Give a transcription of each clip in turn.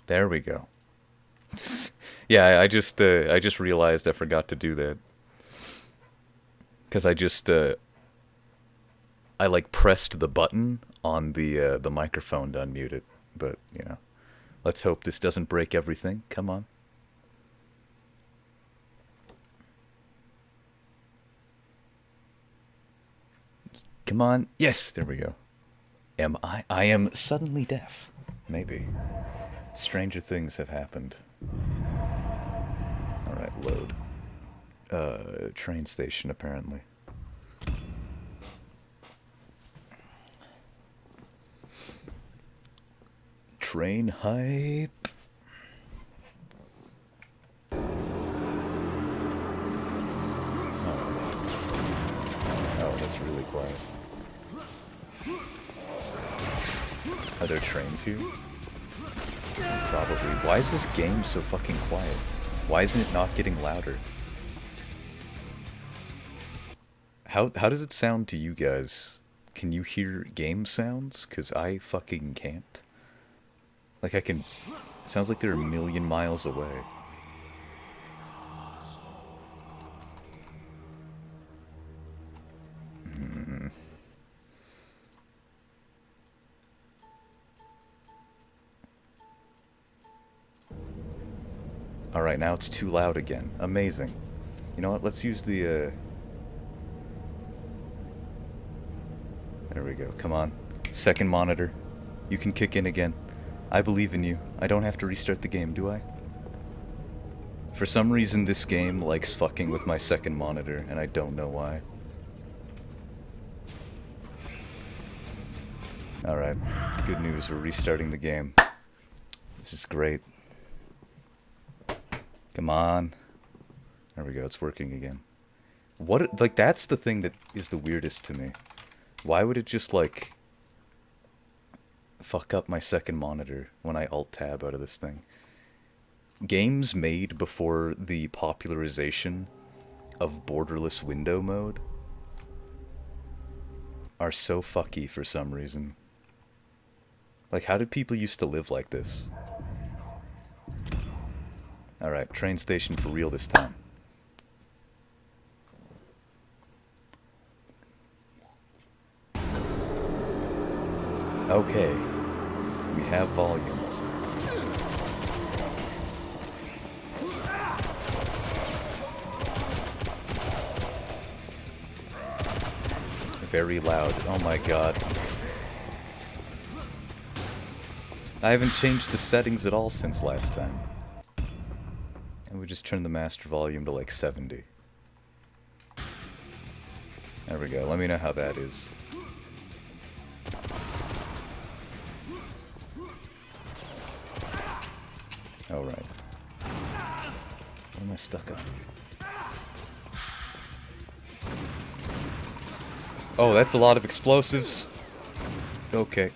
There we go. Yeah, I just realized I forgot to do that. Because I like pressed the button on the microphone to unmute it. But, you know, let's hope this doesn't break everything. Come on. Come on. Yes, there we go. Am I? I am suddenly deaf. Maybe. Stranger things have happened. Alright, load. Train station, apparently. Train hype. Oh, that's really quiet. Are there trains here? Probably. Why is this game so fucking quiet? Why isn't it not getting louder? How does it sound to you guys? Can you hear game sounds? 'Cause I fucking can't. Like I can... It sounds like they're a million miles away. Alright, now it's too loud again. Amazing. You know what, let's use the, There we go, come on. Second monitor. You can kick in again. I believe in you. I don't have to restart the game, do I? For some reason, this game likes fucking with my second monitor, and I don't know why. Alright, good news, we're restarting the game. This is great. Come on. There we go, it's working again. What, like, that's the thing that is the weirdest to me. Why would it just, like, fuck up my second monitor when I alt-tab out of this thing? Games made before the popularization of borderless window mode are so fucky for some reason. Like, how did people used to live like this? Alright, train station for real this time. Okay, we have volume. Very loud, oh my god. I haven't changed the settings at all since last time. And we just turned the master volume to like 70. There we go, let me know how that is. Alright. What am I stuck on? Oh, that's a lot of explosives. Okay.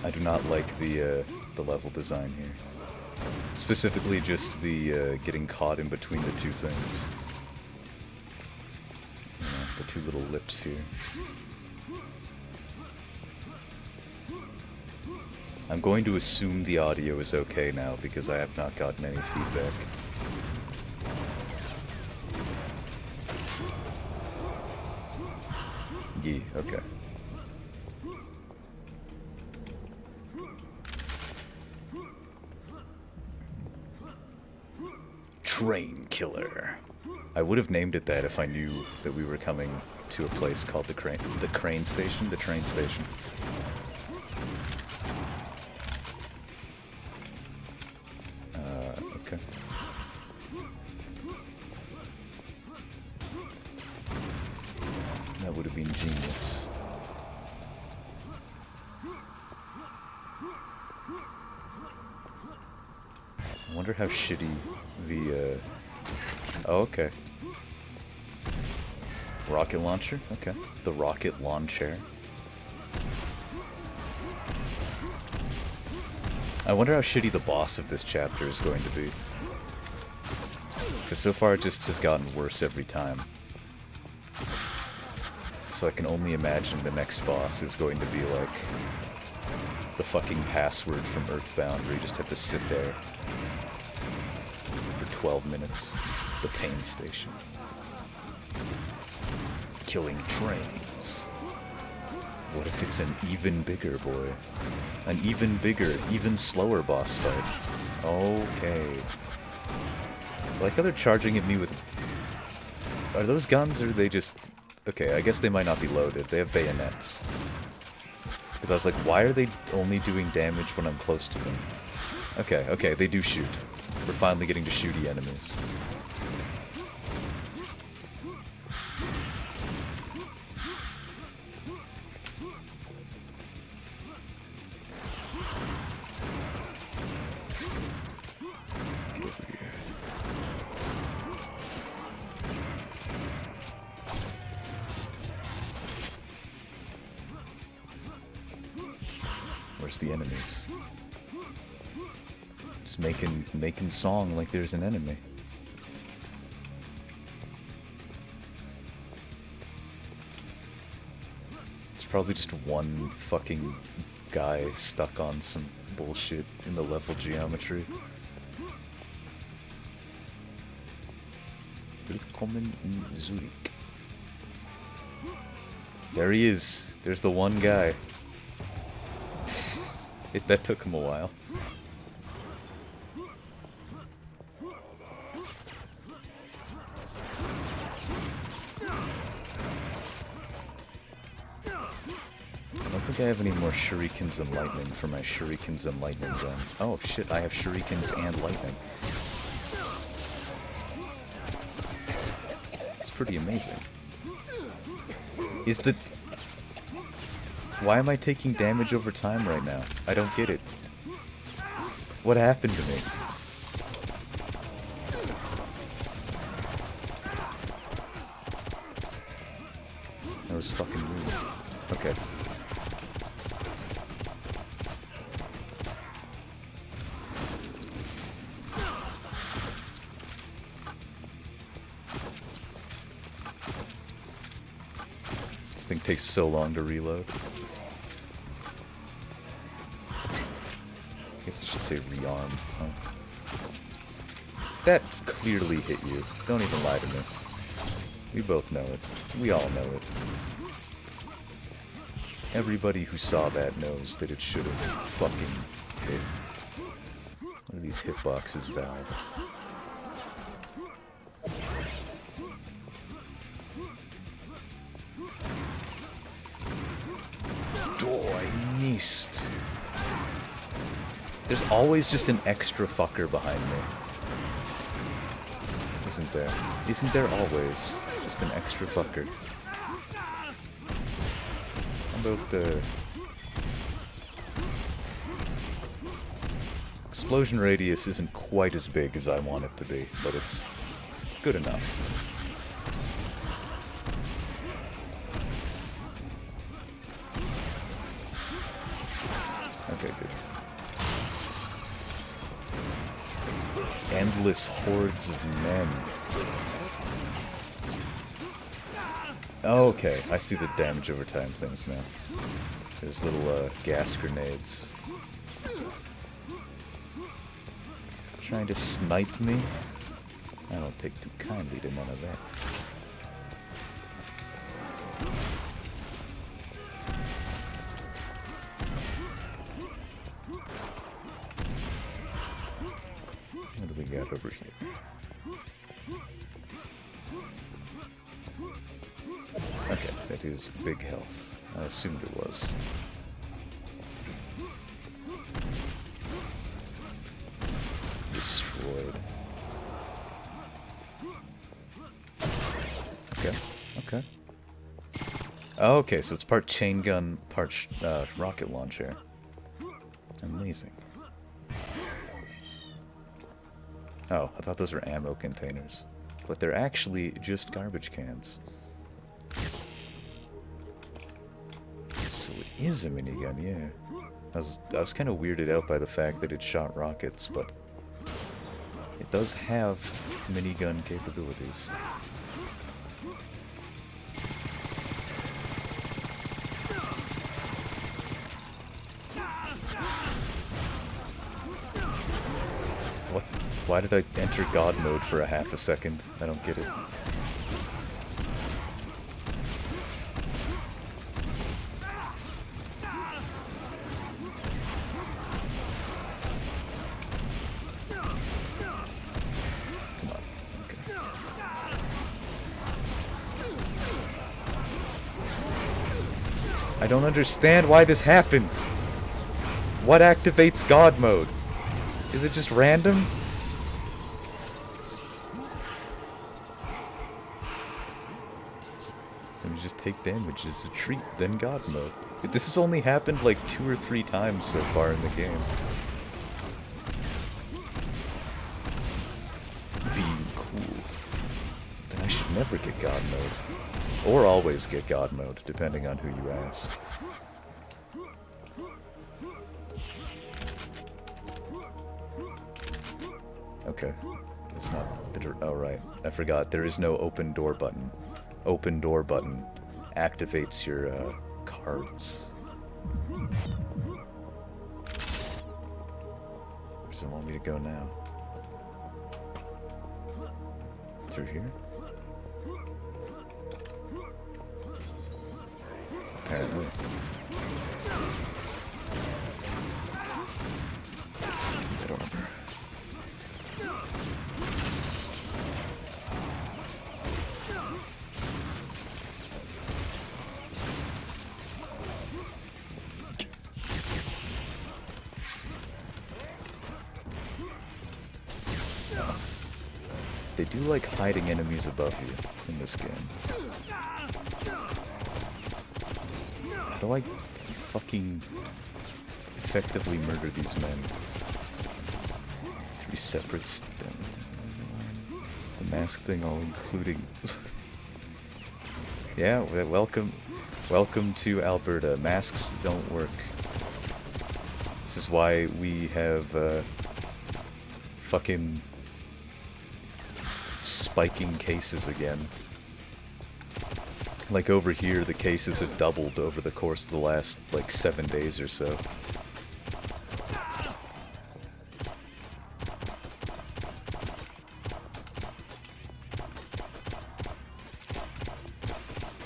I do not like the level design here. Specifically just the getting caught in between the two things. You know, the two little lips here. I'm going to assume the audio is okay now because I have not gotten any feedback. Yeah, okay. Painkiller. I would have named it that if I knew that we were coming to a place called the train station. Okay. That would have been genius. I wonder how shitty the, Oh, okay. Rocket launcher? Okay. The rocket launcher. I wonder how shitty the boss of this chapter is going to be. Because so far it just has gotten worse every time. So I can only imagine the next boss is going to be like the fucking password from Earthbound, where you just have to sit there for 12 minutes. The pain station. Killing trains. What if it's an even bigger boy? An even bigger, even slower boss fight. Okay. I like how they're charging at me with... Are those guns, or are they just... Okay, I guess they might not be loaded. They have bayonets. Because I was like, why are they only doing damage when I'm close to them? Okay, okay, they do shoot. We're finally getting to shooty enemies. Get over here. Where's the enemies? Just making song like there's an enemy. It's probably just one fucking guy stuck on some bullshit in the level geometry. Willkommen in Zurich. There he is. There's the one guy. That took him a while. I don't think I have any more shurikens and lightning for my shurikens and lightning gun. Oh shit, I have shurikens and lightning. It's pretty amazing. Is the... Why am I taking damage over time right now? I don't get it. What happened to me? That was fucking weird. Okay. This thing takes so long to reload. I guess I should say rearm, huh? That clearly hit you. Don't even lie to me. We both know it. We all know it. Everybody who saw that knows that it should have fucking hit. What are these hitboxes, Valve? I missed. There's always just an extra fucker behind me. Isn't there? Isn't there always just an extra fucker? How about the... Explosion radius isn't quite as big as I want it to be, but it's good enough. Okay, good. Endless hordes of men. Oh, okay, I see the damage over time things now. There's little gas grenades. Trying to snipe me? I don't take too kindly to none of that. What do we got over here? Okay, that is big health. I assumed it was. Destroyed. Okay, okay. Oh, okay, so it's part chain gun, part rocket launcher. Amazing. Oh, I thought those were ammo containers. But they're actually just garbage cans. So it is a minigun, yeah. I was kind of weirded out by the fact that it shot rockets, but it does have minigun capabilities. Why did I enter God mode for a half a second? I don't get it. I don't understand why this happens. What activates God mode? Is it just random? So you just take damage as a treat, then God mode. This has only happened like 2 or 3 times so far in the game. Being cool. Then I should never get God mode. Or always get God mode, depending on who you ask. Okay. It's not... Oh, right. I forgot. There is no open door button. Open door button activates your, cards. Where does it want me to go now? Through here? Apparently. That armor. They do like hiding enemies above you in this game. How do I fucking effectively murder these men? 3 separate the mask thing all including... Yeah, welcome to Alberta. Masks don't work. This is why we have fucking spiking cases again. Like over here, the cases have doubled over the course of the last, like, 7 days or so.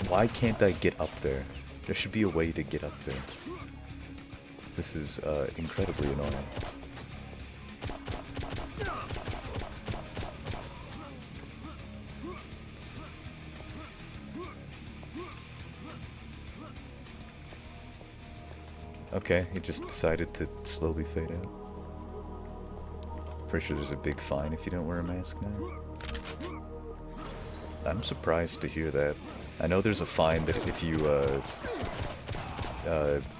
Why can't I get up there? There should be a way to get up there. This is, incredibly annoying. Okay, it just decided to slowly fade out. Pretty sure there's a big fine if you don't wear a mask now. I'm surprised to hear that. I know there's a fine that if you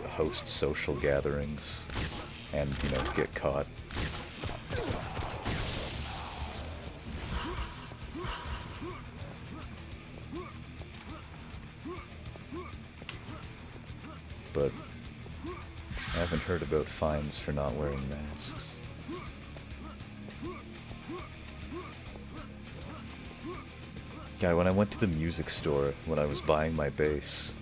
host social gatherings and, you know, get caught. But I haven't heard about fines for not wearing masks. Guy, when I went to the music store when I was buying my bass,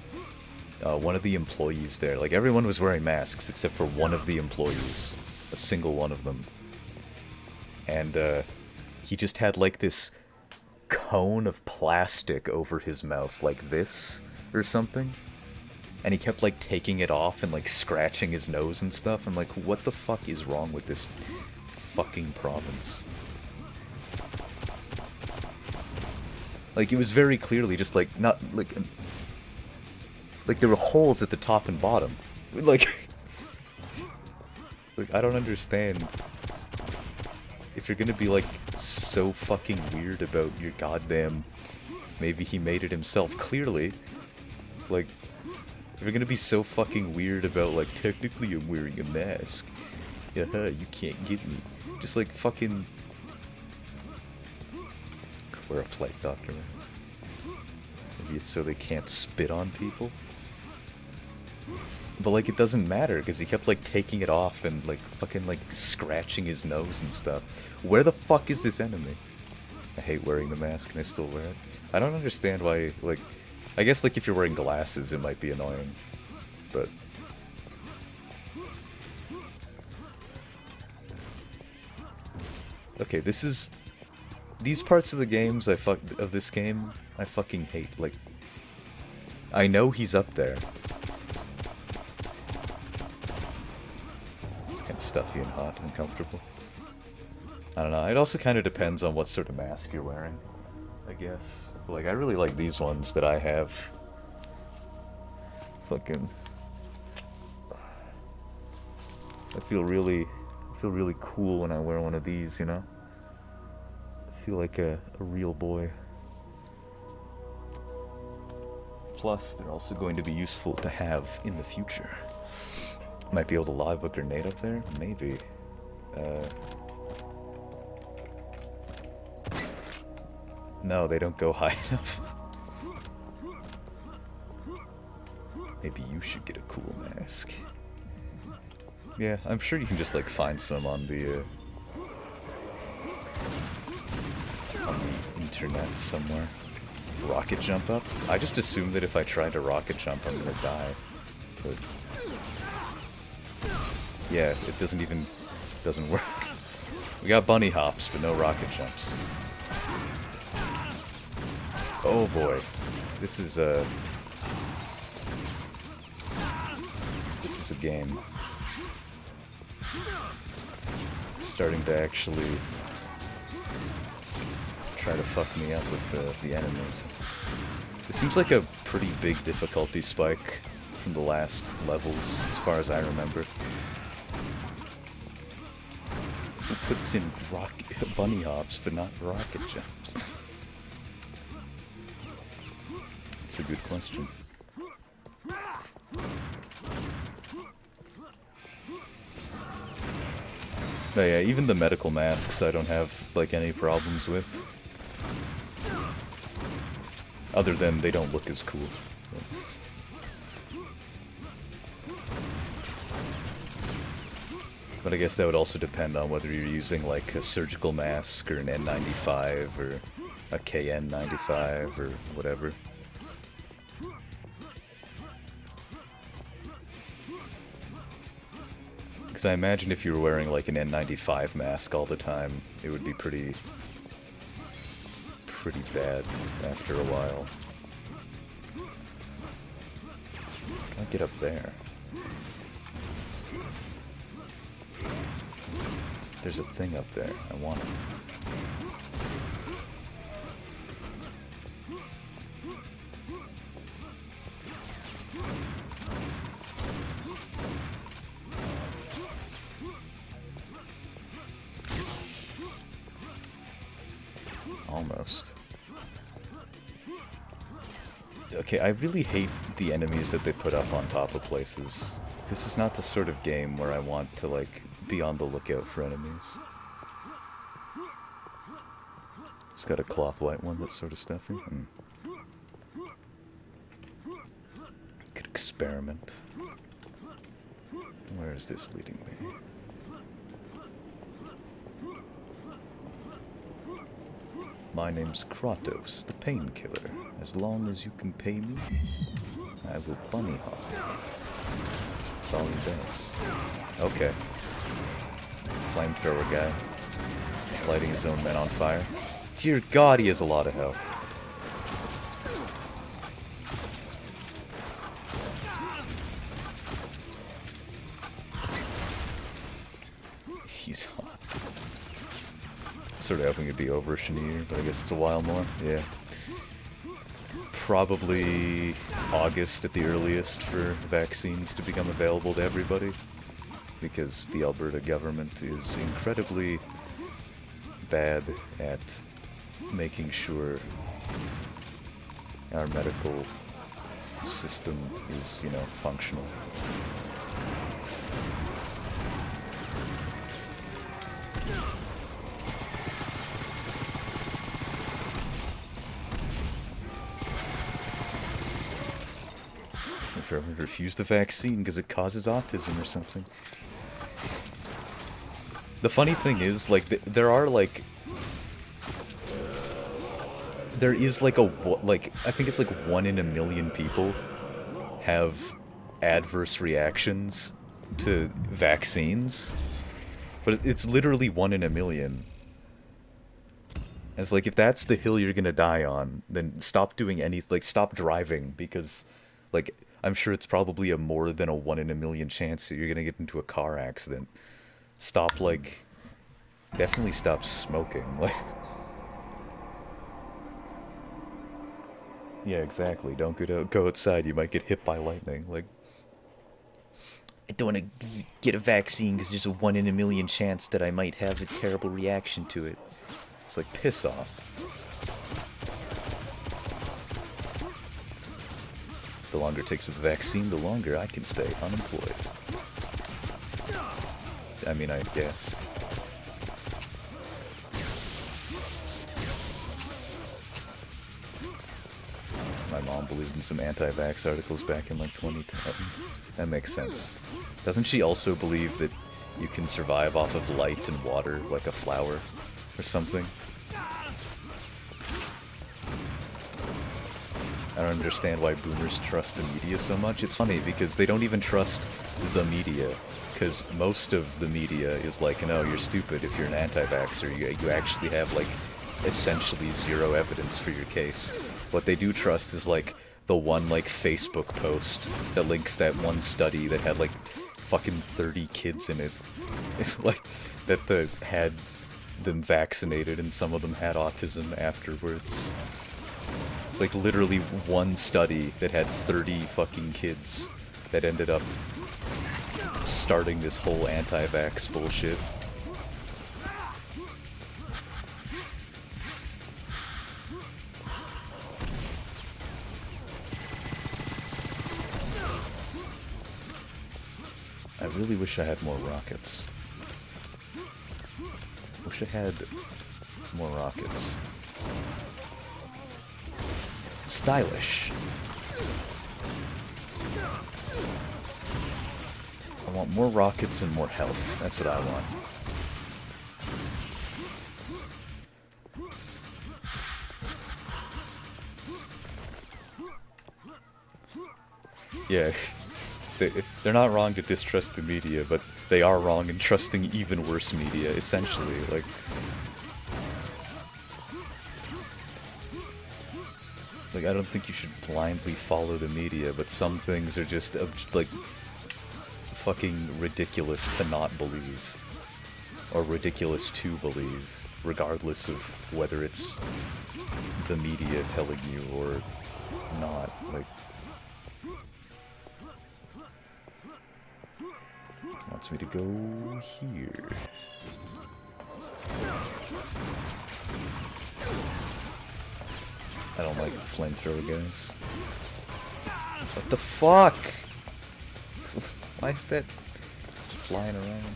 one of the employees there, like everyone was wearing masks except for one of the employees, a single one of them. And he just had like this cone of plastic over his mouth, like this or something. And he kept, like, taking it off and, like, scratching his nose and stuff. I'm like, what the fuck is wrong with this fucking province? Like, it was very clearly just, like, not, like... Like, there were holes at the top and bottom. Like... Like, I don't understand. If you're gonna be, like, so fucking weird about your goddamn... Maybe he made it himself, clearly. Like... If you're gonna be so fucking weird about, like, technically I'm wearing a mask. Yeah, you can't get me. Just, like, fucking... Wear a plague doctor mask. Maybe it's so they can't spit on people? But, like, it doesn't matter, because he kept, like, taking it off and, like, fucking, like, scratching his nose and stuff. Where the fuck is this enemy? I hate wearing the mask and I still wear it. I don't understand why, like... I guess, like, if you're wearing glasses, it might be annoying, but... Okay, this is... These parts of the games of this game, I fucking hate. Like, I know he's up there. It's kind of stuffy and hot and uncomfortable. I don't know, it also kind of depends on what sort of mask you're wearing, I guess. Like, I really like these ones that I have. Fucking... I feel really cool when I wear one of these, you know? I feel like a real boy. Plus, they're also going to be useful to have in the future. Might be able to lob a grenade up there? Maybe. No, they don't go high enough. Maybe you should get a cool mask. Yeah, I'm sure you can just like find some on the internet somewhere. Rocket jump up? I just assume that if I try to rocket jump, I'm gonna die. But yeah, it doesn't work. We got bunny hops, but no rocket jumps. Oh boy, this is a game. Starting to actually try to fuck me up with the enemies. It seems like a pretty big difficulty spike from the last levels, as far as I remember. Who puts in bunny hops, but not rocket jumps? That's a good question. No, yeah, even the medical masks I don't have, like, any problems with. Other than they don't look as cool. But I guess that would also depend on whether you're using, like, a surgical mask, or an N95, or a KN95, or whatever. Because I imagine if you were wearing like an N95 mask all the time, it would be pretty bad after a while. Can I get up there? There's a thing up there. I want it. Almost. Okay, I really hate the enemies that they put up on top of places. This is not the sort of game where I want to, like, be on the lookout for enemies. It's got a cloth white one that's sort of stuffy. Could experiment. Where is this leading me? My name's Kratos, the Painkiller. As long as you can pay me, I will bunny hop. That's all he does. Okay. Flamethrower guy. Lighting his own men on fire. Dear God, he has a lot of health. He's hot. Sort of hoping it'd be over Shanir, but I guess it's a while more. Yeah. Probably August at the earliest for vaccines to become available to everybody. Because the Alberta government is incredibly bad at making sure our medical system is, you know, functional. If everyone refused the vaccine because it causes autism or something. The funny thing is, like, there are, like... There is, like, I think it's like 1 in a million people have adverse reactions to vaccines. But it's literally 1 in a million. It's like, if that's the hill you're gonna die on, then stop doing like, stop driving, because, like, I'm sure it's probably a more than a 1 in a million chance that you're gonna get into a car accident. Stop, like, definitely stop smoking, like, yeah, exactly, don't go outside, you might get hit by lightning, like, I don't want to get a vaccine because there's a 1 in a million chance that I might have a terrible reaction to it. It's like, piss off. The longer it takes with the vaccine, the longer I can stay unemployed. I mean, I guess. My mom believed in some anti-vax articles back in like 2010. That makes sense. Doesn't she also believe that you can survive off of light and water like a flower or something? I don't understand why boomers trust the media so much. It's funny because they don't even trust the media. Because most of the media is like, no, you're stupid if you're an anti-vaxxer. You actually have, like, essentially zero evidence for your case. What they do trust is, like, the one, like, Facebook post that links that one study that had, like, fucking 30 kids in it. Like, that had them vaccinated and some of them had autism afterwards. It's like literally one study that had 30 fucking kids that ended up starting this whole anti-vax bullshit. I really wish I had more rockets. Wish I had more rockets. Stylish. I want more rockets and more health. That's what I want. Yeah, they're not wrong to distrust the media, but they are wrong in trusting even worse media, essentially. Like, I don't think you should blindly follow the media, but some things are just, like, fucking ridiculous to not believe. Or ridiculous to believe, regardless of whether it's the media telling you or not. Like, wants me to go here. I don't like flamethrower guys. What the fuck? Why is that just flying around?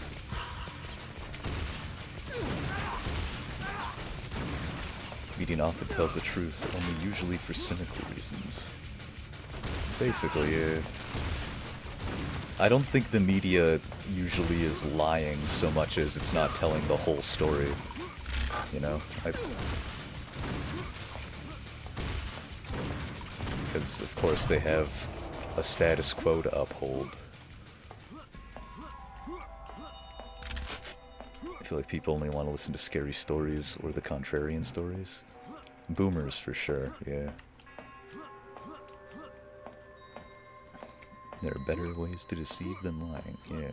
Media often tells the truth, only usually for cynical reasons. Basically, yeah. I don't think the media usually is lying so much as it's not telling the whole story. You know? Because, of course, they have a status quo to uphold. I feel like people only want to listen to scary stories or the contrarian stories. Boomers, for sure, yeah. There are better ways to deceive than lying, yeah.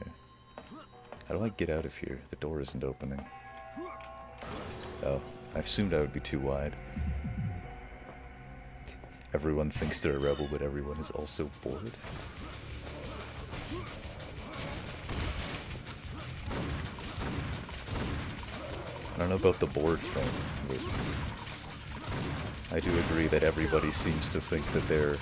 How do I get out of here? The door isn't opening. Oh, I assumed I would be too wide. Everyone thinks they're a rebel, but everyone is also bored. I don't know about the bored thing, but I do agree that everybody seems to think that they're,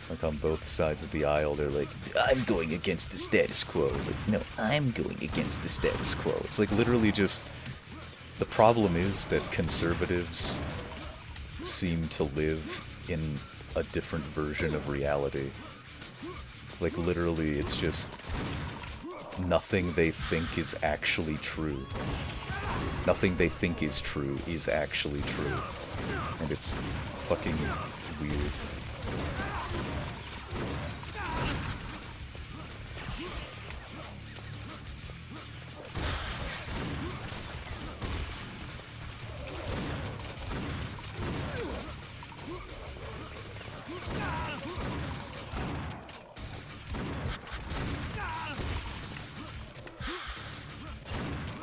like, on both sides of the aisle. They're like, I'm going against the status quo. Like, no, I'm going against the status quo. It's like literally just, the problem is that conservatives seem to live in a different version of reality. Like, literally, it's just nothing they think is actually true. Nothing they think is true is actually true. And it's fucking weird.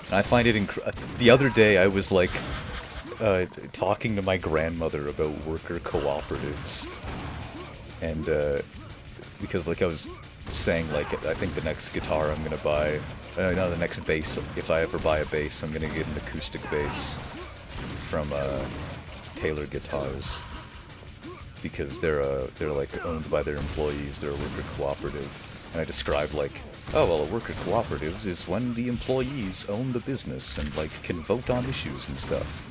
I find it the other day I was like talking to my grandmother about worker cooperatives, and because like I was saying like I think the next guitar I'm gonna buy, no, the next bass, if I ever buy a bass, I'm gonna get an acoustic bass from Taylor Guitars, because they're like owned by their employees, they're a worker cooperative, and I described like, oh well, a worker cooperative is when the employees own the business and like can vote on issues and stuff.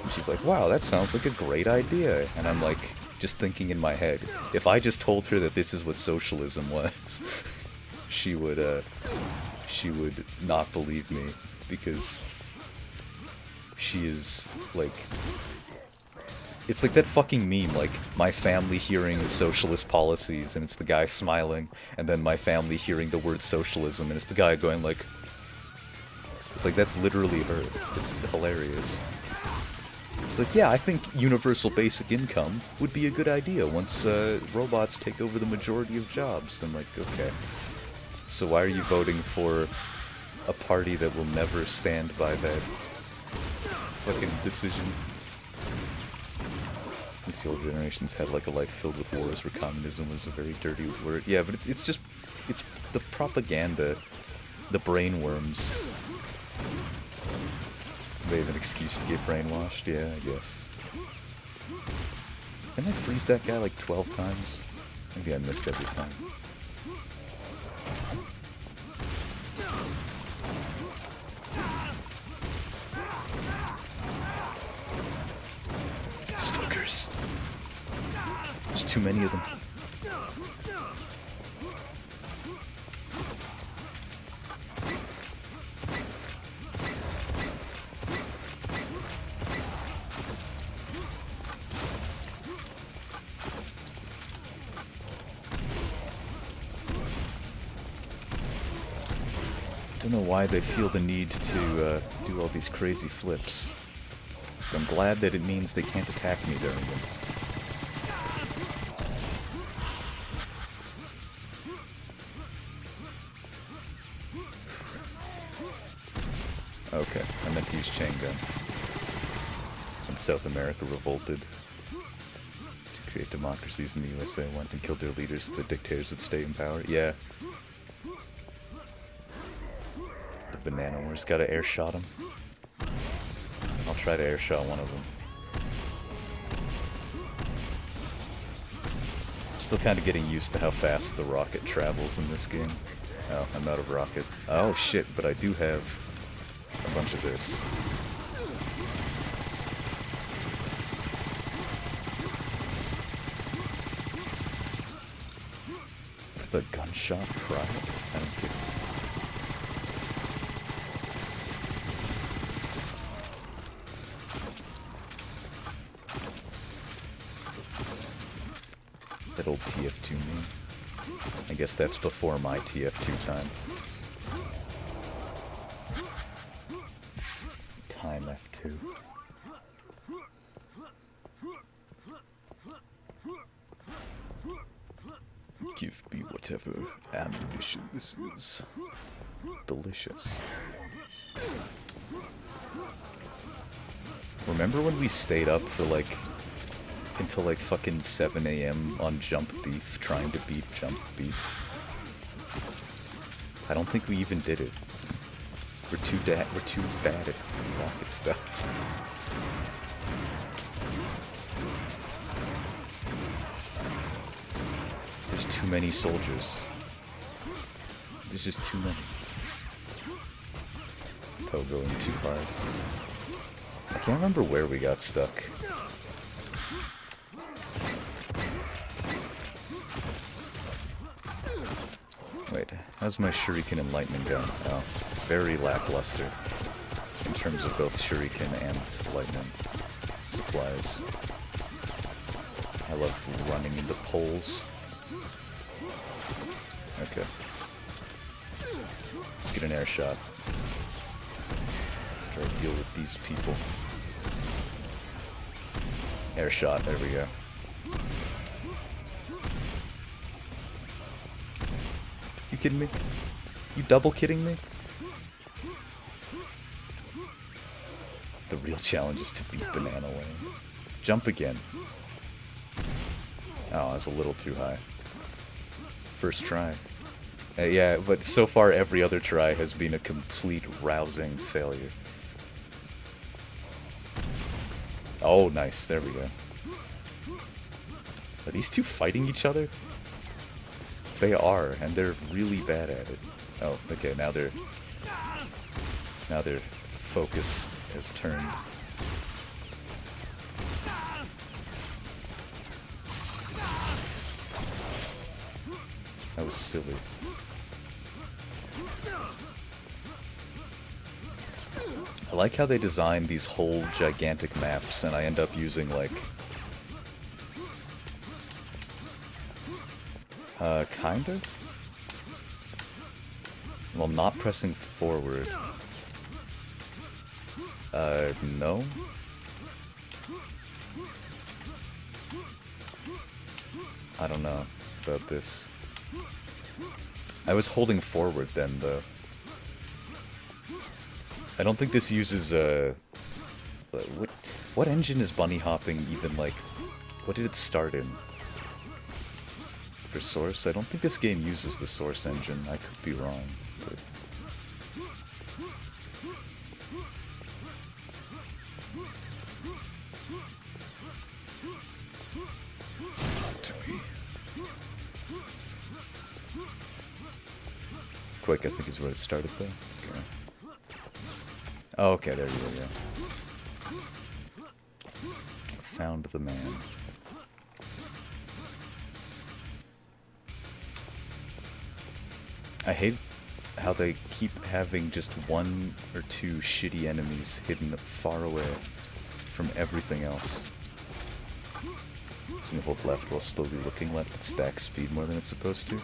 And she's like, wow, that sounds like a great idea. And I'm like, just thinking in my head, if I just told her that this is what socialism was, she would not believe me, because she is like, it's like that fucking meme, like my family hearing socialist policies and it's the guy smiling, and then my family hearing the word socialism and it's the guy going like, it's like that's literally her. It's hilarious. It's like, yeah, I think universal basic income would be a good idea once robots take over the majority of jobs. I'm like, okay. So why are you voting for a party that will never stand by that fucking decision? These old generations had like a life filled with wars where communism was a very dirty word. Yeah, but it's just, it's the propaganda, the brainworms. They have an excuse to get brainwashed, yeah, I guess. Didn't I freeze that guy like 12 times? Maybe I missed every time. These fuckers. There's too many of them. I don't know why they feel the need to do all these crazy flips. But I'm glad that it means they can't attack me during them. Okay, I meant to use chain gun. When South America revolted to create democracies in the USA, went and killed their leaders so the dictators would stay in power. Yeah. The banana wars, gotta air shot them. I'll try to air shot one of them. Still kind of getting used to how fast the rocket travels in this game. Oh, I'm out of rocket. Oh shit, but I do have a bunch of this. With the gunshot pride? I don't get it. That old TF2 meme. I guess that's before my TF2 time. Time F2. Give me whatever ammunition this is. Delicious. Remember when we stayed up for like until like fucking 7 a.m. on Jump Beef, trying to beat Jump Beef? I don't think we even did it. We're too bad at rocket stuff. There's too many soldiers. There's just too many. Pogoing too hard. I can't remember where we got stuck. Wait, how's my shuriken and lightning gun? Oh, very lackluster in terms of both shuriken and lightning supplies. I love running into poles. Okay. Let's get an air shot. Try to deal with these people. Air shot, there we go. You kidding me? You double kidding me? The real challenge is to beat Banana Lane. Jump again. Oh, that's a little too high. First try. Yeah, but so far every other try has been a complete rousing failure. Oh, nice. There we go. Are these two fighting each other? They are, and they're really bad at it. Oh, okay, now their focus has turned. That was silly. I like how they designed these whole gigantic maps, and I end up using, like... kind of? Well, not pressing forward. No? I don't know about this. I was holding forward then, though. I don't think this uses, what engine is bunny hopping even, like... What did it start in? For Source? I don't think this game uses the Source engine. I could be wrong, but... Quick, I think is where it started, though. Okay. Oh, okay, there you go. Found the man. I hate how they keep having just one or two shitty enemies hidden far away from everything else. So you hold left while slowly looking left, it stacks speed more than it's supposed to.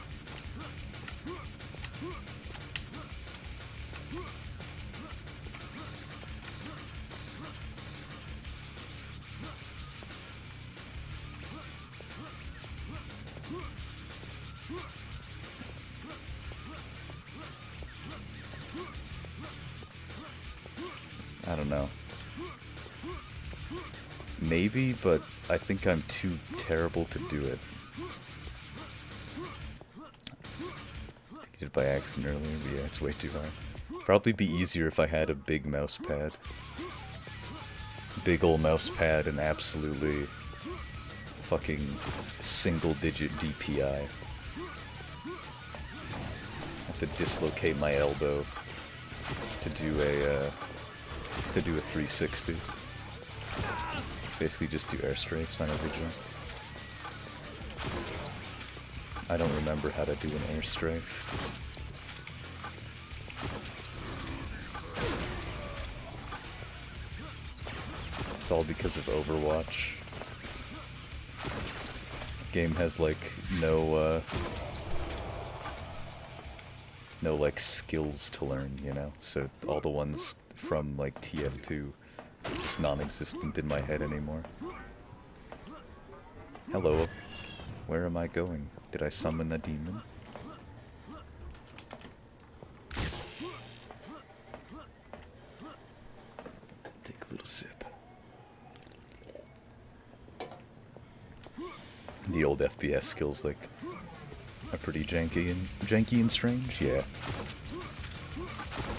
I don't know. Maybe, but I think I'm too terrible to do it. I did it by accident earlier, but yeah, it's way too hard. Probably be easier if I had a big mouse pad. Big ol' mouse pad and absolutely fucking single-digit DPI. Have to dislocate my elbow to do a 360. Basically just do airstrafes on every jump. I don't remember how to do an airstrafe. It's all because of Overwatch. Game has like no like skills to learn, you know? So all the ones from like TF2 are just non-existent in my head anymore. Hello. Where am I going? Did I summon a demon? Take a little sip. The old FPS skills like are pretty janky and strange, yeah.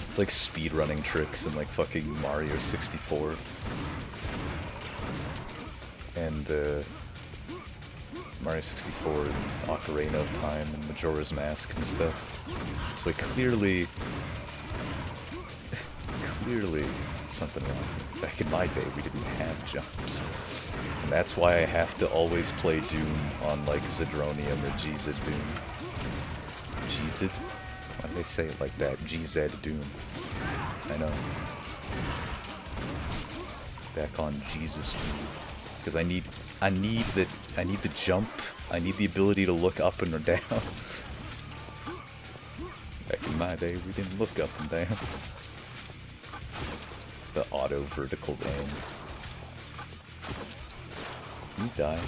It's like speedrunning tricks in like fucking Mario 64. And Mario 64 and Ocarina of Time and Majora's Mask and stuff. It's like clearly something wrong. Back in my day we didn't have jumps. And that's why I have to always play Doom on like Zedronium or GZ Doom. GZ? Why do they say it like that? GZ Doom. I know. Back on Jesus Doom. Because I need the jump. I need the ability to look up and down. Back in my day, we didn't look up and down. The auto vertical aim. Can you die?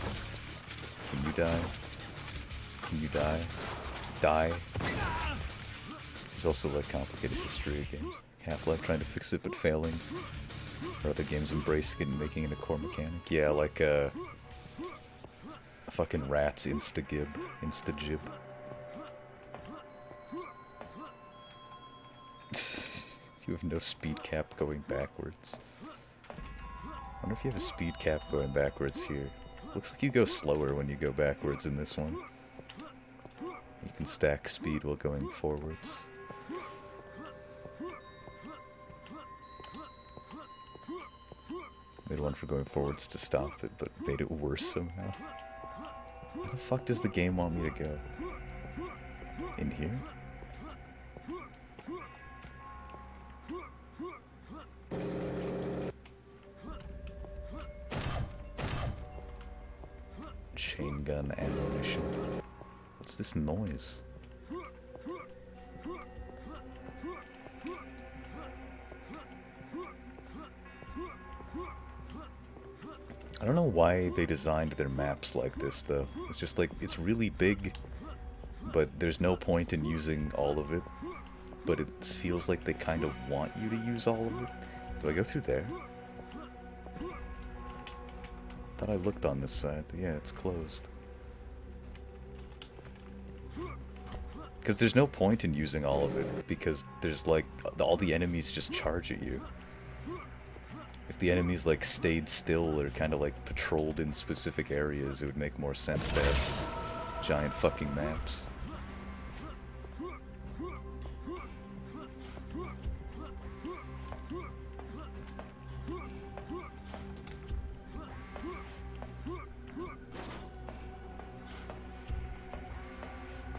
Can you die? Can you die? Die. There's also like complicated history of games. Half-Life trying to fix it but failing. Or other games embracing it and making it a core mechanic. Yeah, like fucking rats insta-gib. Insta-jib. You have no speed cap going backwards. I wonder if you have a speed cap going backwards here. Looks like you go slower when you go backwards in this one. You can stack speed while going forwards. Made one for going forwards to stop it, but made it worse somehow. Where the fuck does the game want me to go? In here? Chain gun ammunition. What's this noise? I don't know why they designed their maps like this, though. It's just like, it's really big, but there's no point in using all of it. But it feels like they kind of want you to use all of it. Do I go through there? Thought I looked on this side. Yeah, it's closed. Because there's no point in using all of it, because there's like, all the enemies just charge at you. If the enemies like stayed still or kind of like patrolled in specific areas, it would make more sense to have giant fucking maps.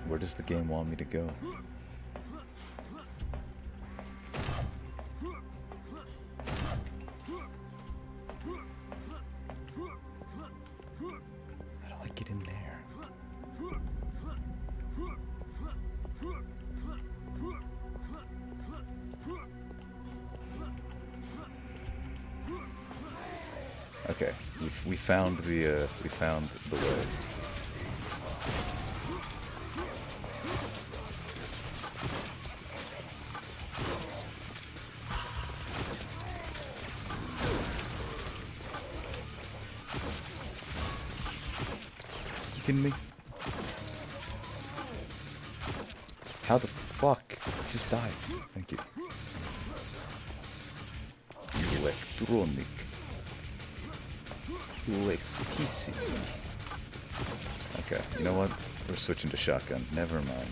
Where does the game want me to go? How do I get in there? Okay, we found the way. Kidding me? How the fuck? Just died. Thank you. Electronic. Electricity. Okay, you know what? We're switching to shotgun. Never mind.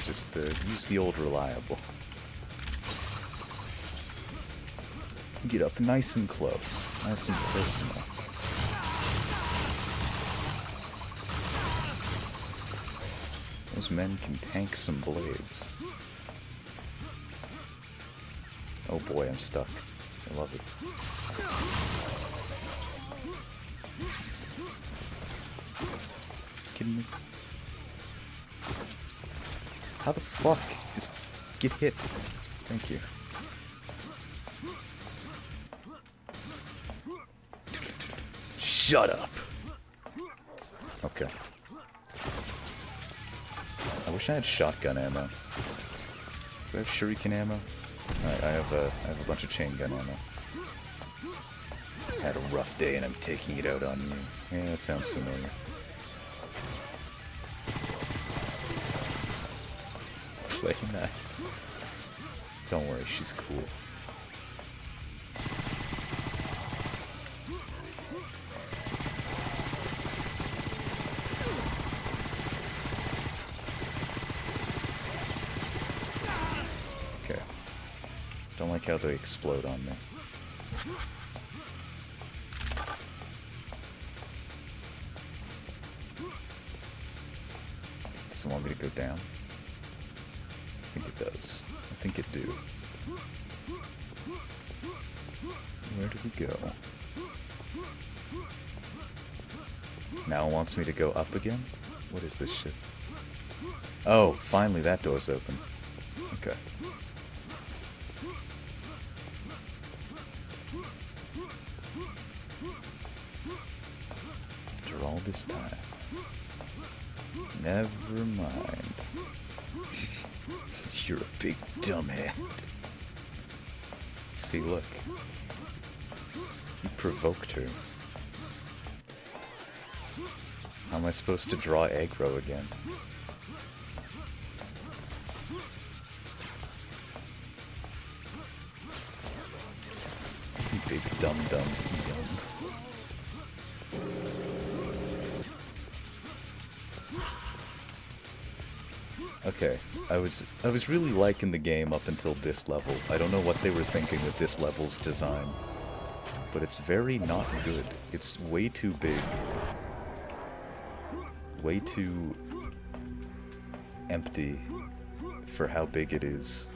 Just use the old reliable. Get up nice and close. Nice and personal. Those men can tank some blades. Oh boy, I'm stuck. I love it. Kidding me? How the fuck? Just get hit. Thank you. Shut up! Okay. I wish I had shotgun ammo. Do I have shuriken ammo? Alright, I have a bunch of chain gun ammo. Had a rough day and I'm taking it out on you. Yeah, that sounds familiar. Playing that. Don't worry, she's cool. Okay. Don't like how they explode on me. Does it want me to go down? I think it does. I think it do. Where do we go? Now it wants me to go up again? What is this shit? Oh, finally that door's open. Okay. After all this time. Never mind. You're a big dumbhead. See, look. You provoked her. How am I supposed to draw aggro again? You big dum-dum. Okay, I was really liking the game up until this level. I don't know what they were thinking with this level's design, but it's very not good. It's way too big. Way too empty for how big it is.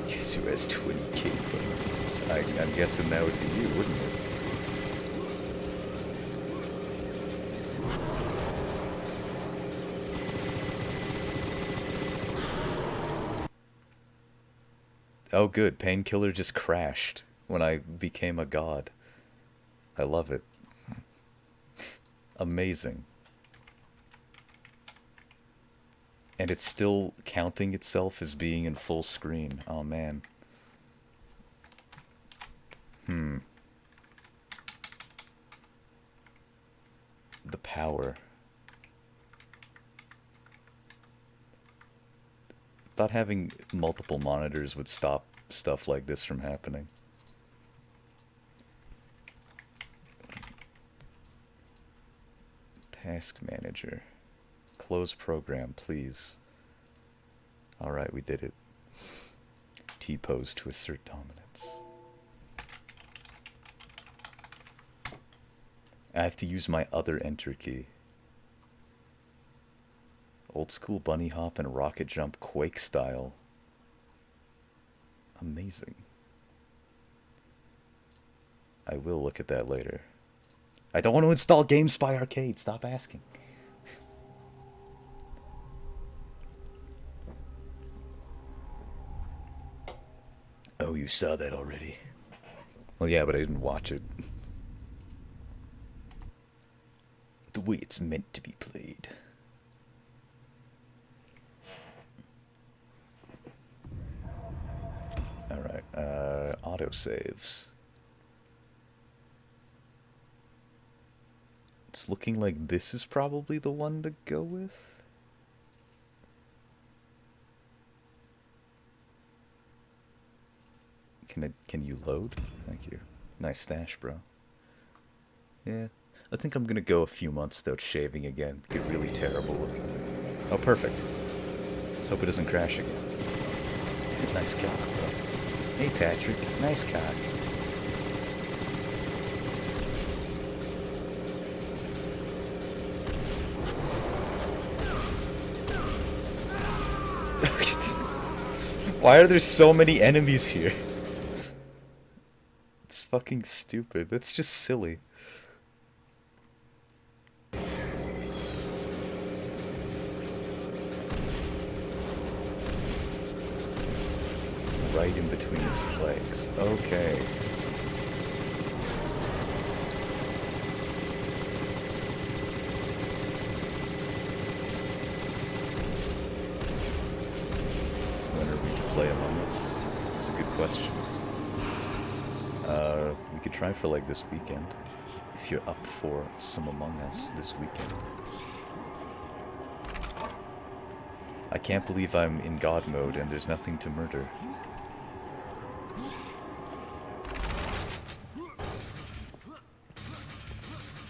Guess who has 20k buttons? I'm guessing that would be you, wouldn't it? Oh good, Painkiller just crashed when I became a god. I love it. Amazing. And it's still counting itself as being in full screen. Oh man. The power. Thought having multiple monitors would stop stuff like this from happening. Task manager. Close program, please. Alright, we did it. T-pose to assert dominance. I have to use my other enter key. Old school bunny hop and rocket jump Quake style. Amazing. I will look at that later. I don't want to install GameSpy Arcade. Stop asking. Oh, you saw that already. Well, yeah, but I didn't watch it. The way it's meant to be played. Alright, autosaves. It's looking like this is probably the one to go with. Can you load? Thank you. Nice stash, bro. Yeah, I think I'm gonna go a few months without shaving again. Get really terrible looking. Oh, perfect. Let's hope it doesn't crash again. Nice cock, bro. Hey, Patrick. Nice cock. Why are there so many enemies here? It's fucking stupid. That's just silly. Right in between his legs. Okay. When are we to play Among Us? That's a good question. We could try for like this weekend. If you're up for some Among Us this weekend. I can't believe I'm in God mode and there's nothing to murder.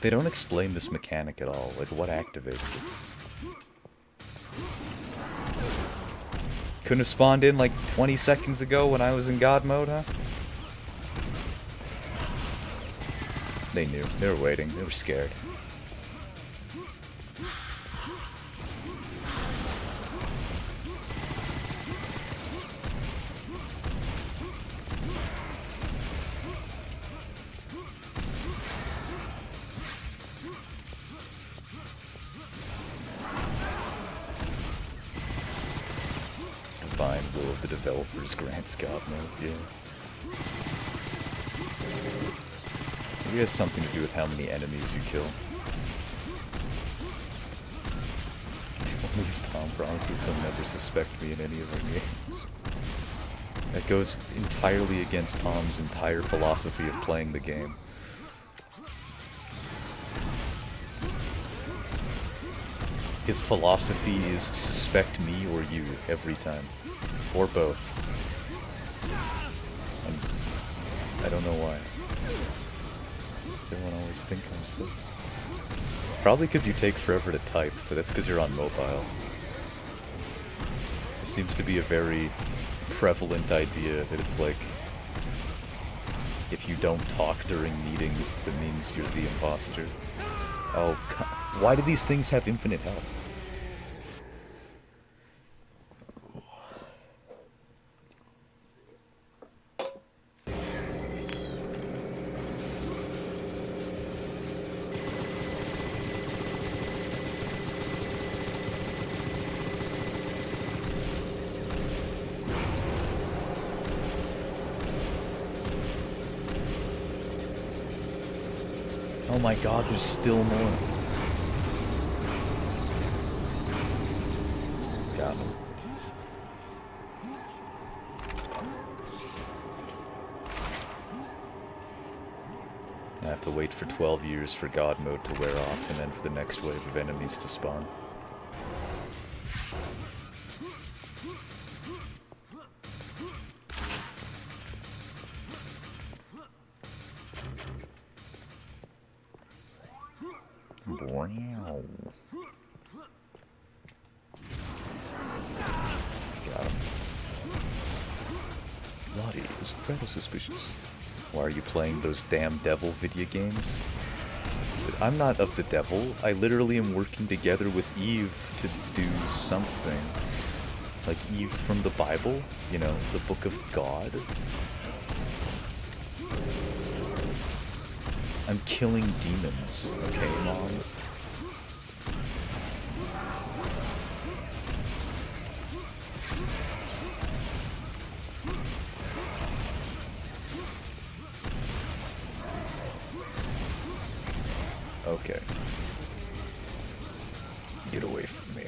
They don't explain this mechanic at all, like what activates it. Couldn't have spawned in like 20 seconds ago when I was in God mode, huh? They knew. They were waiting. They were scared. Divine will of the developers grants God mode, yeah. Maybe it has something to do with how many enemies you kill. Only if Tom promises he'll never suspect me in any of our games. That goes entirely against Tom's entire philosophy of playing the game. His philosophy is suspect me or you every time. Or both. And I don't know why. Does everyone always think I'm sus? Probably because you take forever to type, but that's because you're on mobile. There seems to be a very prevalent idea that it's like, if you don't talk during meetings, that means you're the imposter. Oh, God. Why do these things have infinite health? Oh my God, there's still more. Got him. I have to wait for 12 years for God mode to wear off, and then for the next wave of enemies to spawn. Wow. Got him. Lottie is rather suspicious. Why are you playing those damn devil video games? I'm not of the devil. I literally am working together with Eve to do something. Like Eve from the Bible, you know, the book of God. I'm killing demons, okay, Mom? Okay. Get away from me.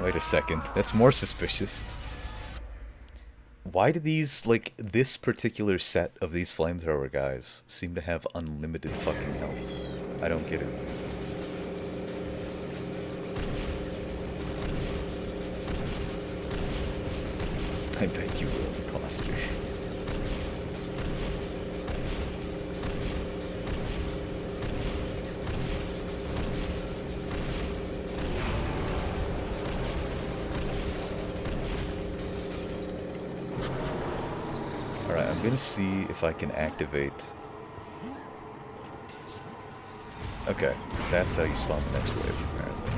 Wait a second, that's more suspicious. Why do these, like, this particular set of these flamethrower guys seem to have unlimited fucking health? I don't get it. I bet you will, imposter. Alright, I'm gonna see if I can activate... Okay, that's how you spawn the next wave, apparently.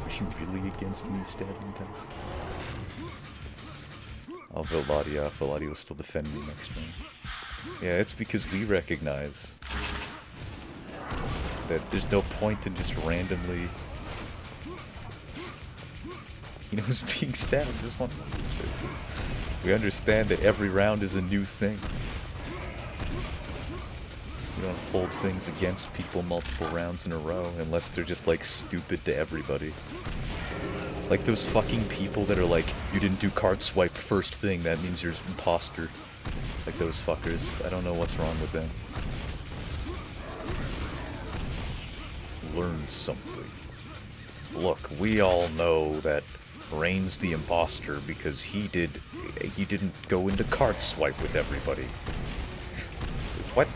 Are you really against me stabbing them? I'll vote Lottie off, but Lottie will still defend me next round. Yeah, it's because we recognize that there's no point in just randomly... You know who's being stabbed? Just one. We understand that every round is a new thing. You don't hold things against people multiple rounds in a row unless they're just like stupid to everybody. Like those fucking people that are like, you didn't do card swipe first thing, that means you're an imposter. Like those fuckers. I don't know what's wrong with them. Learn something. Look, we all know that Rain's the imposter because he didn't go into card swipe with everybody. What?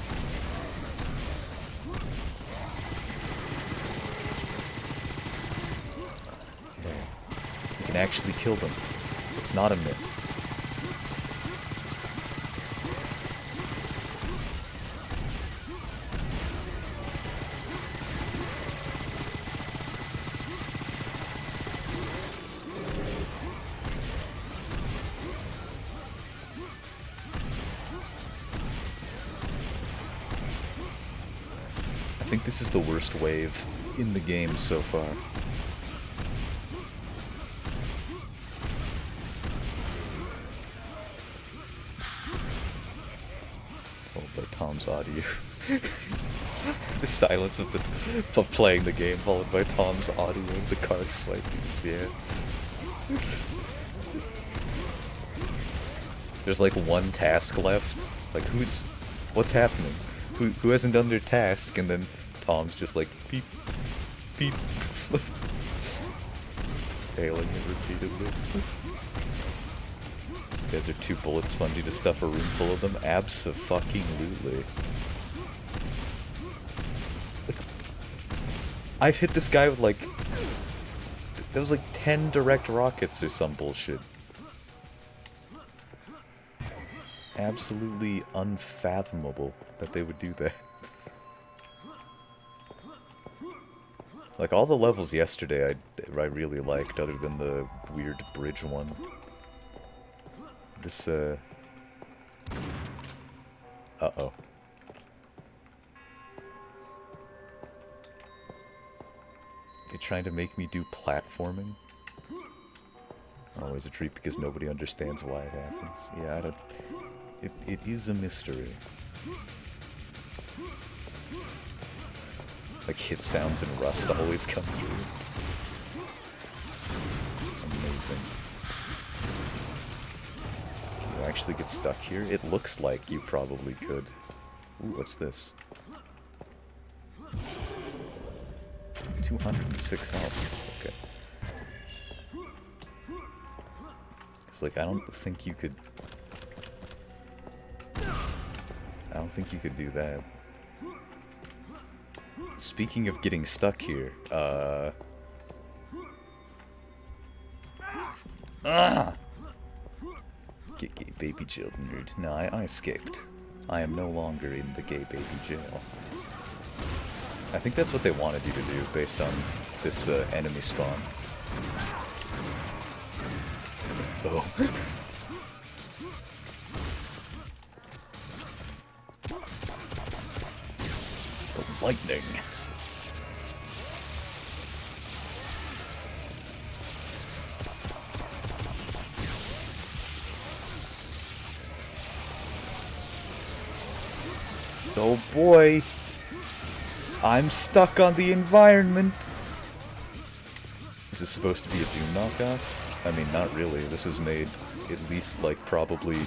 You can actually kill them. It's not a myth. I think this is the worst wave in the game so far. Tom's audio. The silence of playing the game followed by Tom's audio of the card swipings, yeah. There's like one task left. Like what's happening? Who hasn't done their task? And then Tom's just like beep, beep, failing it repeatedly. These guys are too bullet spongy to stuff a room full of them. Abso-fucking-lutely. I've hit this guy with like... That was like 10 direct rockets or some bullshit. Absolutely unfathomable that they would do that. Like, all the levels yesterday I really liked, other than the weird bridge one. This, uh-oh. They're trying to make me do platforming? Always a treat because nobody understands why it happens. Yeah, I don't... It is a mystery. Like, hit sounds and Rust always come through. Amazing. Can you actually get stuck here? It looks like you probably could. Ooh, what's this? 206 health. Okay. It's like, I don't think you could do that. Speaking of getting stuck here, Get gay baby jail, nerd. No, I escaped. I am no longer in the gay baby jail. I think that's what they wanted you to do, based on this, enemy spawn. Oh. The lightning. Oh boy. I'm stuck on the environment. Is this supposed to be a Doom knockoff? I mean, not really. This was made at least, like, probably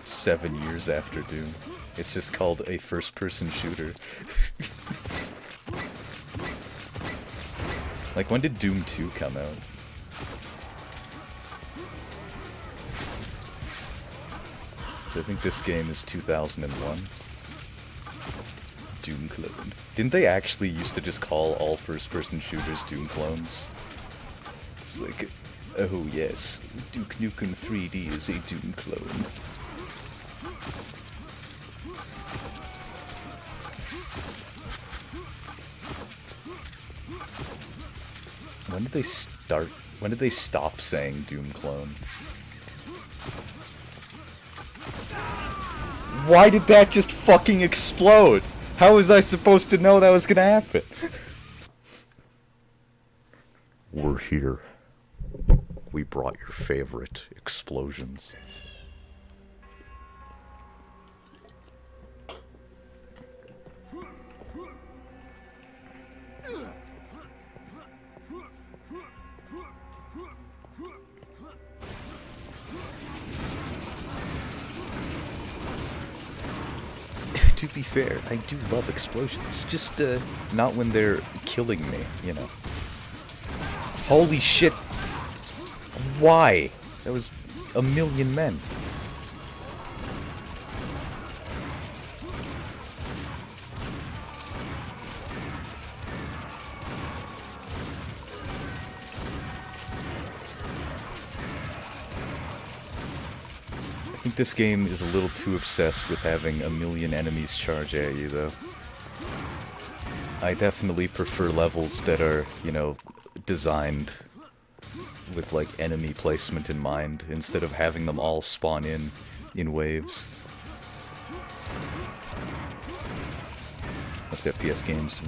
7 years after Doom. It's just called a first-person shooter. Like, when did Doom 2 come out? So I think this game is 2001. Doom clone. Didn't they actually used to just call all first-person shooters Doom clones? It's like, oh yes, Duke Nukem 3D is a Doom clone. When did they stop saying Doom clone? Why did that just fucking explode? How was I supposed to know that was gonna happen? We're here. We brought your favorite explosions. To be fair, I do love explosions, just not when they're killing me, you know. Holy shit! Why? That was a million men. I think this game is a little too obsessed with having a million enemies charge at you, though. I definitely prefer levels that are, you know, designed with, like, enemy placement in mind, instead of having them all spawn in waves. Most FPS games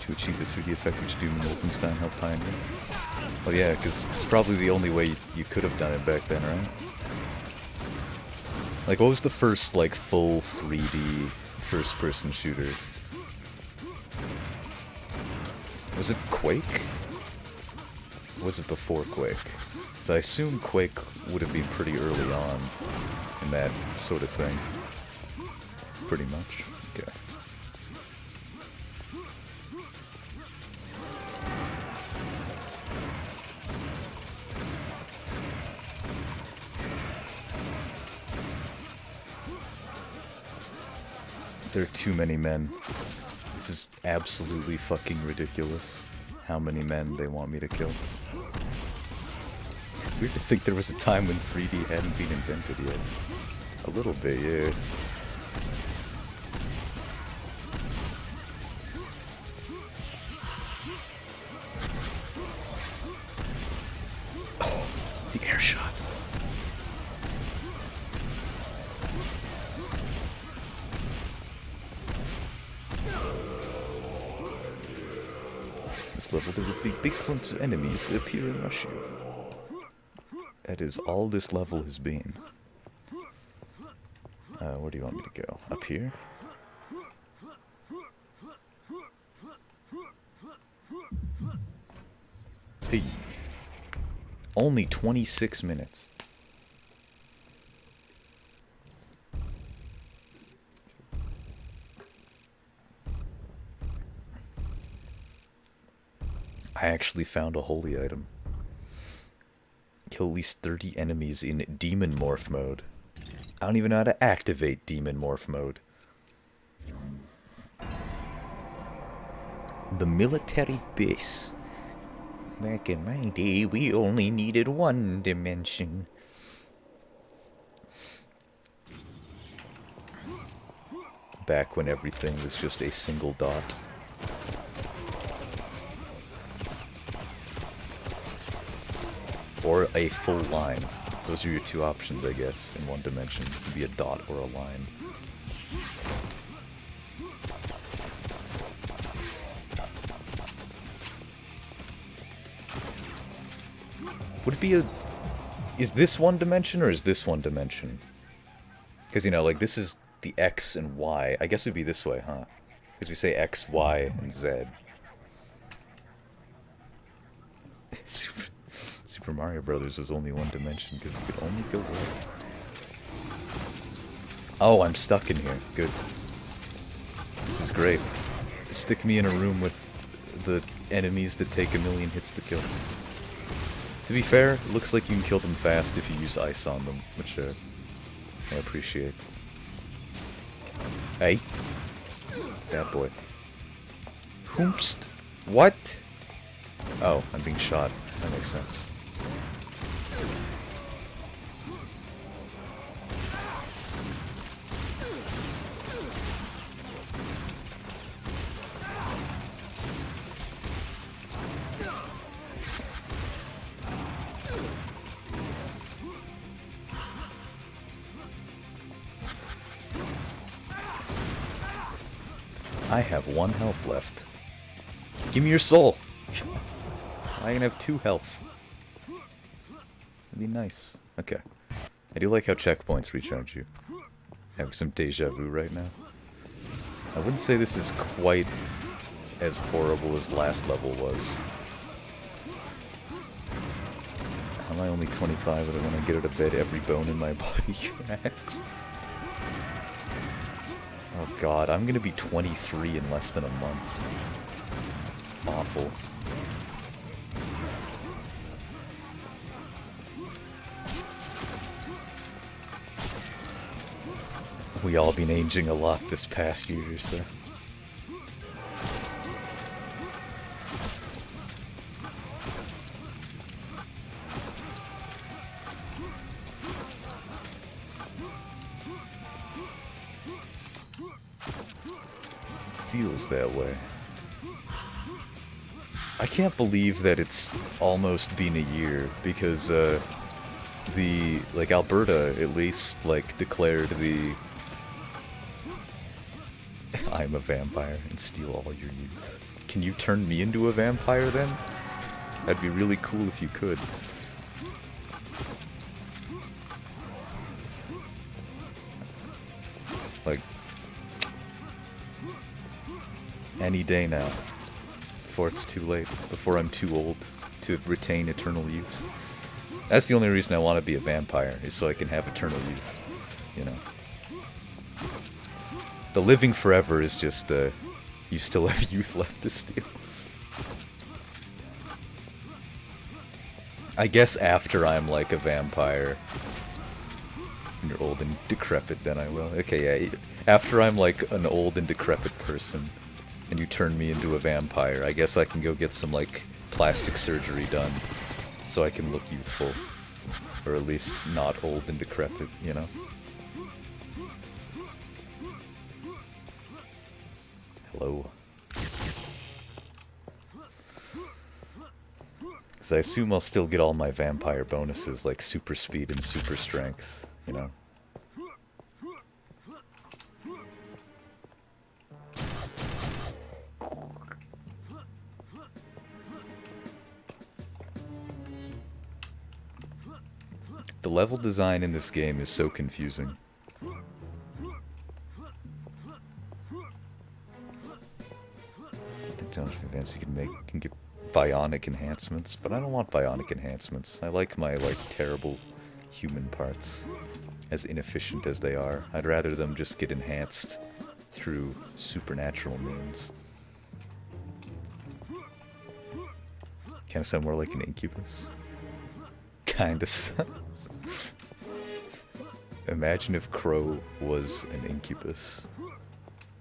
to achieve the 3D effect which Doom and Wolfenstein helped pioneer. Oh yeah, because it's probably the only way you could have done it back then, right? Like, what was the first, like, full 3D first-person shooter. Was it Quake? Or was it before Quake? So I assume Quake would have been pretty early on in that sort of thing. Pretty much. Okay. There are too many men. This is absolutely fucking ridiculous. How many men they want me to kill. Weird to think there was a time when 3D hadn't been invented yet. A little bit, yeah. Oh, the air shot. This level there would be big clumps of enemies that appear and rush you. That is all this level has been. Where do you want me to go? Up here? Hey. Only 26 minutes. I actually found a holy item. Kill at least 30 enemies in Demon Morph mode. I don't even know how to activate Demon Morph mode. The military base. Back in my day, we only needed one dimension. Back when everything was just a single dot. Or a full line. Those are your two options, I guess, in one dimension. It could be a dot or a line. Would it be a... Is this one dimension or is this one dimension? Because, you know, like, this is the X and Y. I guess it'd be this way, huh? Because we say X, Y, and Z. Super Mario Brothers was only one dimension because you could only go right. Oh, I'm stuck in here. Good. This is great. Stick me in a room with the enemies that take a million hits to kill. To be fair, it looks like you can kill them fast if you use ice on them, which I appreciate. Hey. Bad boy. Hoomst. What? Oh, I'm being shot. That makes sense. I have 1 health left. Give me your soul! I can have 2 health. That'd be nice. Okay. I do like how checkpoints recharge you. Having some deja vu right now. I wouldn't say this is quite as horrible as last level was. How am I only 25 and when I get out of bed every bone in my body cracks? Oh god, I'm gonna be 23 in less than a month. Awful. We all been aging a lot this past year or so. Feels that way. I can't believe that it's almost been a year because Alberta at least declared the I'm a vampire and steal all your youth. Can you turn me into a vampire then? That'd be really cool if you could. Any day now. Before it's too late. Before I'm too old to retain eternal youth. That's the only reason I want to be a vampire, is so I can have eternal youth. You know. The living forever is just, you still have youth left to steal. I guess after I'm like a vampire. When you're old and decrepit, then I will. Okay, yeah. After I'm like an old and decrepit person, and you turn me into a vampire, I guess I can go get some like plastic surgery done, so I can look youthful. Or at least not old and decrepit, you know? Hello. Because I assume I'll still get all my vampire bonuses, like super speed and super strength, you know? The level design in this game is so confusing. You can get bionic enhancements, but I don't want bionic enhancements. I like my, like, terrible human parts, as inefficient as they are. I'd rather them just get enhanced through supernatural means. Kinda sound more like an incubus. Kinda sounds. Imagine if Crow was an incubus.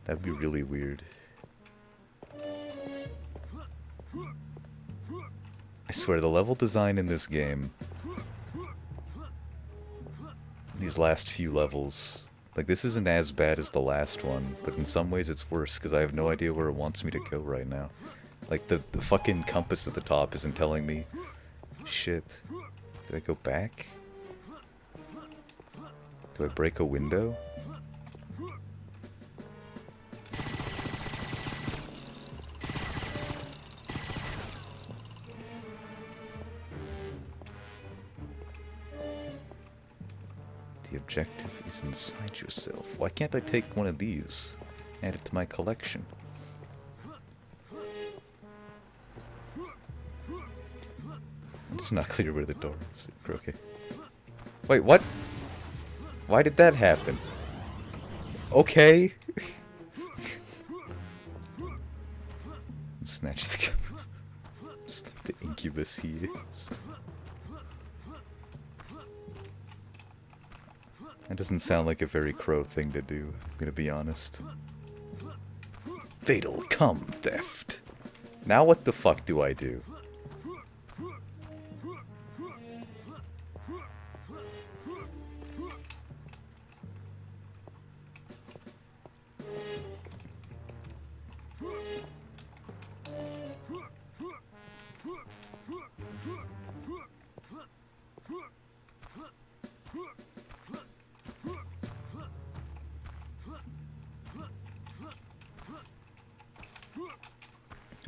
That'd be really weird. I swear, the level design in this game, these last few levels, like, this isn't as bad as the last one, but in some ways it's worse, because I have no idea where it wants me to go right now. Like, the fucking compass at the top isn't telling me shit. Do I go back? Do I break a window? The objective is inside yourself. Why can't I take one of these? Add it to my collection. It's not clear where the door is. Okay. Wait, what? Why did that happen? Okay. Snatch the camera. Just like the incubus he is. That doesn't sound like a very Crow thing to do, I'm gonna be honest. Fatal cum theft. Now what the fuck do I do?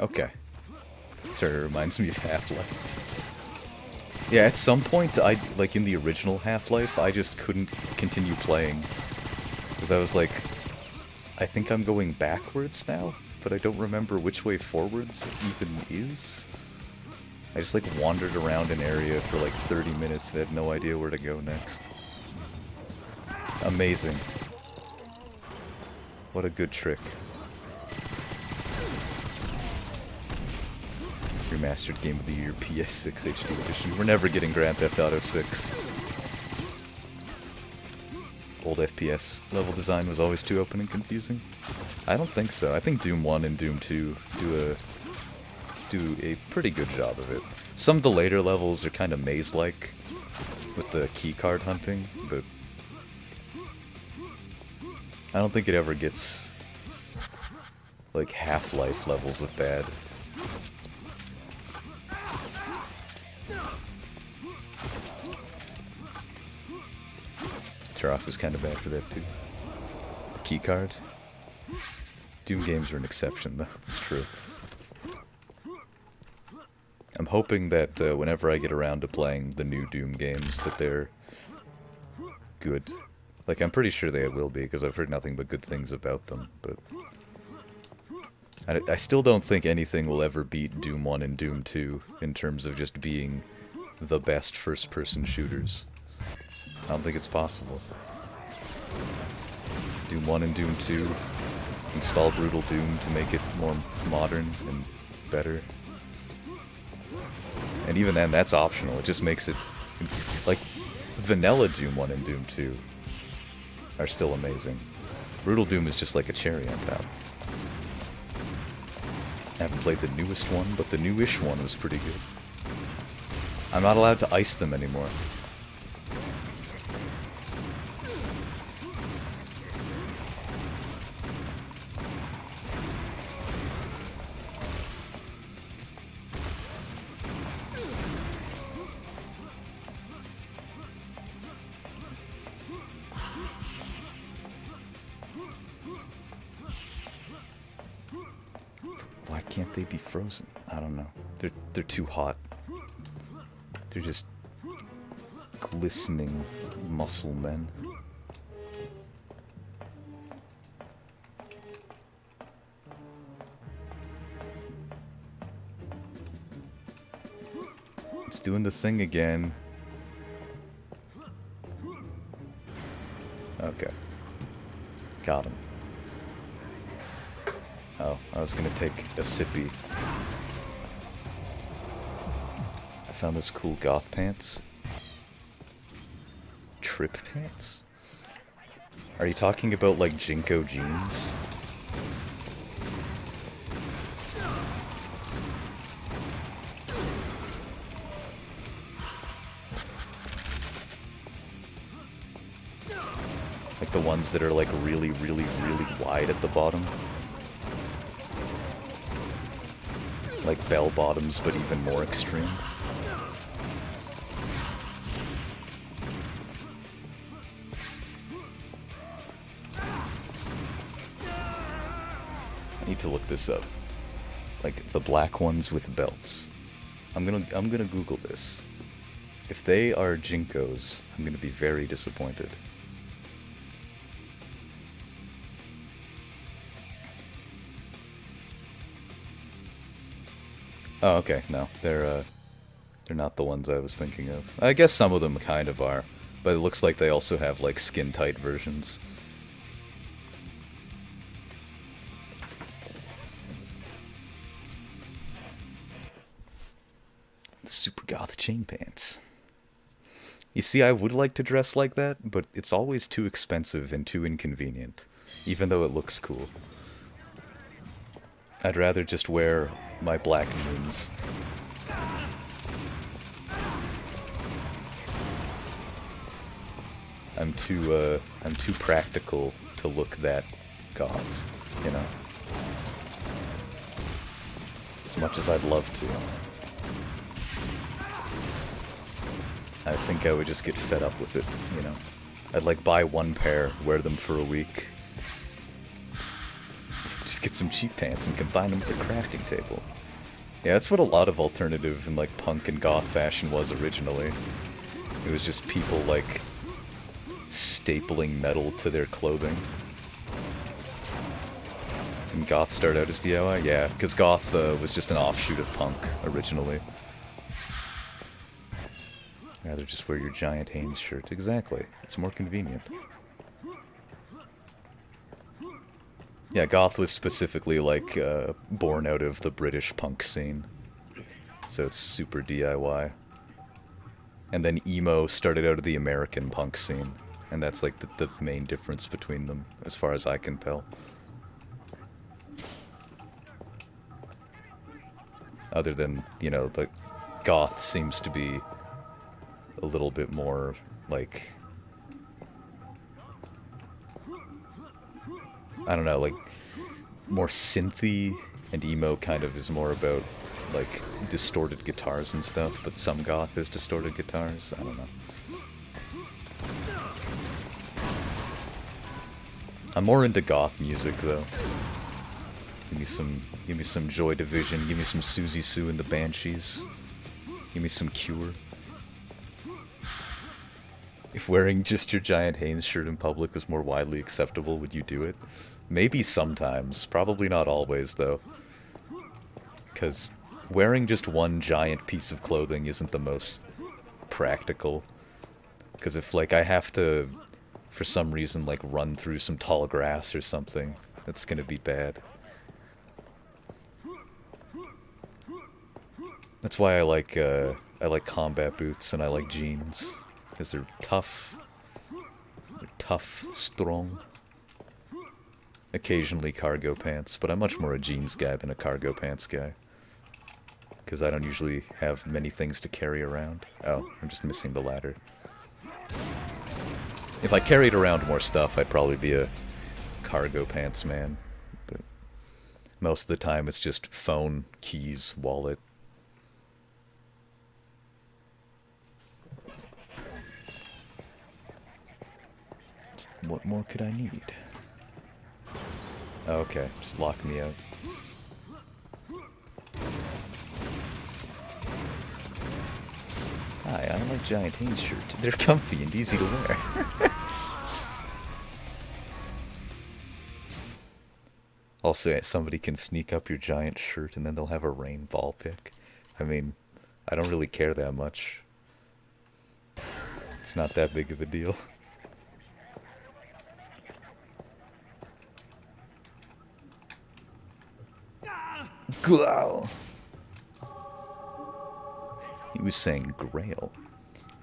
Okay. Sort of reminds me of Half-Life. Yeah, at some point, like in the original Half-Life, I just couldn't continue playing. Because I was like, I think I'm going backwards now, but I don't remember which way forwards even is. I just like wandered around an area for like 30 minutes and had no idea where to go next. Amazing. What a good trick. Remastered Game of the Year PS6 HD Edition. We're never getting Grand Theft Auto 6. Old FPS level design was always too open and confusing. I don't think so. I think Doom 1 and Doom 2 do a pretty good job of it. Some of the later levels are kind of maze-like with the keycard hunting, but I don't think it ever gets like Half-Life levels of bad. Turok was kind of bad for that too. The keycard. Doom games are an exception though, it's true. I'm hoping that whenever I get around to playing the new Doom games that they're good. Like, I'm pretty sure they will be, because I've heard nothing but good things about them, but I still don't think anything will ever beat Doom 1 and Doom 2 in terms of just being the best first-person shooters. I don't think it's possible. Doom 1 and Doom 2, install Brutal Doom to make it more modern and better. And even then, that's optional. It just makes it... Like, vanilla Doom 1 and Doom 2 are still amazing. Brutal Doom is just like a cherry on top. I haven't played the newest one, but the newish one was pretty good. I'm not allowed to ice them anymore. Why can't they be frozen? I don't know. They're too hot. They're just glistening muscle men. It's doing the thing again. Okay. Got him. Oh, I was gonna take a sippy. I found this cool goth pants. Trip pants? Are you talking about like Jinko jeans? Like the ones that are like really, really, really wide at the bottom? Like bell bottoms, but even more extreme. I need to look this up. Like the black ones with belts. I'm gonna Google this. If they are Jinkos, I'm gonna be very disappointed. Oh, okay. No, they're not the ones I was thinking of. I guess some of them kind of are, but it looks like they also have like skin-tight versions. Super goth chain pants. You see, I would like to dress like that, but it's always too expensive and too inconvenient, even though it looks cool. I'd rather just wear my black jeans. I'm too practical to look that goth, you know? As much as I'd love to. I think I would just get fed up with it, you know? I'd like buy one pair, wear them for a week. Just get some cheap pants and combine them with a crafting table. Yeah, that's what a lot of alternative and like punk and goth fashion was originally. It was just people like stapling metal to their clothing. And goth started out as DIY? Yeah, because goth was just an offshoot of punk originally. Rather just wear your giant Hanes shirt. Exactly. It's more convenient. Yeah, goth was specifically like born out of the British punk scene. So it's super DIY. And then emo started out of the American punk scene. And that's like the main difference between them, as far as I can tell. Other than, you know, the goth seems to be a little bit more, like, I don't know, like, more synthy, and emo kind of is more about, like, distorted guitars and stuff, but some goth is distorted guitars, I don't know. I'm more into goth music, though. Give me some Joy Division, give me some Susie Sue and the Banshees. Give me some Cure. If wearing just your giant Hanes shirt in public was more widely acceptable, would you do it? Maybe sometimes. Probably not always, though. Because wearing just one giant piece of clothing isn't the most practical. Because if, like, I have to, for some reason, like, run through some tall grass or something, that's gonna be bad. That's why I like combat boots and I like jeans. Because they're tough. They're tough, strong. Occasionally cargo pants, but I'm much more a jeans guy than a cargo pants guy. Because I don't usually have many things to carry around. Oh, I'm just missing the ladder. If I carried around more stuff, I'd probably be a cargo pants man. But most of the time it's just phone, keys, wallet. What more could I need? Okay, just lock me out. Hi, I like giant Hanes shirt. They're comfy and easy to wear. Also, somebody can sneak up your giant shirt and then they'll have a rain ball pick. I mean, I don't really care that much. It's not that big of a deal. Glow. He was saying grail.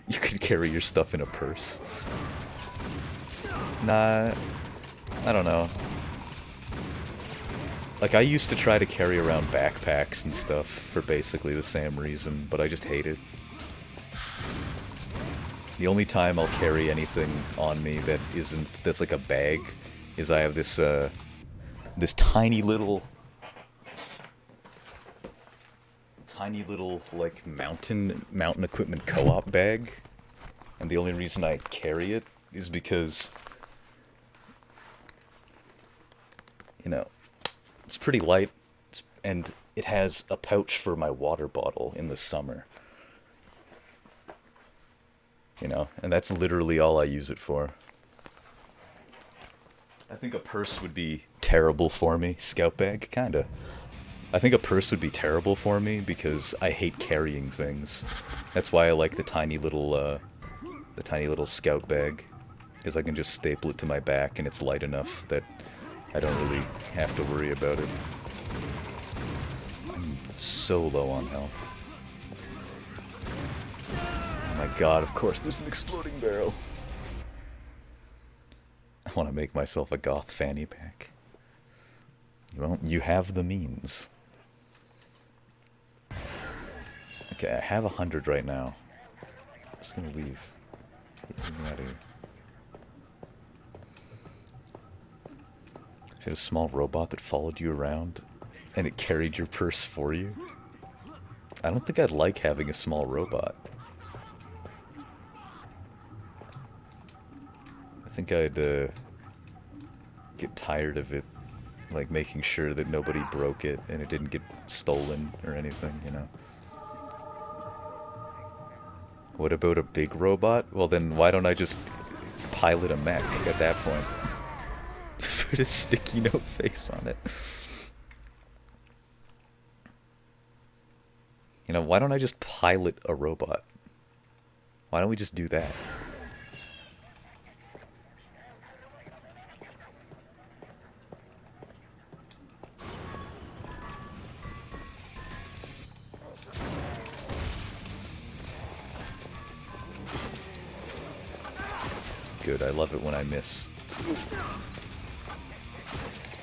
You could carry your stuff in a purse. Nah, I don't know. Like, I used to try to carry around backpacks and stuff for basically the same reason, but I just hate it. The only time I'll carry anything on me that's like a bag, is I have this, this tiny little, like, mountain equipment co-op bag. And the only reason I carry it is because, you know, it's pretty light, and it has a pouch for my water bottle in the summer. You know, and that's literally all I use it for. I think a purse would be terrible for me. Scout bag? Kinda. I think a purse would be terrible for me because I hate carrying things. That's why I like the tiny little scout bag. Because I can just staple it to my back and it's light enough that I don't really have to worry about it. I'm so low on health. Oh my god, of course there's an exploding barrel. I want to make myself a goth fanny pack. Well, you have the means. Okay, I have 100 right now. I'm just gonna leave. Get me out of here. If you had a small robot that followed you around and it carried your purse for you, I don't think I'd like having a small robot. I think I'd get tired of it, like making sure that nobody broke it and it didn't get stolen or anything, you know. What about a big robot? Well then why don't I just pilot a mech at that point? Put a sticky note face on it. You know, why don't I just pilot a robot? Why don't we just do that? Good, I love it when I miss.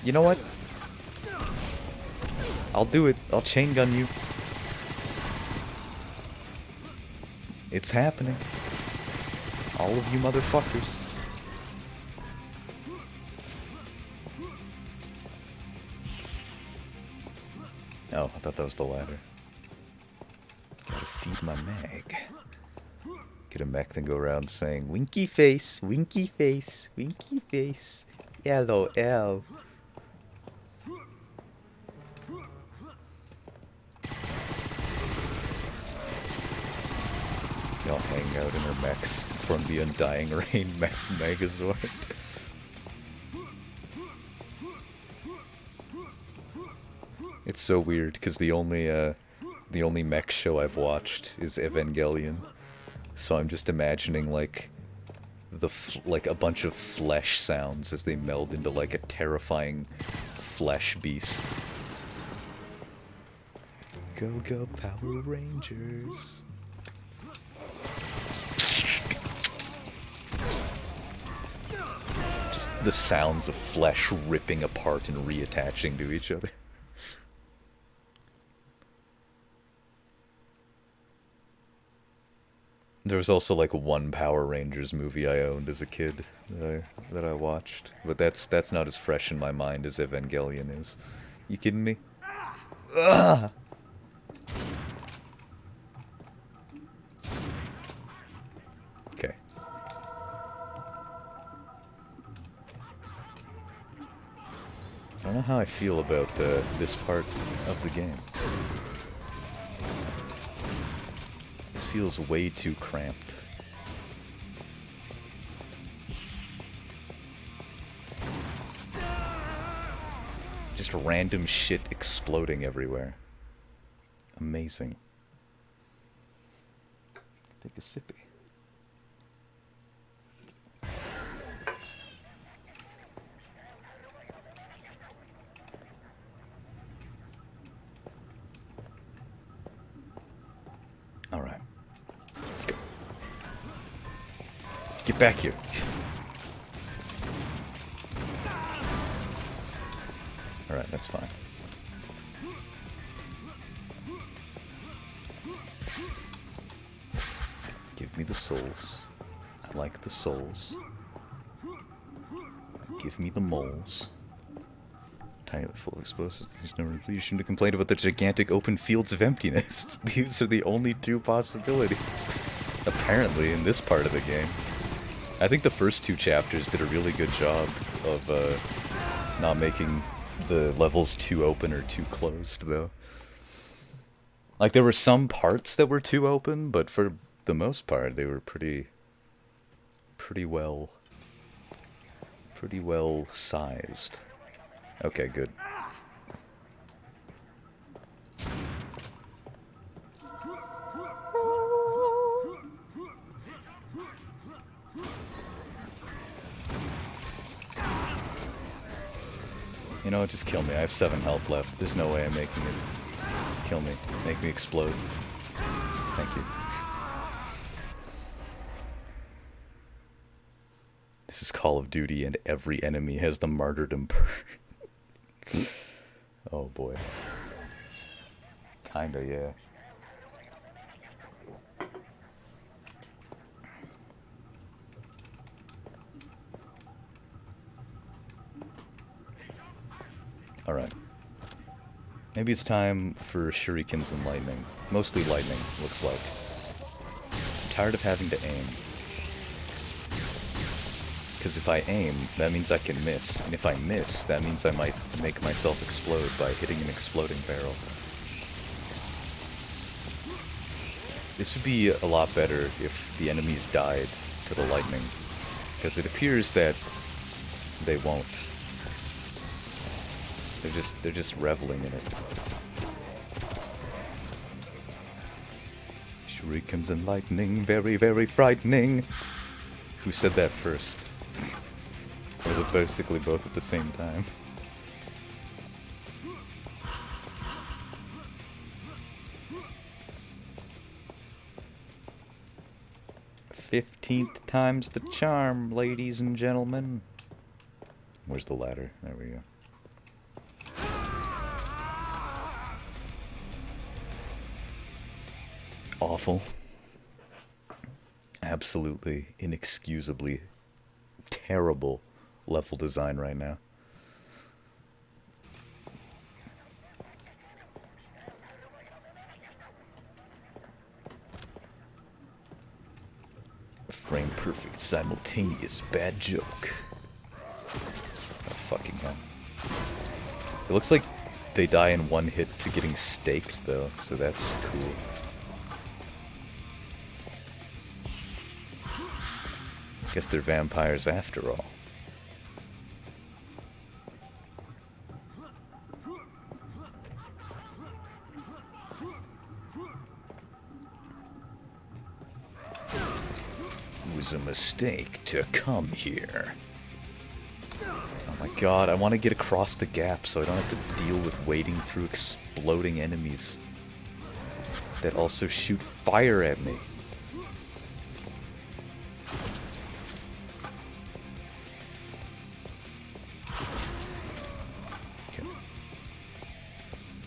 You know what? I'll do it. I'll chain gun you. It's happening. All of you motherfuckers. Oh, I thought that was the ladder. Gotta feed my mag. Get a mech then go around saying, winky face, winky face, winky face, LOL. all hang out in her mechs from the Undying Rain Megazord. It's so weird because the only mech show I've watched is Evangelion, so I'm just imagining like like a bunch of flesh sounds as they meld into like a terrifying flesh beast. Go go Power Rangers. Just the sounds of flesh ripping apart and reattaching to each other. There was also like one Power Rangers movie I owned as a kid that I watched, but that's not as fresh in my mind as Evangelion is. You kidding me? Ugh! Okay. I don't know how I feel about this part of the game. This feels way too cramped. Just random shit exploding everywhere. Amazing. Take a sippy. Alright. Let's go. Get back here. Alright, that's fine. Give me the souls. I like the souls. Give me the moles. Tiny full of explosives. There's no reason to complain about the gigantic open fields of emptiness. These are the only two possibilities. Apparently, in this part of the game. I think the first two chapters did a really good job of not making the levels too open or too closed, though. Like, there were some parts that were too open, but for the most part, they were pretty well sized. Okay, good. You know what, just kill me. I have 7 health left. There's no way I'm making it. Kill me. Make me explode. Thank you. This is Call of Duty and every enemy has the martyrdom perk. Oh boy. Kinda, yeah. Alright. Maybe it's time for shurikens and lightning. Mostly lightning, looks like. I'm tired of having to aim. Because if I aim, that means I can miss. And if I miss, that means I might make myself explode by hitting an exploding barrel. This would be a lot better if the enemies died to the lightning. Because it appears that they won't. They're just reveling in it. Shurikens and lightning, very, very frightening. Who said that first? Or was it basically both at the same time? "15th time's the charm, ladies and gentlemen." Where's the ladder? There we go. Awful. Absolutely, inexcusably terrible level design right now. Frame perfect simultaneous bad joke. Oh, fucking hell. It looks like they die in one hit to getting staked though, so that's cool. Guess they're vampires after all. It was a mistake to come here. Oh my god, I want to get across the gap so I don't have to deal with wading through exploding enemies that also shoot fire at me. Okay.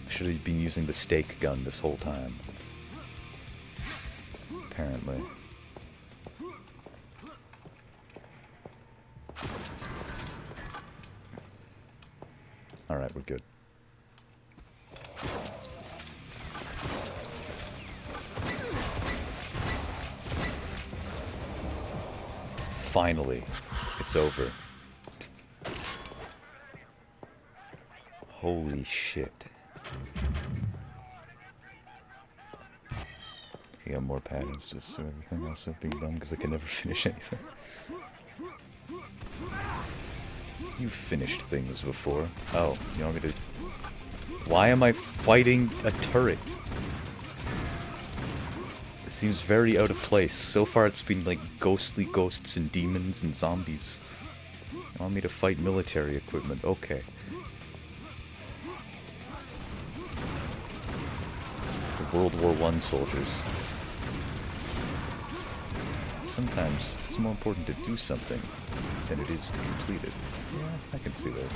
Should have been using the stake gun this whole time. Apparently. Alright, we're good. Finally, it's over. Holy shit. I got more patterns just so everything else is being done because I can never finish anything. You finished things before. Oh, you want me to... Why am I fighting a turret? It seems very out of place. So far it's been like ghostly ghosts and demons and zombies. You want me to fight military equipment? Okay. The World War I soldiers. Sometimes it's more important to do something than it is to complete it. Yeah, I can see that.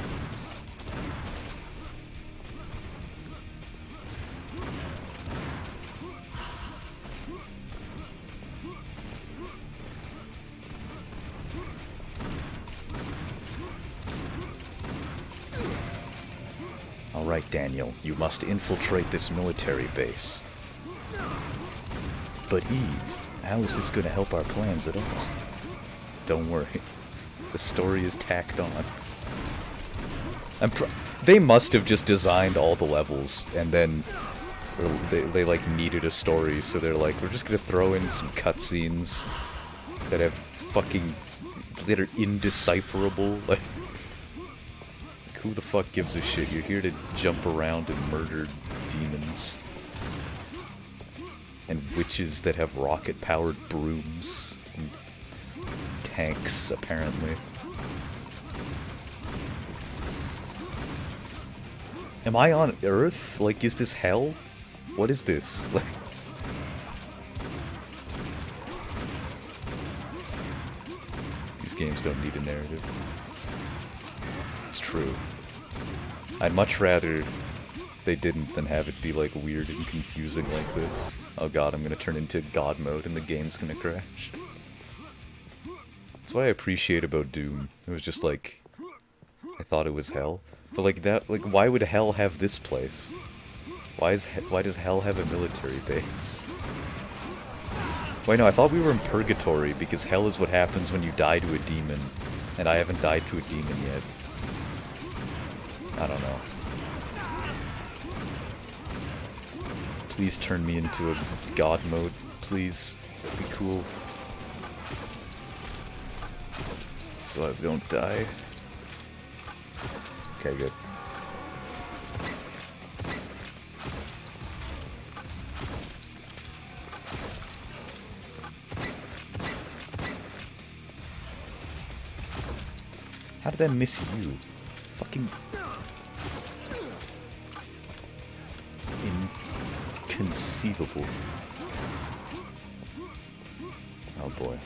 Alright, Daniel, you must infiltrate this military base. But Eve, how is this going to help our plans at all? Don't worry. The story is tacked on. They must have just designed all the levels, and then they like needed a story, so they're like, we're just gonna throw in some cutscenes that have fucking... that are indecipherable. Like, who the fuck gives a shit? You're here to jump around and murder demons. And witches that have rocket-powered brooms. And tanks, apparently. Am I on Earth? Like, is this hell? What is this? Like... These games don't need a narrative. It's true. I'd much rather they didn't than have it be, like, weird and confusing like this. Oh god, I'm gonna turn into God mode and the game's gonna crash. That's what I appreciate about Doom. It was just like... I thought it was hell. But like that, like why would hell have this place? Why does hell have a military base? Wait, no, I thought we were in purgatory because hell is what happens when you die to a demon. And I haven't died to a demon yet. I don't know. Please turn me into a god mode, please. That'd be cool. So I don't die. Okay, good. How did I miss you? Fucking... Inconceivable. Oh boy.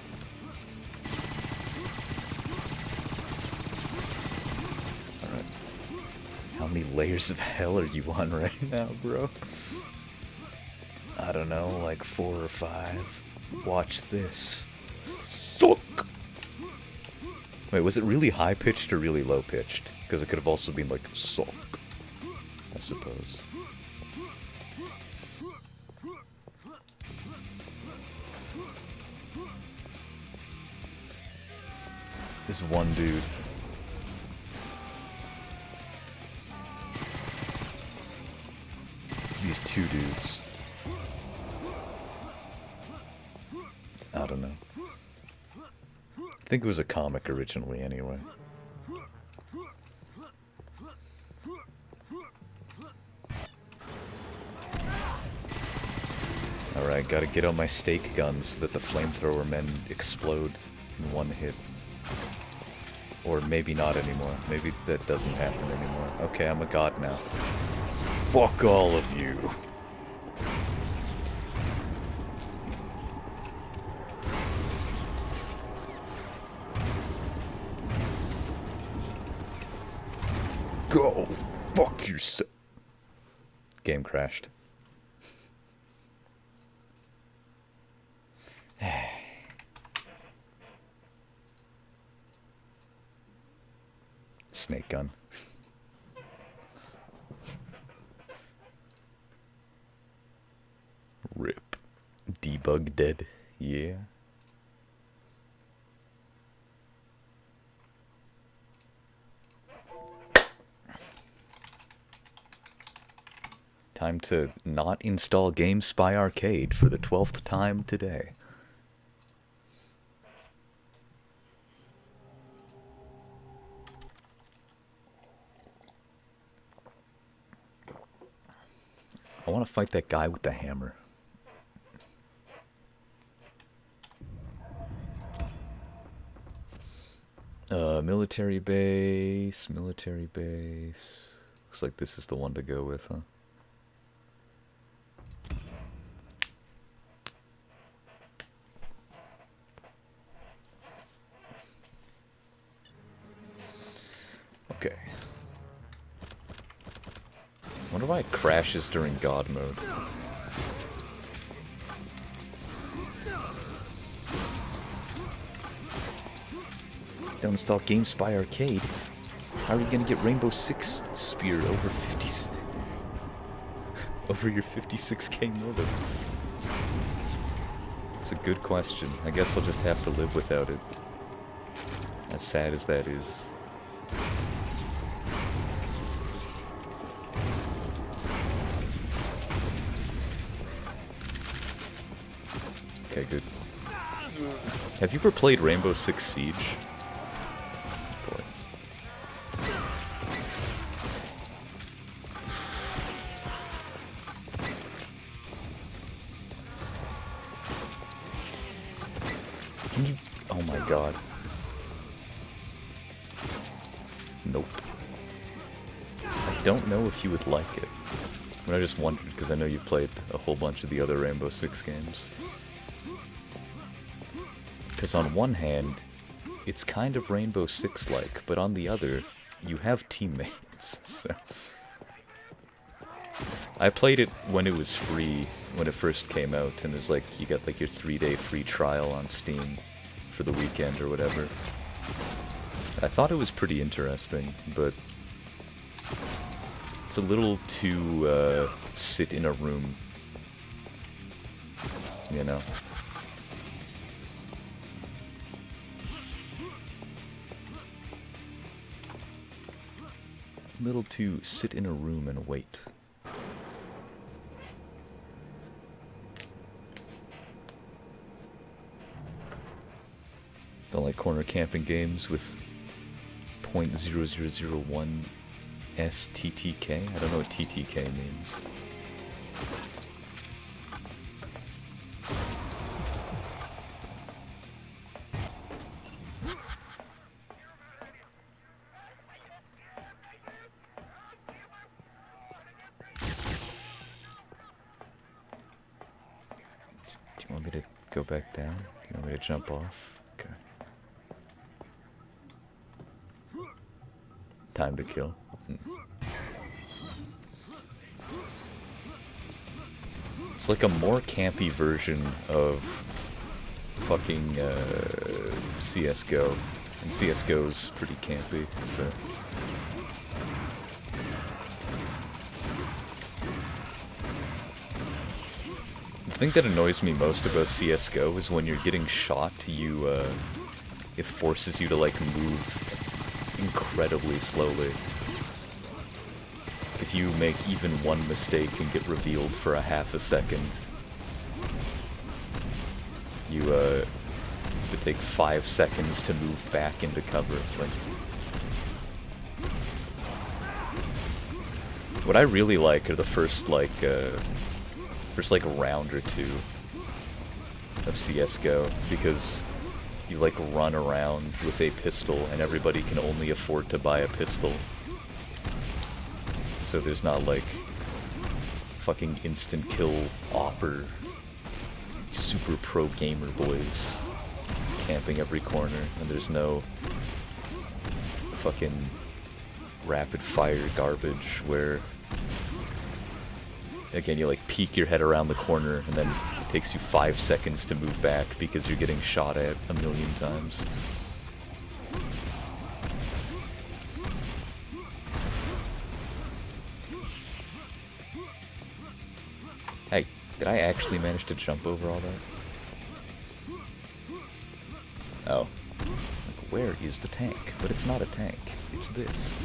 Alright. How many layers of hell are you on right now, bro? I don't know, like 4 or 5. Watch this. Suck! Wait, was it really high-pitched or really low-pitched? Because it could have also been like, suck, I suppose. This one dude. These two dudes. I don't know. I think it was a comic originally, anyway. Alright, gotta get on my stake guns so that the flamethrower men explode in one hit. Or maybe not anymore. Maybe that doesn't happen anymore. Okay, I'm a god now. Fuck all of you! Go! Fuck yourself! Game crashed. Snake gun. Rip. Debug dead. Yeah. Time to not install GameSpy Arcade for the 12th time today. I want to fight that guy with the hammer. Military base, military base. Looks like this is the one to go with, huh? Okay. Wonder why it crashes during God mode. Don't install GameSpy Arcade. How are you gonna get Rainbow Six Spear over 50 over your 56k modem? It's a good question. I guess I'll just have to live without it. As sad as that is. Okay, good. Have you ever played Rainbow Six Siege? Boy. Can you... Oh my god. Nope. I don't know if you would like it. But I just wondered, because I know you've played a whole bunch of the other Rainbow Six games. Because on one hand, it's kind of Rainbow Six-like, but on the other, you have teammates, so... I played it when it was free, when it first came out, and it was like, you got like your 3-day free trial on Steam for the weekend or whatever. I thought it was pretty interesting, but... it's a little too, sit in a room. You know? Little to sit in a room and wait. Don't like corner camping games with .0001 STTK? I don't know what TTK means. Go back down? You want me to jump off? Okay. Time to kill. It's like a more campy version of fucking CSGO. And CSGO's pretty campy, so... The thing that annoys me most about CSGO is when you're getting shot, it forces you to, like, move incredibly slowly. If you make even one mistake and get revealed for a half a second, you to take 5 seconds to move back into cover. Like, what I really like are the first round or two of CS:GO, because you like run around with a pistol and everybody can only afford to buy a pistol. So there's not like fucking instant kill opper super pro gamer boys camping every corner, and there's no fucking rapid fire garbage where again you like peek your head around the corner and then it takes you 5 seconds to move back because you're getting shot at a million times. Hey, did I actually manage to jump over all that? Oh. Like, where is the tank? But it's not a tank. It's this.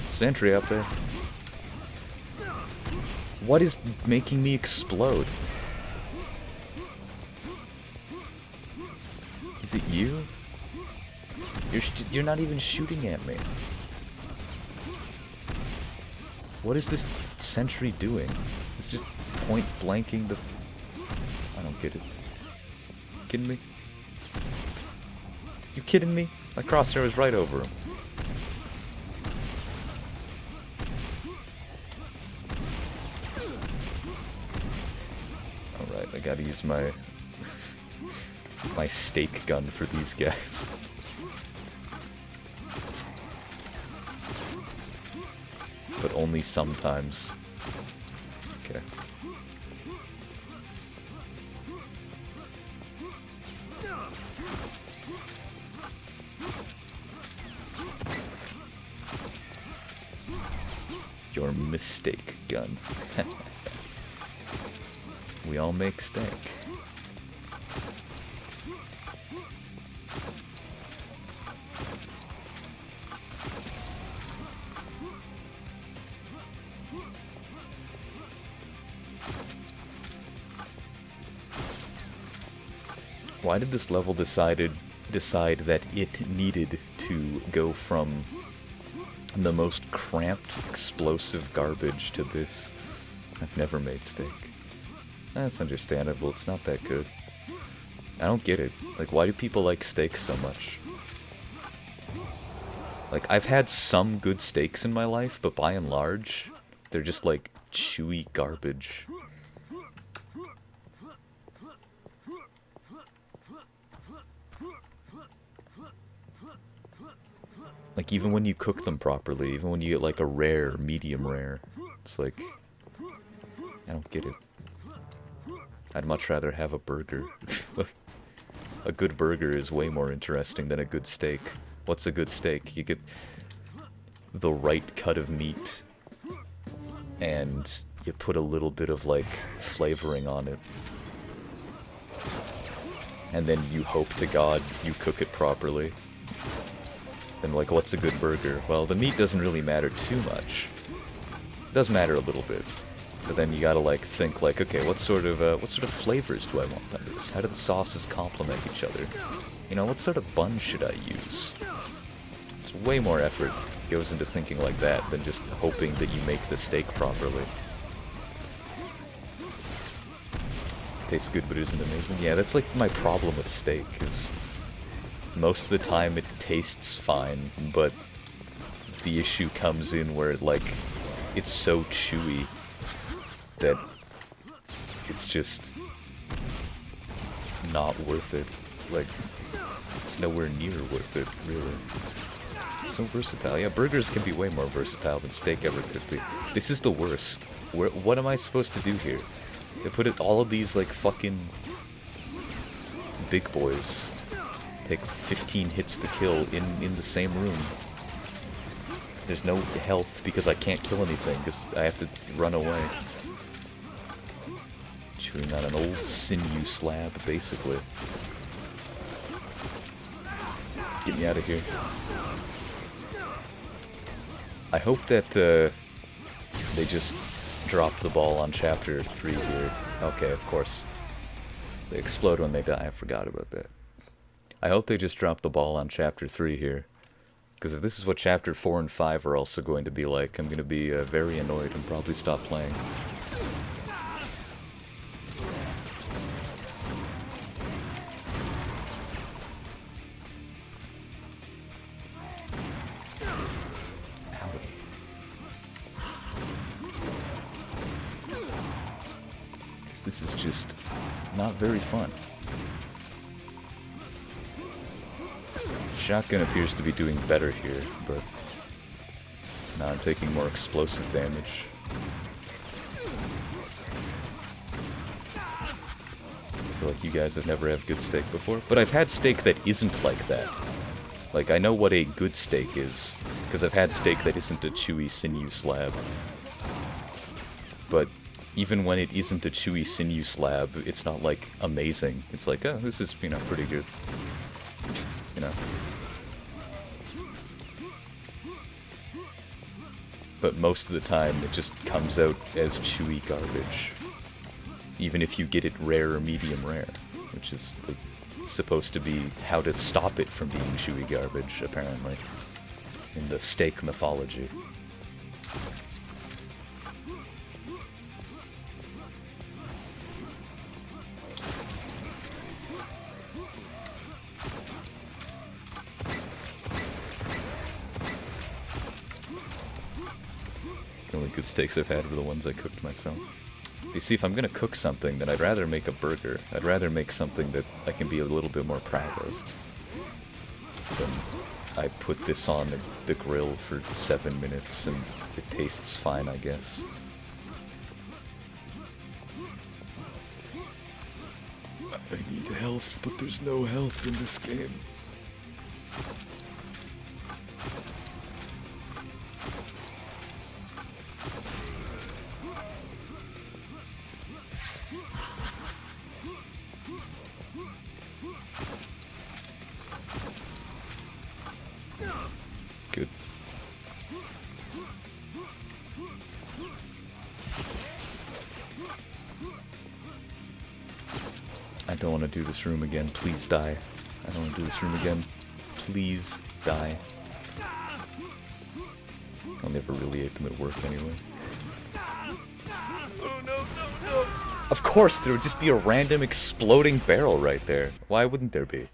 Sentry up there. What is making me explode? Is it you? You're not even shooting at me. What is this sentry doing? It's just point blanking the... I don't get it. Kidding me? You kidding me? My crosshair was right over him. I gotta use my stake gun for these guys. But only sometimes. Okay. Your mistake gun. We all make steak. Why did this level decide that it needed to go from the most cramped, explosive garbage to this? I've never made steak. That's understandable, it's not that good. I don't get it. Like, why do people like steaks so much? Like, I've had some good steaks in my life, but by and large, they're just like chewy garbage. Like, even when you cook them properly, even when you get like a rare, medium rare, it's like, I don't get it. I'd much rather have a burger. A good burger is way more interesting than a good steak. What's a good steak? You get the right cut of meat, and you put a little bit of, like, flavoring on it. And then you hope to God you cook it properly. Then, like, what's a good burger? Well, the meat doesn't really matter too much. It does matter a little bit. But then you gotta like think like, okay, what sort of flavors do I want on this? How do the sauces complement each other? You know, what sort of bun should I use? There's way more effort goes into thinking like that than just hoping that you make the steak properly. Tastes good but isn't amazing. Yeah, that's like my problem with steak, is most of the time it tastes fine, but the issue comes in where it's so chewy that it's just not worth it. Like, it's nowhere near worth it, really. So versatile. Yeah, burgers can be way more versatile than steak ever could be. This is the worst. What am I supposed to do here? They put all of these, like, fucking big boys. Take 15 hits to kill in the same room. There's no health because I can't kill anything because I have to run away. Chewing on an old sinew slab, basically. Get me out of here. I hope that they just dropped the ball on chapter 3 here. Okay, of course. They explode when they die. I forgot about that. I hope they just dropped the ball on chapter 3 here. Because if this is what chapter 4 and 5 are also going to be like, I'm going to be very annoyed and probably stop playing. This is just not very fun. Shotgun appears to be doing better here, but now I'm taking more explosive damage. I feel like you guys have never had good steak before, but I've had steak that isn't like that. Like, I know what a good steak is, because I've had steak that isn't a chewy sinew slab. But even when it isn't a chewy sinew slab, it's not, like, amazing. It's like, oh, this is, pretty good. But most of the time, it just comes out as chewy garbage. Even if you get it rare or medium rare. Which is, like, supposed to be how to stop it from being chewy garbage, apparently. In the steak mythology. The only good steaks I've had were the ones I cooked myself. You see, if I'm gonna cook something, then I'd rather make a burger. I'd rather make something that I can be a little bit more proud of. Than I put this on the grill for 7 minutes and it tastes fine, I guess. I need health, but there's no health in this game. Good. I don't want to do this room again. Please die. I don't want to do this room again. Please die. I'll never really hate them at work anyway. Oh no, no, no! Of course, there would just be a random exploding barrel right there. Why wouldn't there be?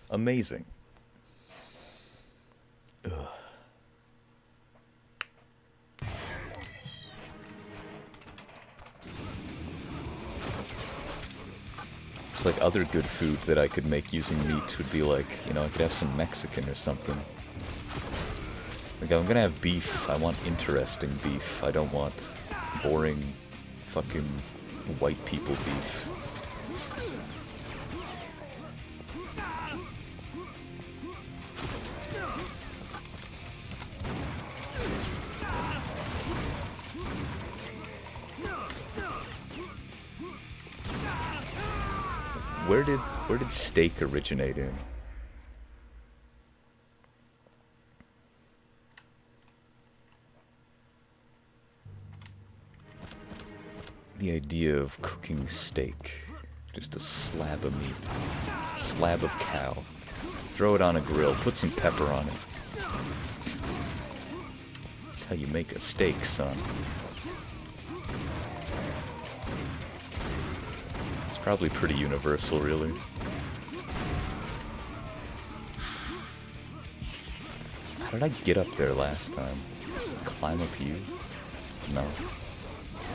Amazing. Ugh. It's like other good food that I could make using meat would be like, I could have some Mexican or something. Like, I'm gonna have beef. I want interesting beef. I don't want boring fucking white people beef. Where did steak originate in? The idea of cooking steak. Just a slab of meat. Slab of cow. Throw it on a grill, put some pepper on it. That's how you make a steak, son. Probably pretty universal, really. How did I get up there last time? Climb up you? No.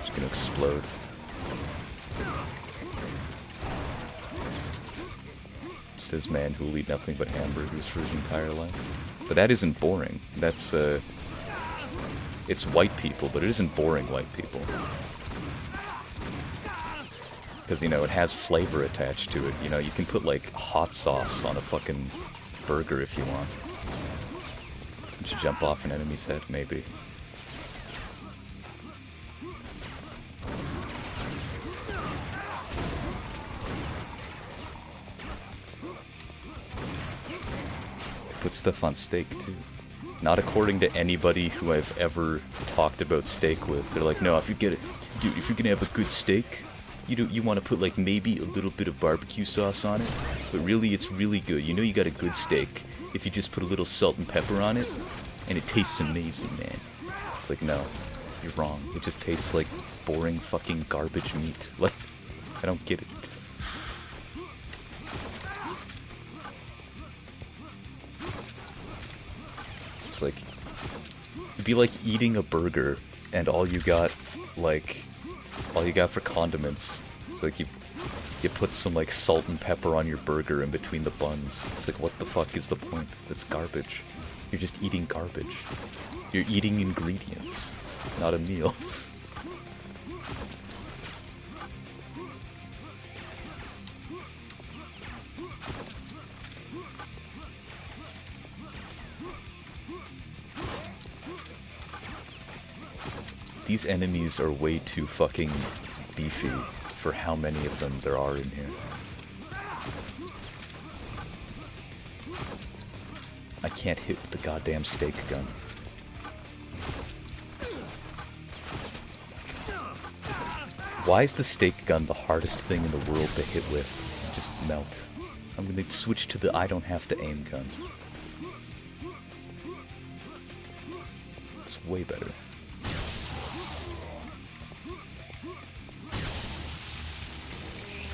It's gonna explode. Says man who will eat nothing but hamburgers for his entire life. But that isn't boring. That's, it's white people, but it isn't boring white people. Because, it has flavor attached to it. You can put, like, hot sauce on a fucking burger if you want. Just jump off an enemy's head, maybe. Put stuff on steak too. Not according to anybody who I've ever talked about steak with. They're like, no, if you get it, dude, if you're gonna have a good steak, you want to put like maybe a little bit of barbecue sauce on it, but really it's really good. You know you got a good steak if you just put a little salt and pepper on it, and it tastes amazing, man. It's like, no, you're wrong. It just tastes like boring fucking garbage meat. Like, I don't get it. It's like, it'd be like eating a burger and all you got for condiments. It's like you put some like salt and pepper on your burger in between the buns. It's like, what the fuck is the point? That's garbage. You're just eating garbage. You're eating ingredients, not a meal. These enemies are way too fucking beefy for how many of them there are in here. I can't hit with the goddamn steak gun. Why is the steak gun the hardest thing in the world to hit with? Just melt. I'm gonna switch to the I don't have to aim gun. It's way better.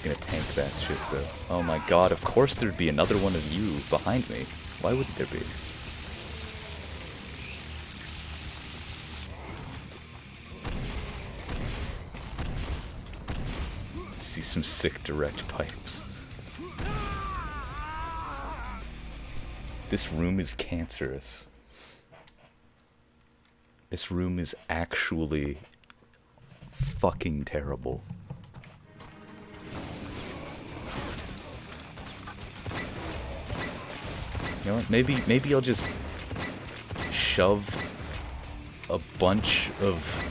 Gonna tank that shit though. Oh my god, of course there'd be another one of you behind me. Why wouldn't there be? Let's see some sick direct pipes. This room is cancerous. This room is actually fucking terrible. You know what? Maybe I'll just shove a bunch of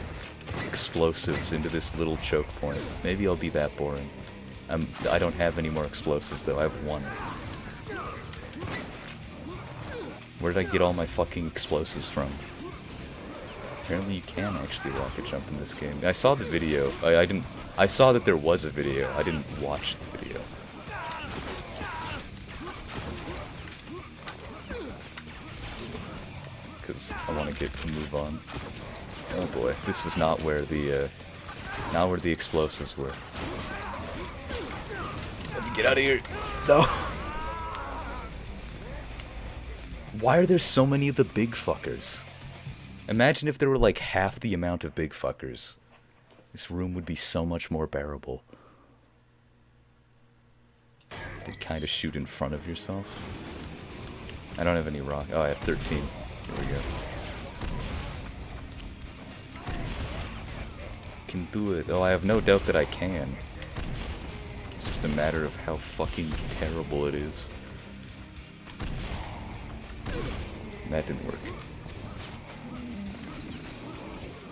explosives into this little choke point. Maybe I'll be that boring. I don't have any more explosives though. I have one. Where did I get all my fucking explosives from? Apparently you can actually rocket jump in this game. I saw the video. I saw that there was a video. I didn't watch the video. Because I want to get to move on. Oh boy, this was not where the explosives were. Let me get out of here. No. Why are there so many of the big fuckers? Imagine if there were like half the amount of big fuckers. This room would be so much more bearable. Did kind of shoot in front of yourself. I don't have any rock. Oh, I have 13. Here we go. Can do it. Oh, I have no doubt that I can. It's just a matter of how fucking terrible it is. And that didn't work.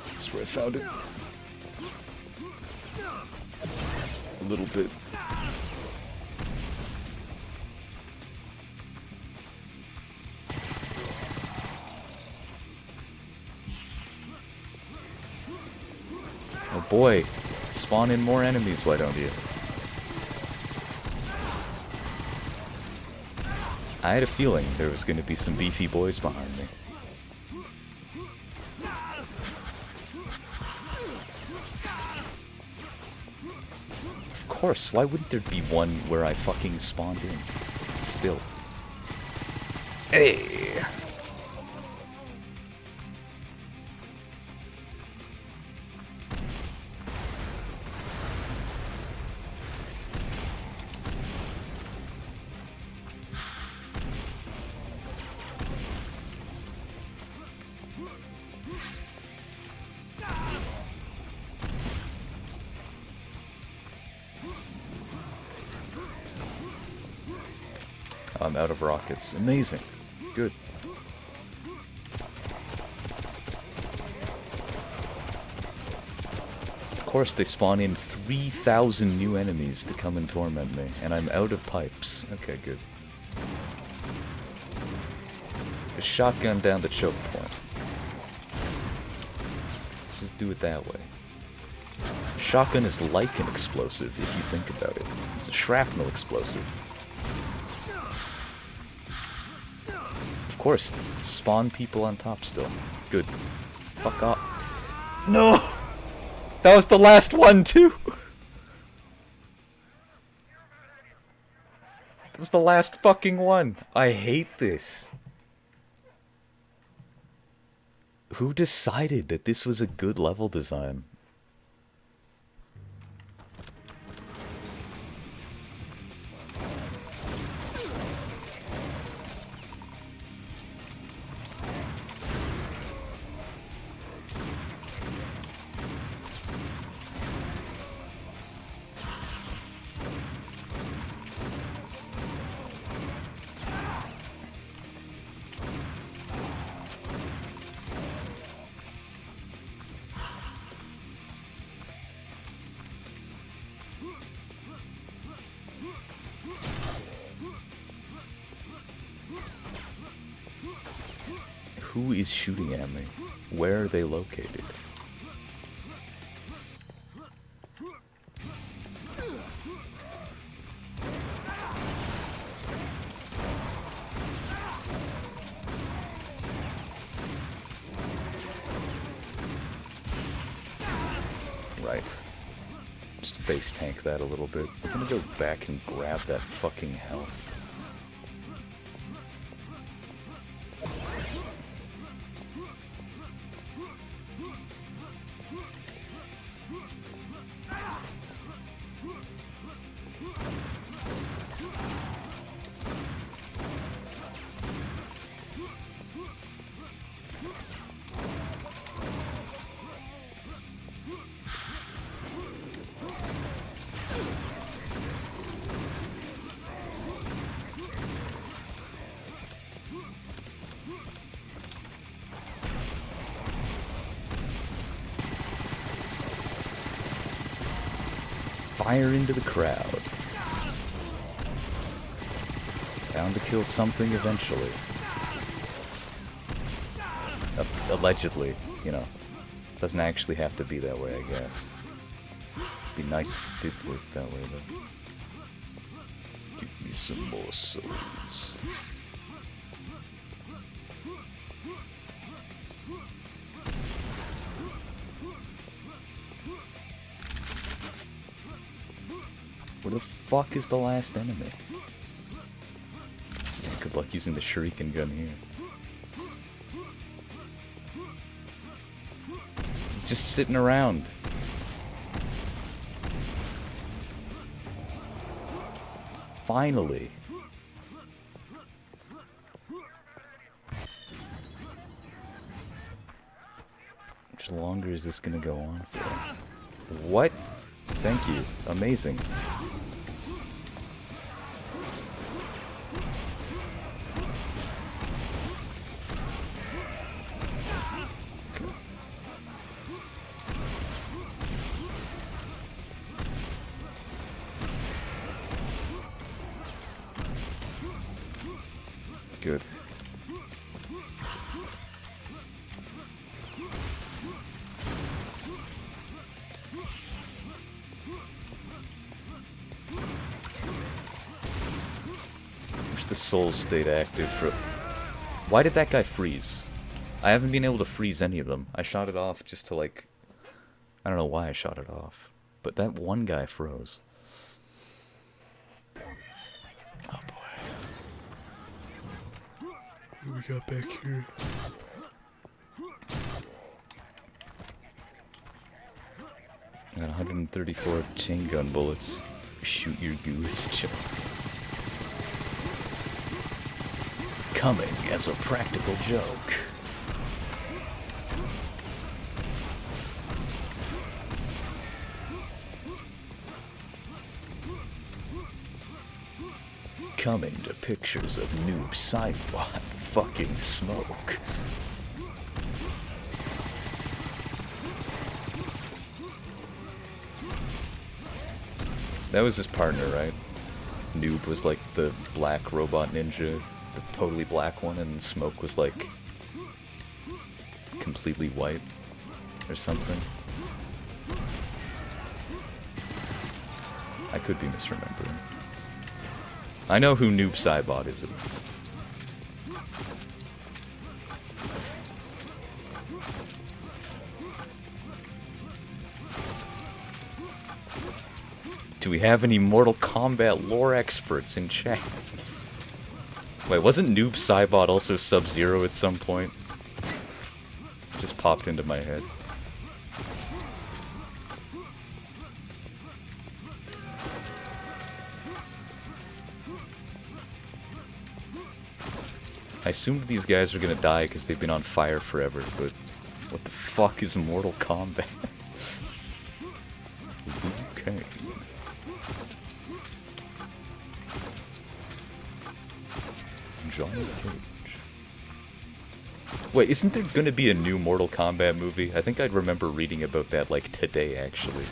Is this where I found it? A little bit. Oh boy, spawn in more enemies, why don't you? I had a feeling there was going to be some beefy boys behind me. Of course, why wouldn't there be one where I fucking spawned in? Still. Hey! I'm out of rockets. Amazing. Good. course they spawn in 3,000 new enemies to come and torment me, and I'm out of pipes. Okay, good. A shotgun down the choke point. Just do it that way. Shotgun is like an explosive, if you think about it. It's a shrapnel explosive. Of course, spawn people on top still. Good. Fuck off. No! That was the last one, too! That was the last fucking one. I hate this. Who decided that this was a good level design? Who is shooting at me? Where are they located? Right. Just face tank that a little bit. I'm gonna go back and grab that fucking health. Fire into the crowd. Bound to kill something eventually. Allegedly, you know. Doesn't actually have to be that way, I guess. Be nice if it did work that way, though. Give me some more souls. Where the fuck is the last enemy? Yeah, good luck using the shuriken gun here. He's just sitting around. Finally. How much longer is this gonna go on for? What? Thank you. Amazing. Good. Wish the soul stayed active for... Why did that guy freeze? I haven't been able to freeze any of them. I shot it off just to like... I don't know why I shot it off. But that one guy froze. Oh boy. What do we got back here? I got 134 chain gun bullets. Shoot your goose, Joe. Coming as a practical joke. Coming to pictures of noob sidewalk fucking smoke. That was his partner, right? Noob was like the black robot ninja, the totally black one, and Smoke was like completely white or something. I could be misremembering. I know who Noob Saibot is at least. Do we have any Mortal Kombat lore experts in chat? Wait, wasn't Noob Saibot also Sub-Zero at some point? Just popped into my head. I assumed these guys are gonna die because they've been on fire forever, but what the fuck is Mortal Kombat? Okay. Johnny Cage. Wait, isn't there gonna be a new Mortal Kombat movie? I think I'd remember reading about that like today, actually.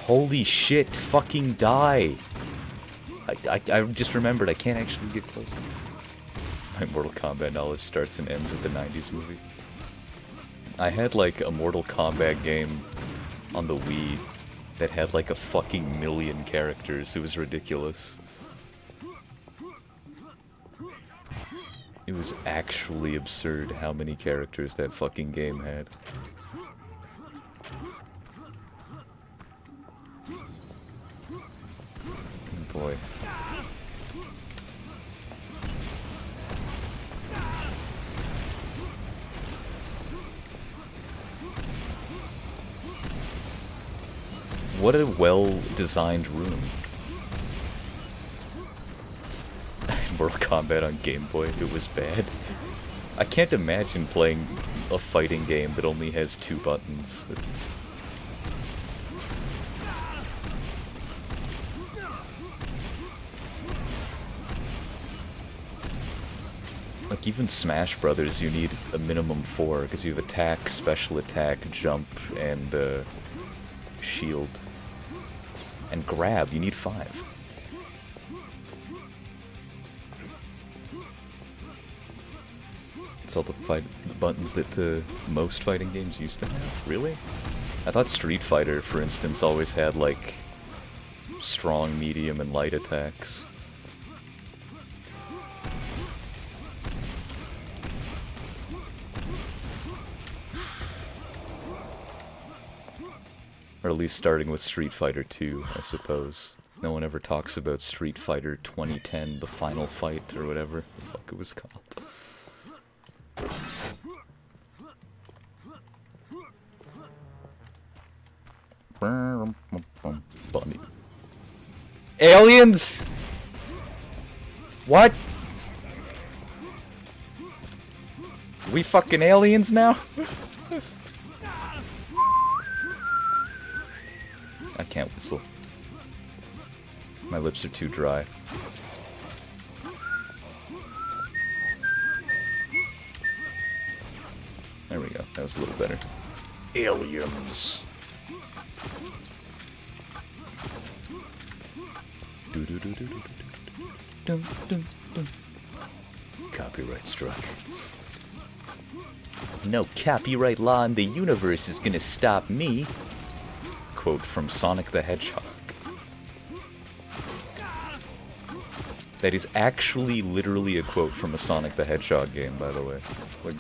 Holy shit, fucking die! I just remembered, I can't actually get close. My Mortal Kombat knowledge starts and ends at the 90s movie. I had like a Mortal Kombat game on the Wii that had like a fucking million characters. It was ridiculous. It was actually absurd how many characters that fucking game had. Oh boy. What a well-designed room. Mortal Kombat on Game Boy, it was bad. I can't imagine playing a fighting game that only has 2 buttons. Like, even Smash Brothers, you need a minimum 4, because you have attack, special attack, jump, and shield. And grab, you need 5. It's all the buttons that most fighting games used to have. Really? I thought Street Fighter, for instance, always had, like, strong, medium, and light attacks. Or at least starting with Street Fighter 2, I suppose. No one ever talks about Street Fighter 2010, the final fight, or whatever the fuck it was called. Bunny. Aliens! What? We fucking aliens now? I can't whistle. My lips are too dry. There we go. That was a little better. Aliens. Copyright struck. No copyright law in the universe is gonna stop me. Quote from Sonic the Hedgehog. That is actually literally a quote from a Sonic the Hedgehog game, by the way. Like,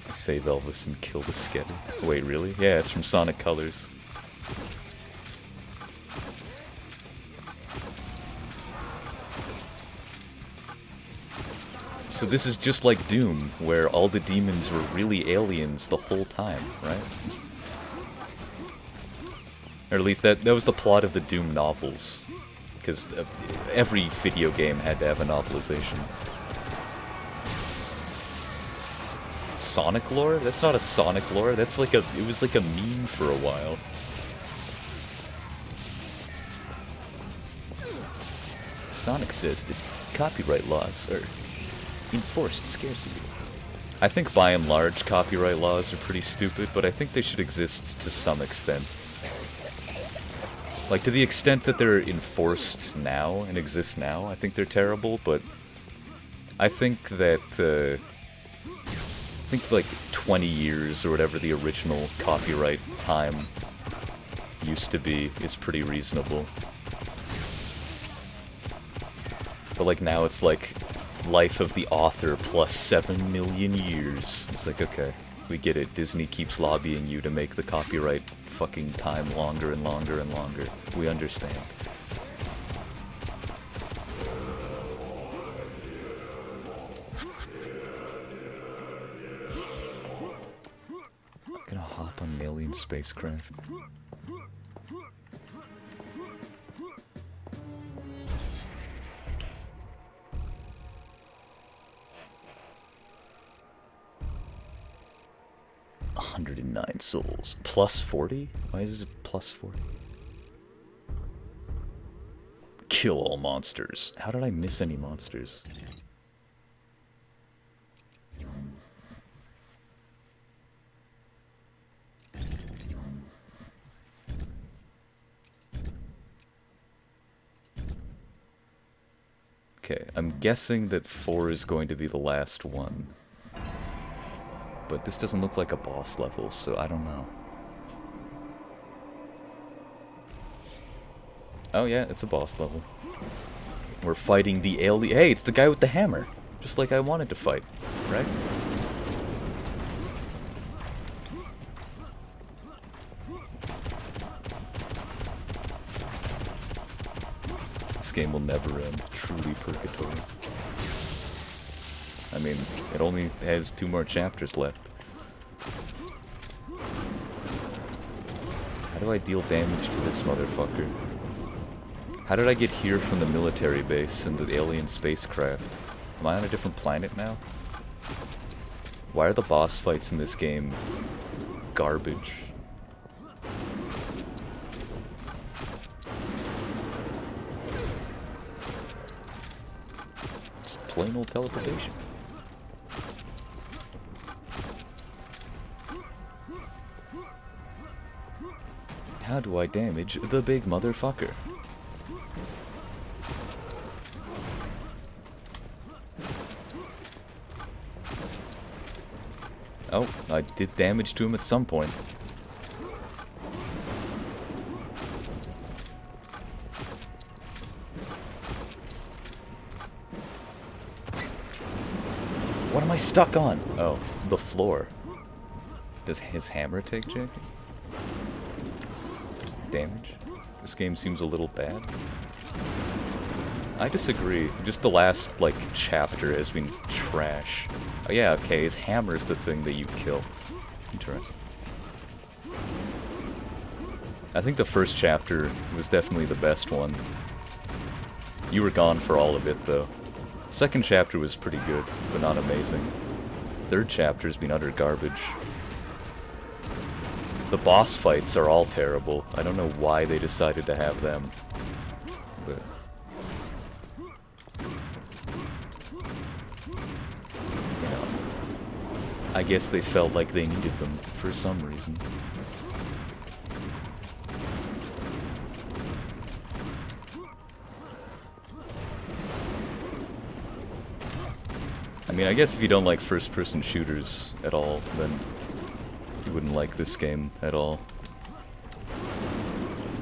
save Elvis and kill the Sketty. Wait, really? Yeah, it's from Sonic Colors. So this is just like Doom, where all the demons were really aliens the whole time, right? Or at least that was the plot of the Doom novels. Because every video game had to have a novelization. Sonic lore? That's not a Sonic lore, that's like it was like a meme for a while. Sonic says that copyright laws are enforced scarcity. I think by and large copyright laws are pretty stupid, but I think they should exist to some extent. Like, to the extent that they're enforced now and exist now, I think they're terrible, but I think that, like 20 years or whatever the original copyright time used to be is pretty reasonable. But like now it's like life of the author plus 7 million years. It's like, okay, we get it. Disney keeps lobbying you to make the copyright fucking time longer and longer and longer. We understand. Gonna hop on an alien spacecraft. $109 souls. Plus 40? Why is it plus 40? Kill all monsters. How did I miss any monsters? Okay, I'm guessing that 4 is going to be the last one. But this doesn't look like a boss level, so I don't know. Oh yeah, it's a boss level. We're fighting the alien. Hey, it's the guy with the hammer! Just like I wanted to fight, right? This game will never end. Truly purgatory. I mean, it only has 2 more chapters left. How do I deal damage to this motherfucker? How did I get here from the military base and the alien spacecraft? Am I on a different planet now? Why are the boss fights in this game garbage? Just plain old teleportation. How do I damage the big motherfucker? Oh, I did damage to him at some point. What am I stuck on? Oh, the floor. Does his hammer take damage? This game seems a little bad. I disagree. Just the last, like, chapter has been trash. Oh yeah, okay, his hammer's the thing that you kill. Interesting. I think the first chapter was definitely the best one. You were gone for all of it, though. Second chapter was pretty good, but not amazing. Third chapter's been utter garbage. The boss fights are all terrible. I don't know why they decided to have them. But you know, I guess they felt like they needed them for some reason. I mean, I guess if you don't like first-person shooters at all, then you wouldn't like this game at all.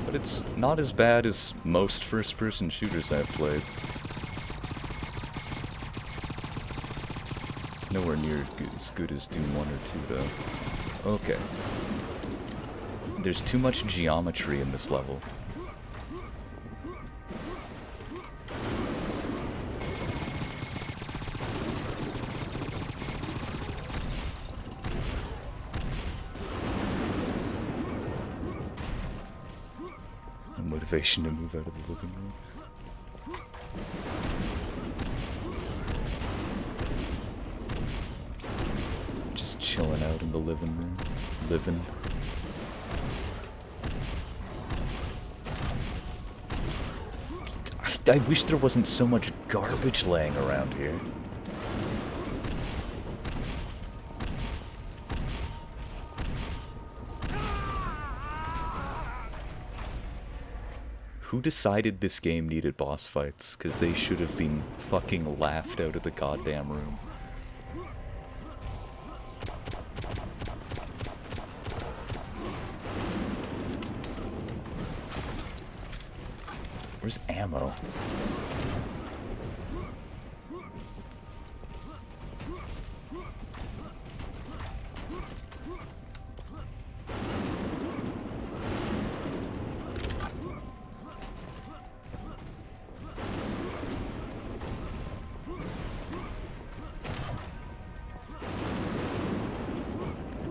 But it's not as bad as most first-person shooters I've played. Nowhere near as good as Doom 1 or 2, though. Okay. There's too much geometry in this level. Motivation to move out of the living room. Just chilling out in the living room. Living. I wish there wasn't so much garbage laying around here. Who decided this game needed boss fights? Because they should have been fucking laughed out of the goddamn room. Where's ammo?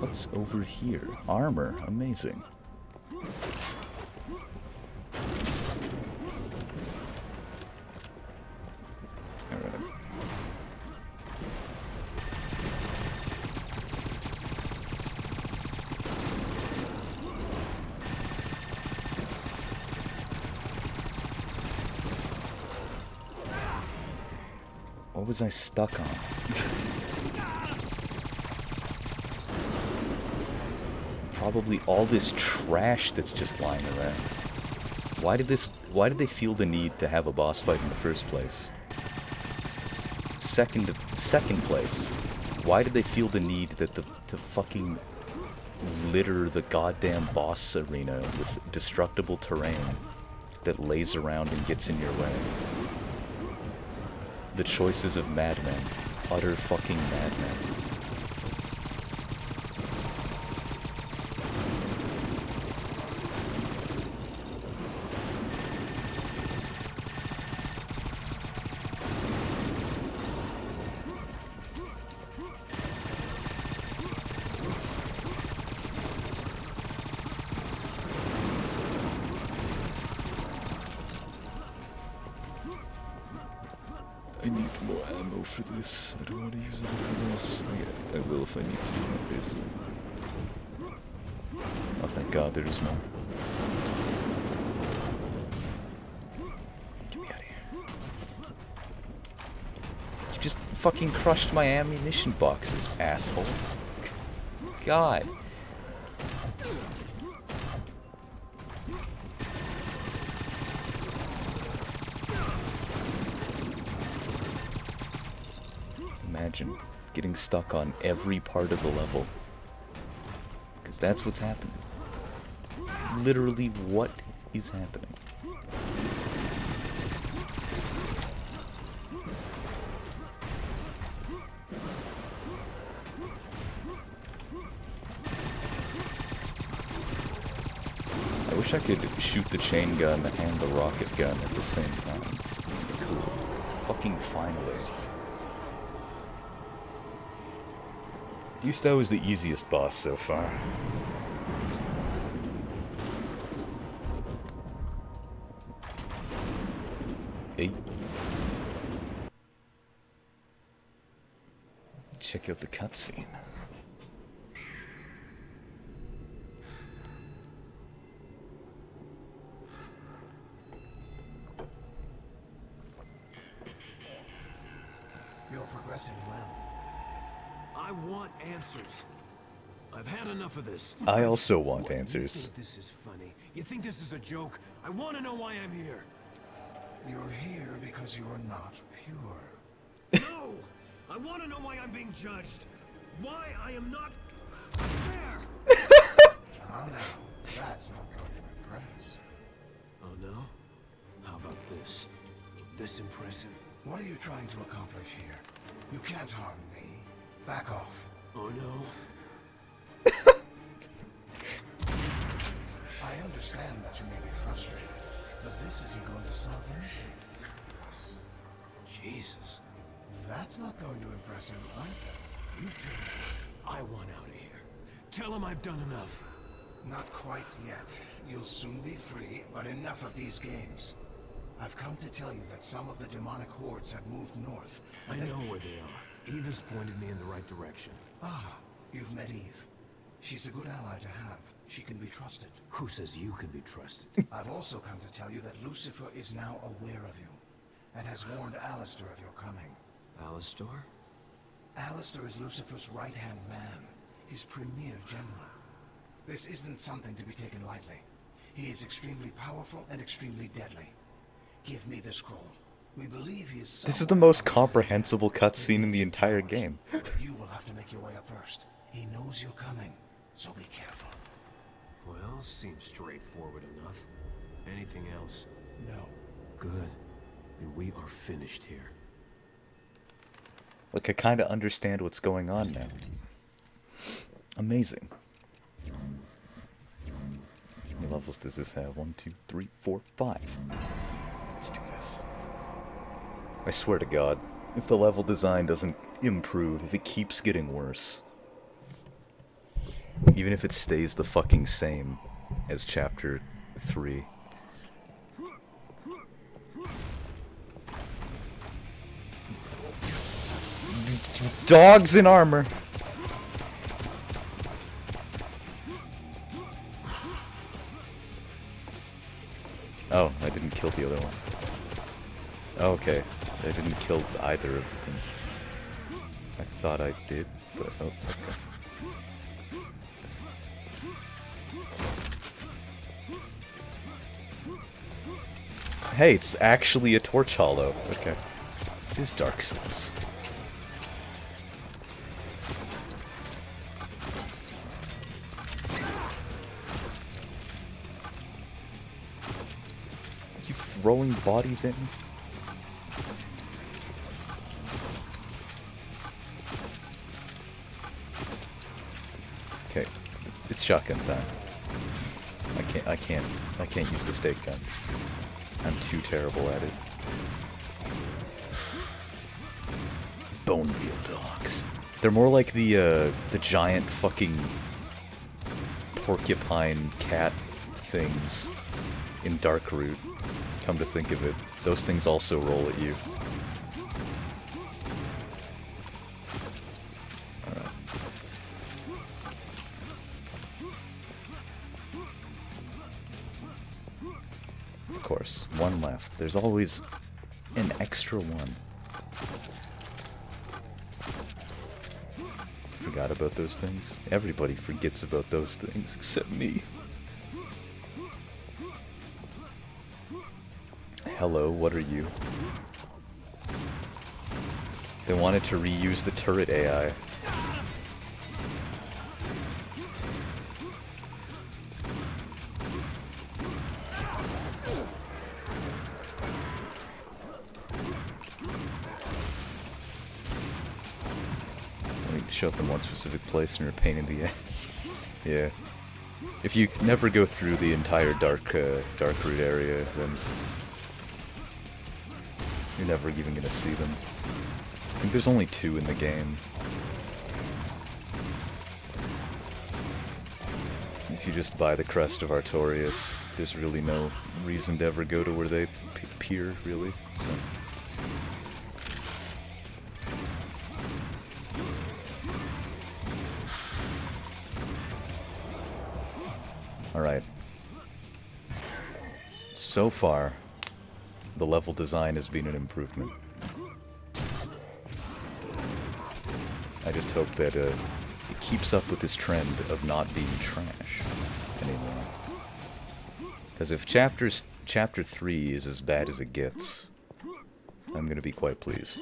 What's over here? Armor. Amazing. Alright. What was I stuck on? Probably all this trash that's just lying around. Why did they feel the need to have a boss fight in the first place? Second place, why did they feel the need that to fucking litter the goddamn boss arena with destructible terrain that lays around and gets in your way? The choices of madmen. Utter fucking madmen. I need more ammo for this. I don't want to use anything else. I will if I need to, obviously. Oh, thank God there's more. Get me out of here. You just fucking crushed my ammunition boxes, asshole. God. Imagine getting stuck on every part of the level. Because that's what's happening. It's literally what is happening. I wish I could shoot the chain gun and the rocket gun at the same time. Cool. Fucking finally. At least that was the easiest boss so far. Hey. Check out the cutscene. You're progressing well. I want answers. I've had enough of this. I also want answers. You think this is funny? You think this is a joke? I want to know why I'm here. You're here because you're not pure. No! I want to know why I'm being judged. Why I am not fair. Oh no, that's not going to impress. Oh no? How about this? This impressive? What are you trying to accomplish here? You can't harm me. Back off. Oh no? I understand that you may be frustrated, but this isn't going to solve anything. Jesus. That's not going to impress him either. You tell him I want out of here. Tell him I've done enough. Not quite yet. You'll soon be free, but enough of these games. I've come to tell you that some of the demonic hordes have moved north. I know where they are. Eve has pointed me in the right direction. Ah, you've met Eve. She's a good ally to have. She can be trusted. Who says you can be trusted? I've also come to tell you that Lucifer is now aware of you. and has warned Alistair of your coming. Alistair? Alistair is Lucifer's right-hand man, his premier general. This isn't something to be taken lightly. He is extremely powerful and extremely deadly. Give me the scroll. We believe he is. This is the most comprehensible cutscene in the entire game. But you will have to make your way up first. He knows you're coming, so be careful. Well, seems straightforward enough. Anything else? No. Good. And we are finished here. Like, I kind of understand what's going on now. Amazing. How many levels does this have? 1, 2, 3, 4, 5. Let's do this. I swear to God, if the level design doesn't improve, if it keeps getting worse, even if it stays the fucking same as Chapter 3, dogs in armor! Oh, I didn't kill the other one. Okay, I didn't kill either of them. I thought I did, but oh, okay. Hey, it's actually a torch hollow. Okay. This is Dark Souls. Are you throwing bodies at me? Okay, it's shotgun time. I can't use the stake gun. I'm too terrible at it. Bone wheel dogs. They're more like the giant fucking porcupine cat things in Darkroot. Come to think of it, those things also roll at you. Alright. Of course, one left. There's always an extra one. Forgot about those things? Everybody forgets about those things, except me. Hello, what are you? They wanted to reuse the turret AI. Show up in one specific place and you're a pain in the ass. Yeah. If you never go through the entire Darkroot area, then you're never even gonna see them. I think there's only 2 in the game. If you just buy the Crest of Artorias, there's really no reason to ever go to where they appear, really. So. Alright. So far, the level design has been an improvement. I just hope that it keeps up with this trend of not being trash anymore. Because if Chapter 3 is as bad as it gets, I'm gonna be quite pleased.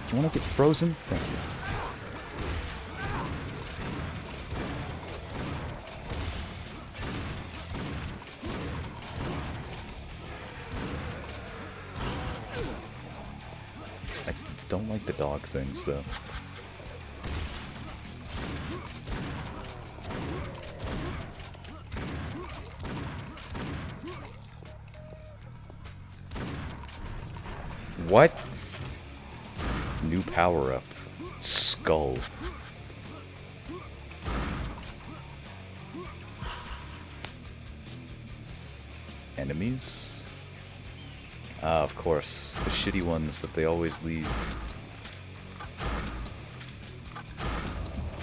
Do you want to get frozen? Thank you. I don't like the dog things, though. What? New power-up. Skull. Enemies? Ah, of course. The shitty ones that they always leave.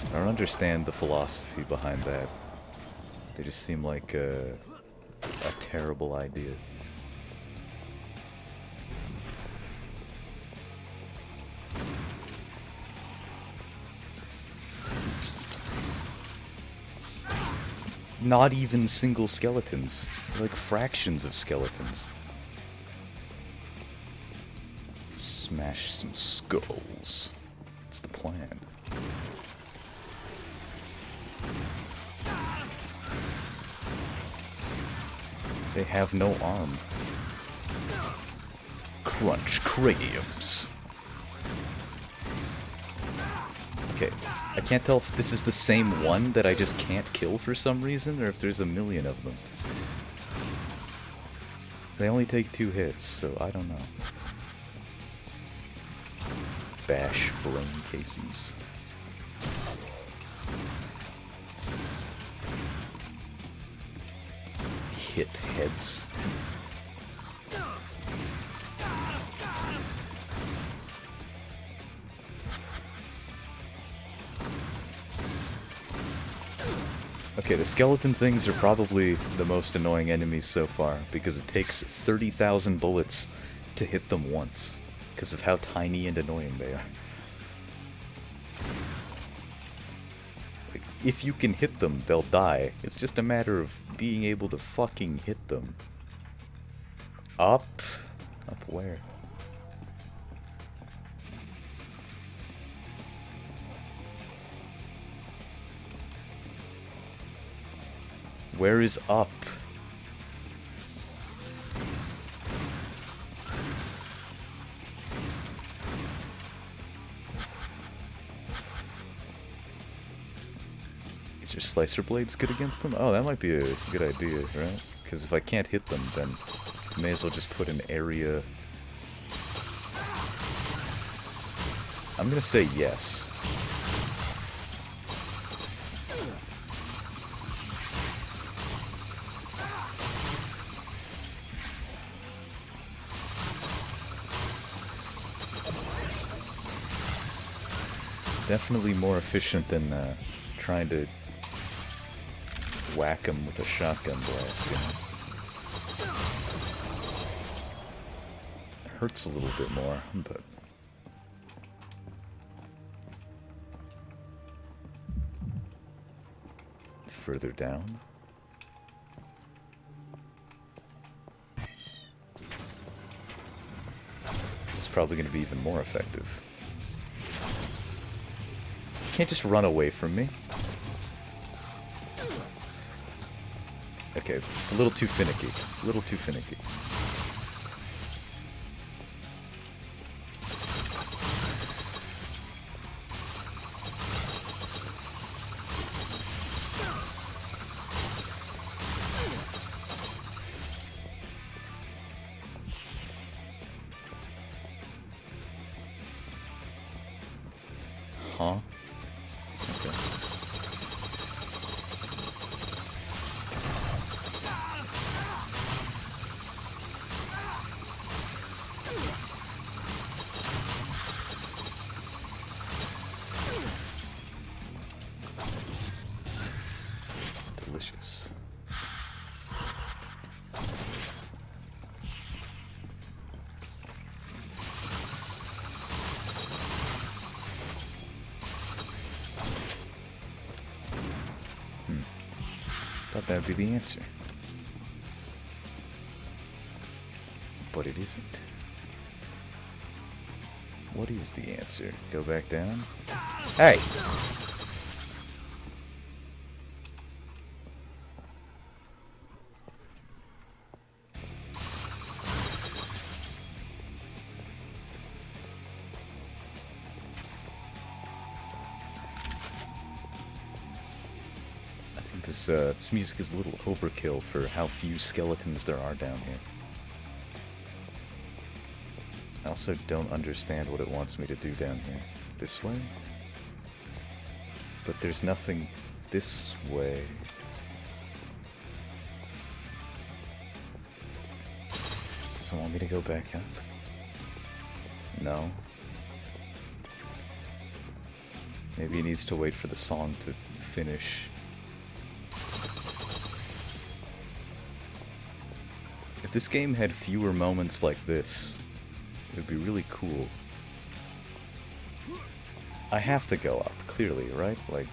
I don't understand the philosophy behind that. They just seem like a terrible idea. Not even single skeletons. They're like fractions of skeletons. Smash some skulls. That's the plan. They have no arm. Crunch craniums. Okay, I can't tell if this is the same one that I just can't kill for some reason, or if there's a million of them. They only take 2 hits, so I don't know. Bash brain cases. Hit heads. Okay, the skeleton things are probably the most annoying enemies so far, because it takes 30,000 bullets to hit them once, because of how tiny and annoying they are. Like, if you can hit them, they'll die. It's just a matter of being able to fucking hit them. Up? Up where? Where is up? Is your slicer blades good against them? Oh, that might be a good idea, right? Because if I can't hit them, then I may as well just put an area. I'm gonna say yes. Definitely more efficient than trying to whack him with a shotgun blast, you know? It hurts a little bit more, but... Further down? It's probably going to be even more effective. You can't just run away from me. Okay, it's a little too finicky. A little too finicky. Huh? Okay. Delicious. Thought that would be the answer. But it isn't. What is the answer? Go back down? Hey! This music is a little overkill for how few skeletons there are down here. I also don't understand what it wants me to do down here. This way? But there's nothing this way. Doesn't want me to go back up? No. Maybe he needs to wait for the song to finish. If this game had fewer moments like this, it would be really cool. I have to go up, clearly, right? Like...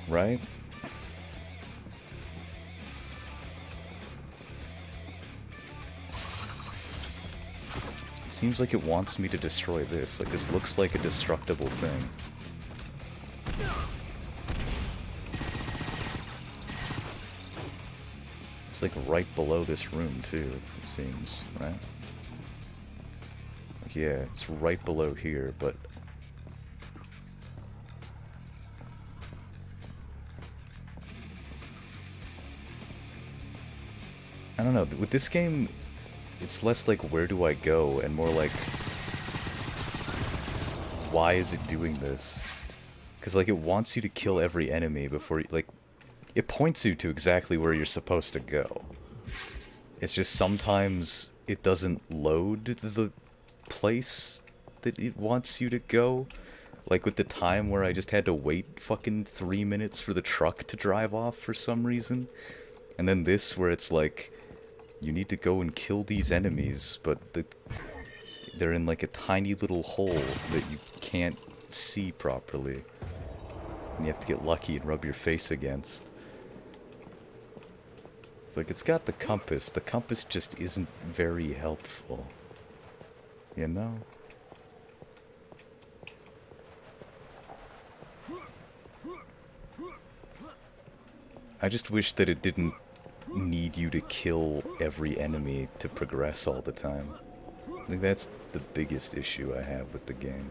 Right? It seems like it wants me to destroy this. Like, this looks like a destructible thing. It's like right below this room, too, it seems, right? Like, yeah, it's right below here, but... I don't know, with this game, it's less like, where do I go, and more like, why is it doing this? Because, like, it wants you to kill every enemy before you, like, it points you to exactly where you're supposed to go. It's just sometimes it doesn't load the place that it wants you to go. Like with the time where I just had to wait fucking 3 minutes for the truck to drive off for some reason. And then this where it's like, you need to go and kill these enemies, but they're in like a tiny little hole that you can't see properly. And you have to get lucky and rub your face against. It's like, it's got the compass. The compass just isn't very helpful. You know? I just wish that it didn't need you to kill every enemy to progress all the time. I think that's the biggest issue I have with the game.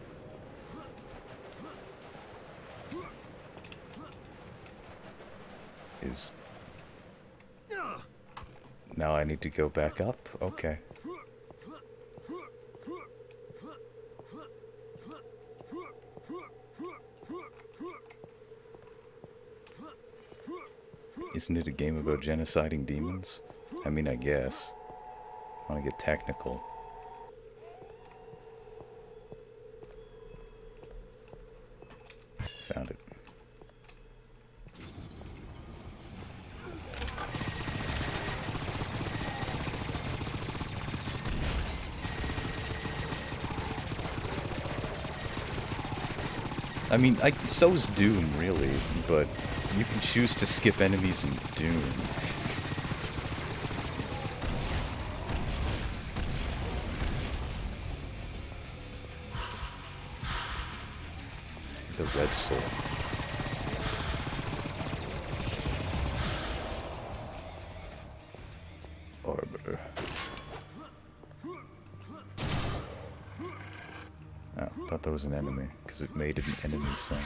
Is... Now I need to go back up? Okay. Isn't it a game about genociding demons? I mean, I guess. I want to get technical. Found it. I mean, so's Doom, really, but you can choose to skip enemies in Doom. The Red Soul. Armor. Oh, thought that was an enemy, because it made an enemy sound.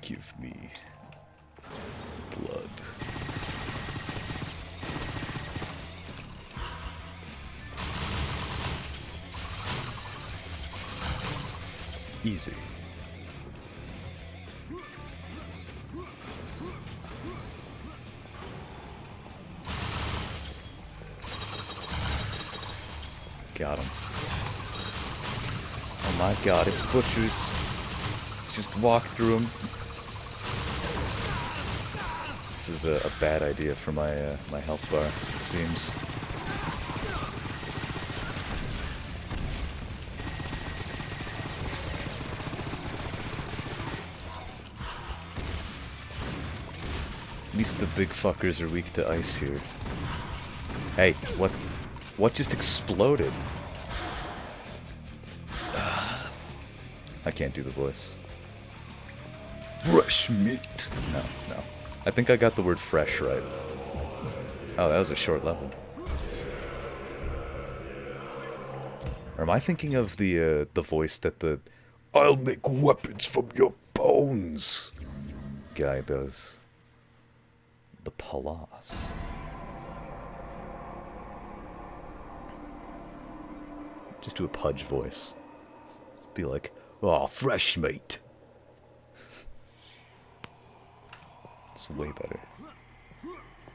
Give me blood. Easy. Got him. Oh my god, it's butchers. Just walk through them. This is a bad idea for my my health bar, it seems. At least the big fuckers are weak to ice here. Hey, what just exploded? I can't do the voice. Fresh meat. No. I think I got the word fresh right. Oh, that was a short level. Or am I thinking of the voice that the "I'll make weapons from your bones" guy does? The Palas. Just do a Pudge voice. Be like, "Oh, fresh meat." It's way better.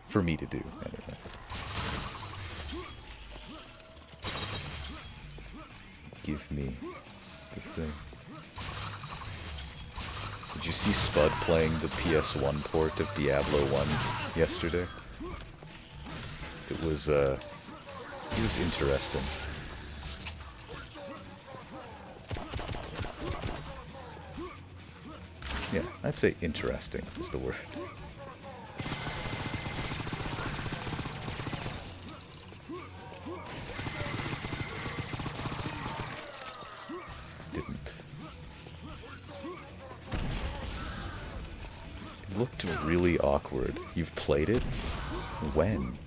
For me to do, anyway. Give me the thing. Did you see Spud playing the PS1 port of Diablo 1 yesterday? It was interesting. Yeah, I'd say interesting is the word. Didn't. It looked really awkward. You've played it? When?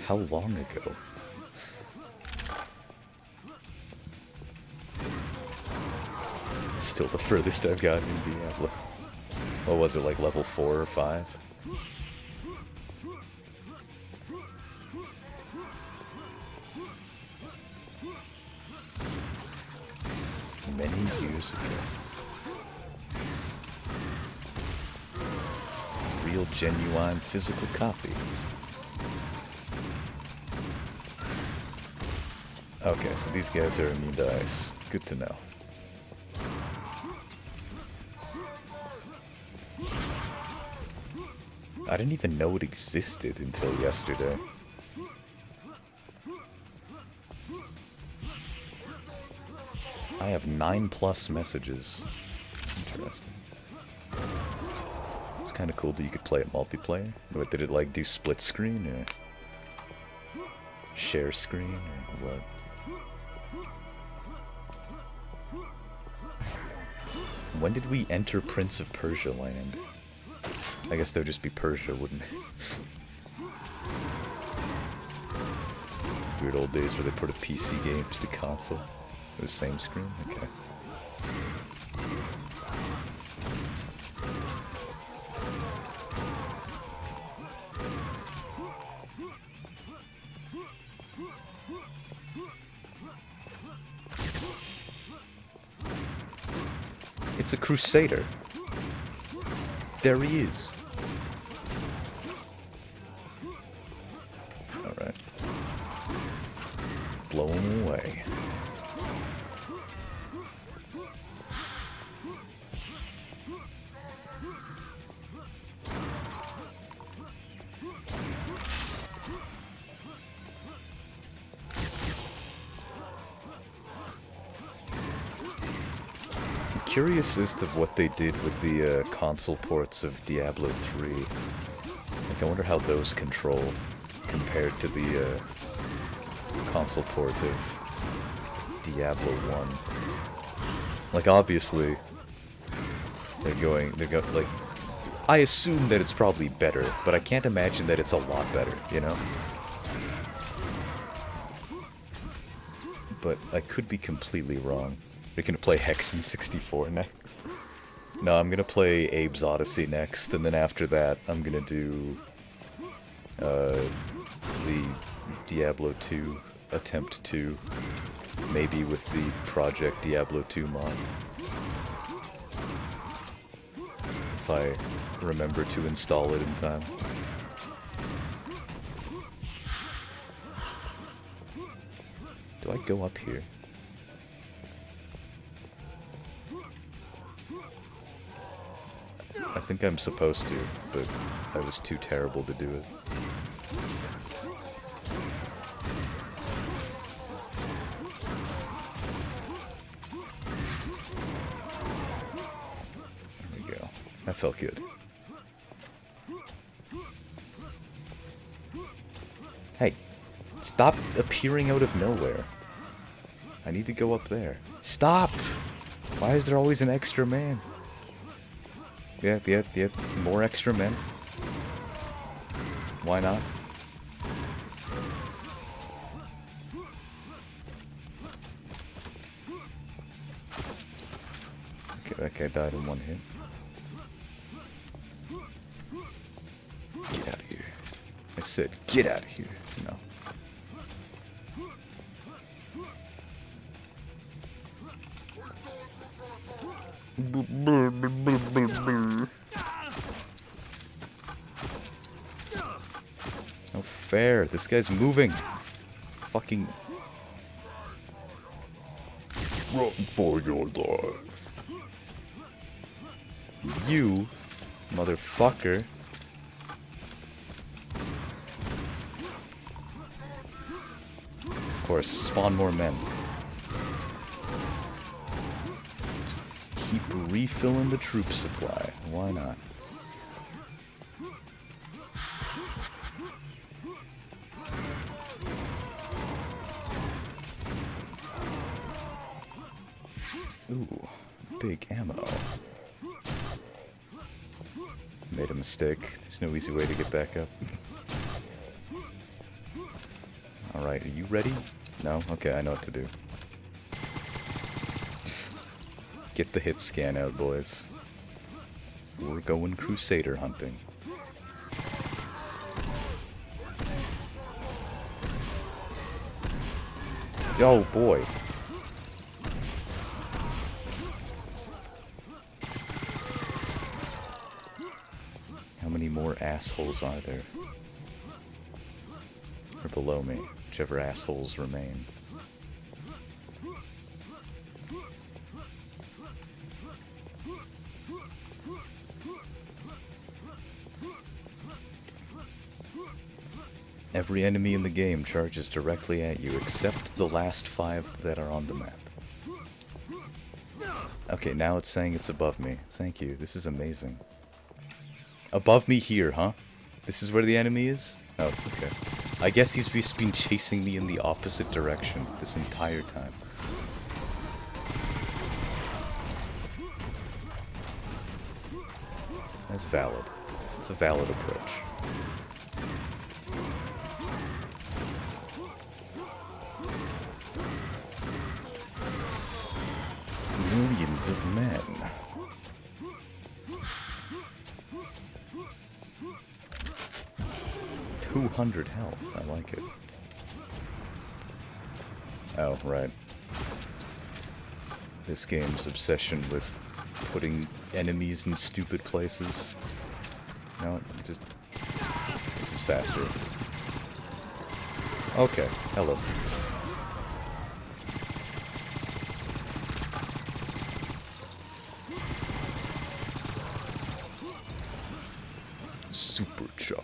How long ago? Still the furthest I've gotten in Diablo. What was it, like level 4 or 5? Many years ago. Real, genuine, physical copy. Okay, so these guys are immune to ice. Good to know. I didn't even know it existed until yesterday. I have 9+ messages. Interesting. It's kind of cool that you could play it multiplayer. What, did it like do split screen or share screen or what? When did we enter Prince of Persia land? I guess that would just be Persia, wouldn't it? Weird old days where they put a PC games to console. It was the same screen? Okay. It's a Crusader. There he is. Alright. Blow him away. Curious as to what they did with the console ports of Diablo 3. Like, I wonder how those control compared to the console port of Diablo 1. Like, obviously, like, I assume that it's probably better, but I can't imagine that it's a lot better, you know? But I could be completely wrong. We're gonna play Hexen 64 next. No, I'm gonna play Abe's Odyssey next, and then after that, I'm gonna do the Diablo 2 Attempt 2, maybe with the Project Diablo 2 mod. If I remember to install it in time. Do I go up here? I think I'm supposed to, but I was too terrible to do it. There we go. That felt good. Hey, stop appearing out of nowhere. I need to go up there. Stop! Why is there always an extra man? Yep. More extra men. Why not? Okay, that guy died in one hit. Get out of here. I said, get out of here. No. fair. This guy's moving. Fucking... Run for your life. You, motherfucker. Of course, spawn more men. Just keep refilling the troop supply. Why not? Ooh, big ammo. Made a mistake. There's no easy way to get back up. Alright, are you ready? No? Okay, I know what to do. Get the hit scan out, boys. We're going Crusader hunting. Oh boy. How many more assholes are there? Or below me, whichever assholes remain. Every enemy in the game charges directly at you, except the last 5 that are on the map. Okay, now it's saying it's above me. Thank you, this is amazing. Above me here, huh? This is where the enemy is? Oh, okay. I guess he's just been chasing me in the opposite direction this entire time. That's valid. It's a valid approach. Millions of men. .200 health. I like it. Oh, right. This game's obsession with putting enemies in stupid places. No, just... This is faster. Okay, hello. Supercharge.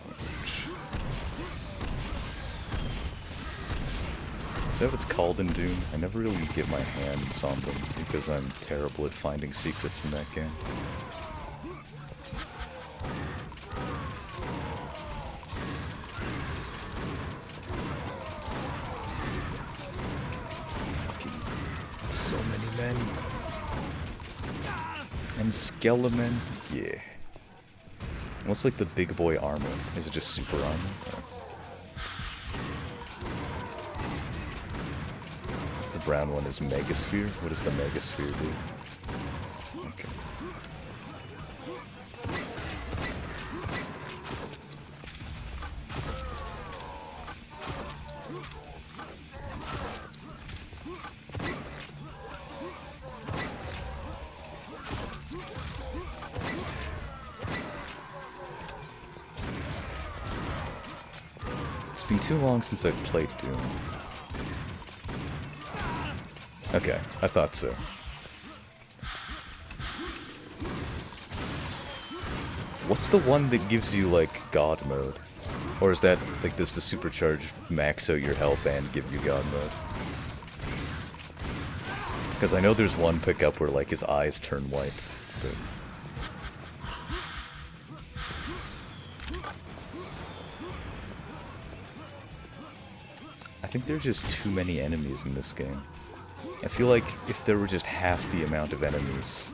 Is that what it's called in Doom? I never really get my hands on them because I'm terrible at finding secrets in that game. Fucking so many men. And skelemen, yeah. What's like the big boy armor? Is it just super armor? Or... The brown one is Megasphere? What does the Megasphere do? Okay. It's been too long since I've played Doom. Okay, I thought so. What's the one that gives you, like, God mode? Or is that, like, does the supercharge max out your health and give you God mode? Because I know there's one pickup where, like, his eyes turn white, but... I think there are just too many enemies in this game. I feel like if there were just half the amount of enemies...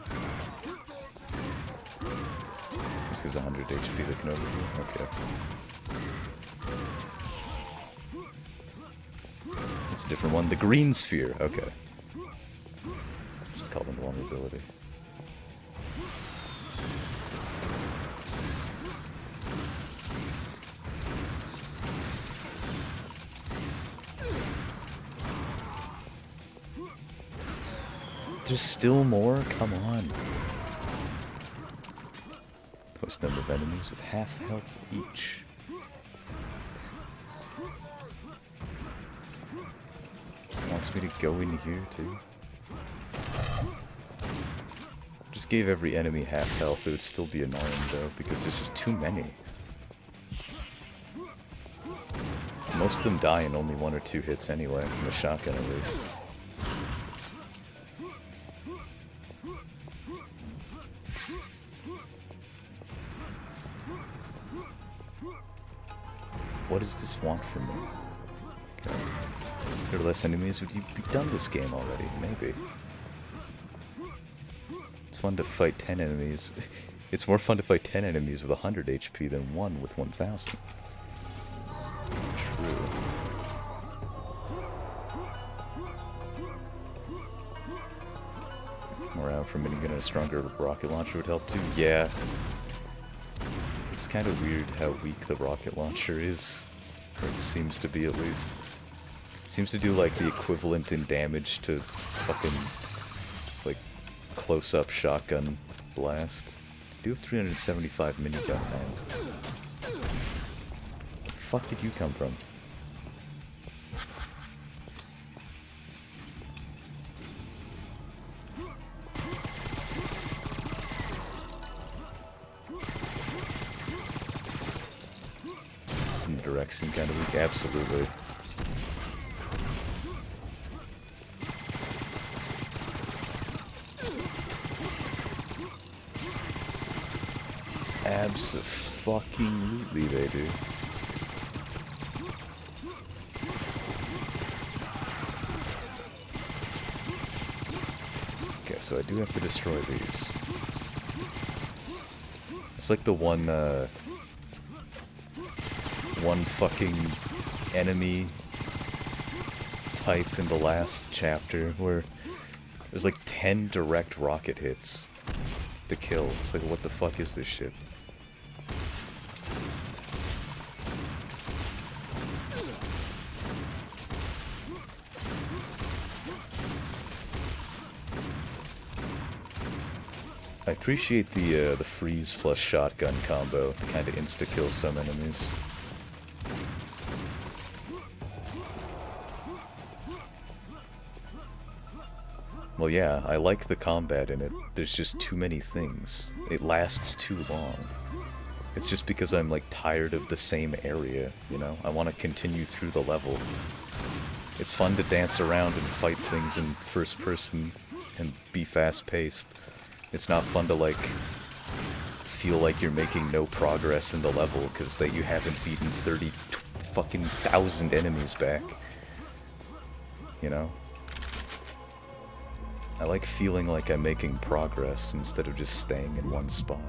This is 100 HP looking over here. Okay. It's a different one. The green sphere. Okay. Just called invulnerability. There's still more? Come on. Post number of enemies with half health each. wants me to go in here too. Just gave every enemy half health. It would still be annoying though, because there's just too many. Most of them die in only 1 or 2 hits anyway, from a shotgun at least. What does this want from me? Okay. If there are less enemies, would you be done this game already? Maybe. It's fun to fight 10 enemies. It's more fun to fight 10 enemies with 100 HP than 1 with 1000. True. Around for a minigun and a stronger rocket launcher would help too. Yeah. It's kind of weird how weak the rocket launcher is. Or it seems to be, at least. It seems to do like the equivalent in damage to fucking like close-up shotgun blast. I do have 375 minigun, man. Where the fuck did you come from? Direct seem kind of weak, absolutely. Abso-fucking-lutely they do. Okay, so I do have to destroy these. It's like the one fucking enemy type in the last chapter where there's like 10 direct rocket hits to kill. It's like, what the fuck is this shit? I appreciate the freeze plus shotgun combo to kind of insta-kill some enemies. Well, yeah, I like the combat in it. There's just too many things. It lasts too long. It's just because I'm, like, tired of the same area, you know? I want to continue through the level. It's fun to dance around and fight things in first person and be fast-paced. It's not fun to, like, feel like you're making no progress in the level because that you haven't beaten 30 fucking thousand enemies back. You know? I like feeling like I'm making progress instead of just staying in one spot.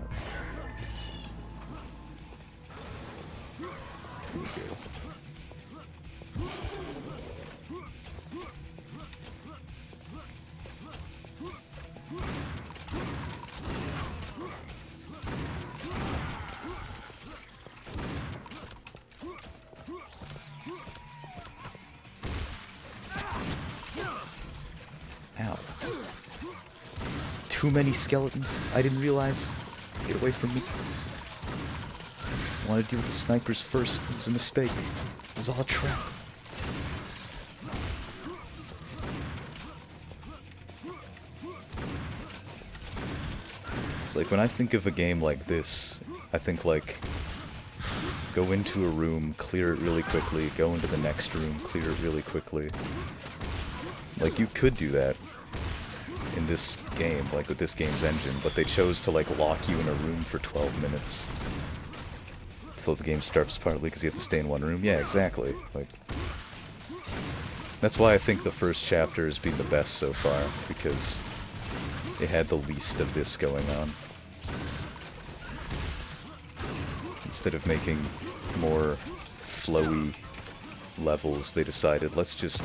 Here we go. Ow. Too many skeletons. I didn't realize. Get away from me. I wanted to deal with the snipers first. It was a mistake. It was all a trap. It's like when I think of a game like this, I think like go into a room, clear it really quickly, go into the next room, clear it really quickly. Like, you could do that in this game, like with this game's engine, but they chose to, like, lock you in a room for 12 minutes. So the game starts partly because you have to stay in one room. Yeah, exactly. Like, that's why I think the first chapter has been the best so far, because it had the least of this going on. Instead of making more flowy levels, they decided, let's just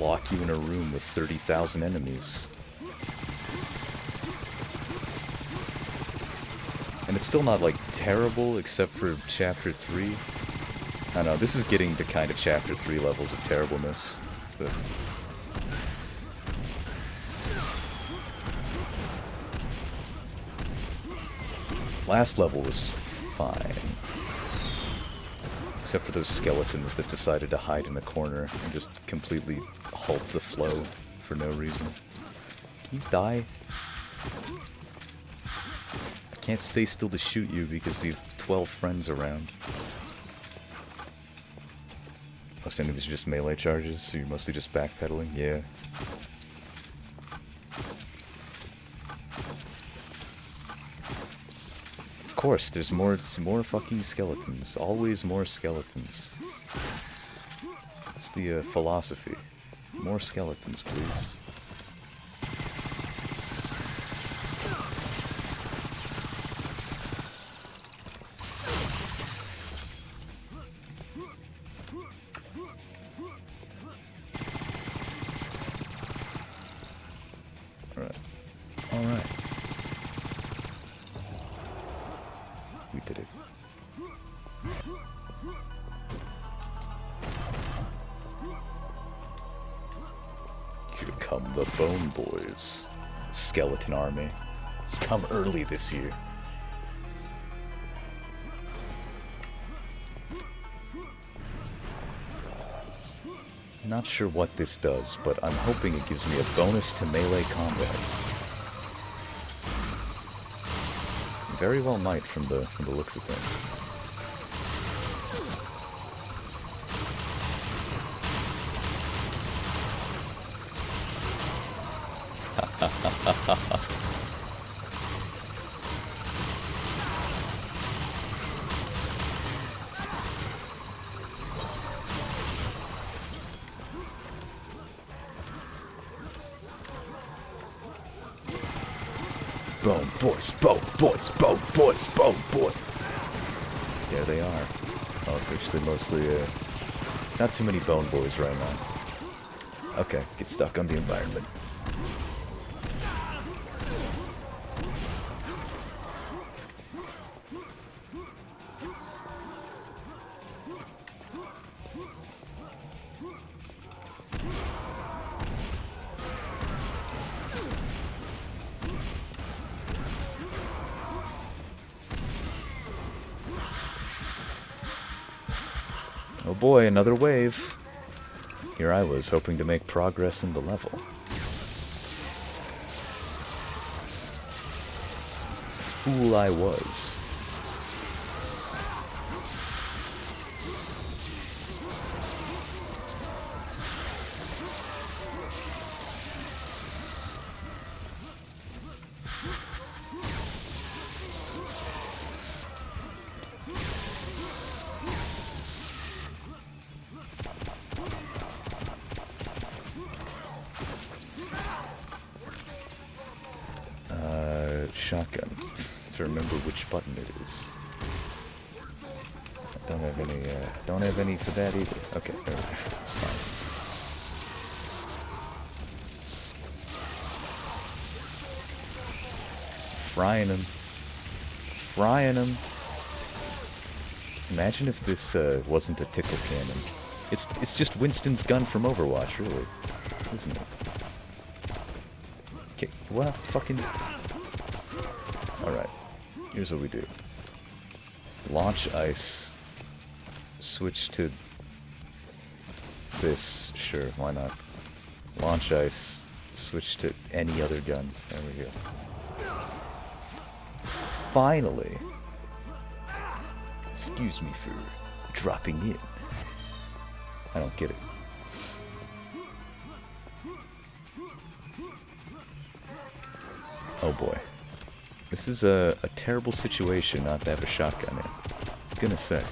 lock you in a room with 30,000 enemies. And it's still not, like, terrible, except for Chapter 3. I don't know, this is getting to kind of Chapter 3 levels of terribleness, but... Last level was fine. Except for those skeletons that decided to hide in a corner and just completely halt the flow for no reason. Can you die? I can't stay still to shoot you because you have 12 friends around. Most enemies are just melee charges, so you're mostly just backpedaling? Yeah. Of course, there's more fucking skeletons. Always more skeletons. That's the philosophy. More skeletons, please. Alright. Alright. We did it. Here come the Bone Boys. Skeleton Army. It's come early this year. Not sure what this does, but I'm hoping it gives me a bonus to melee combat. Very well might from the looks of things. Bone boys, bone boys, bone boys, bone boys. There they are. Oh, it's actually mostly, not too many bone boys right now. Okay, get stuck on the environment. Oh boy, another wave. Here I was, hoping to make progress in the level. Fool I was. Shotgun. To remember which button it is. I don't have any for that either. Okay, there we go. That's fine. Frying them. Frying them. Imagine if this wasn't a tickle cannon. It's just Winston's gun from Overwatch, really, isn't it? Okay, what? Fucking... Alright, here's what we do. Launch ice. Switch to this. Sure, why not? Launch ice. Switch to any other gun. There we go. Finally! Excuse me for dropping in. I don't get it. Oh boy. This is a terrible situation not to have a shotgun in. I'm gonna say.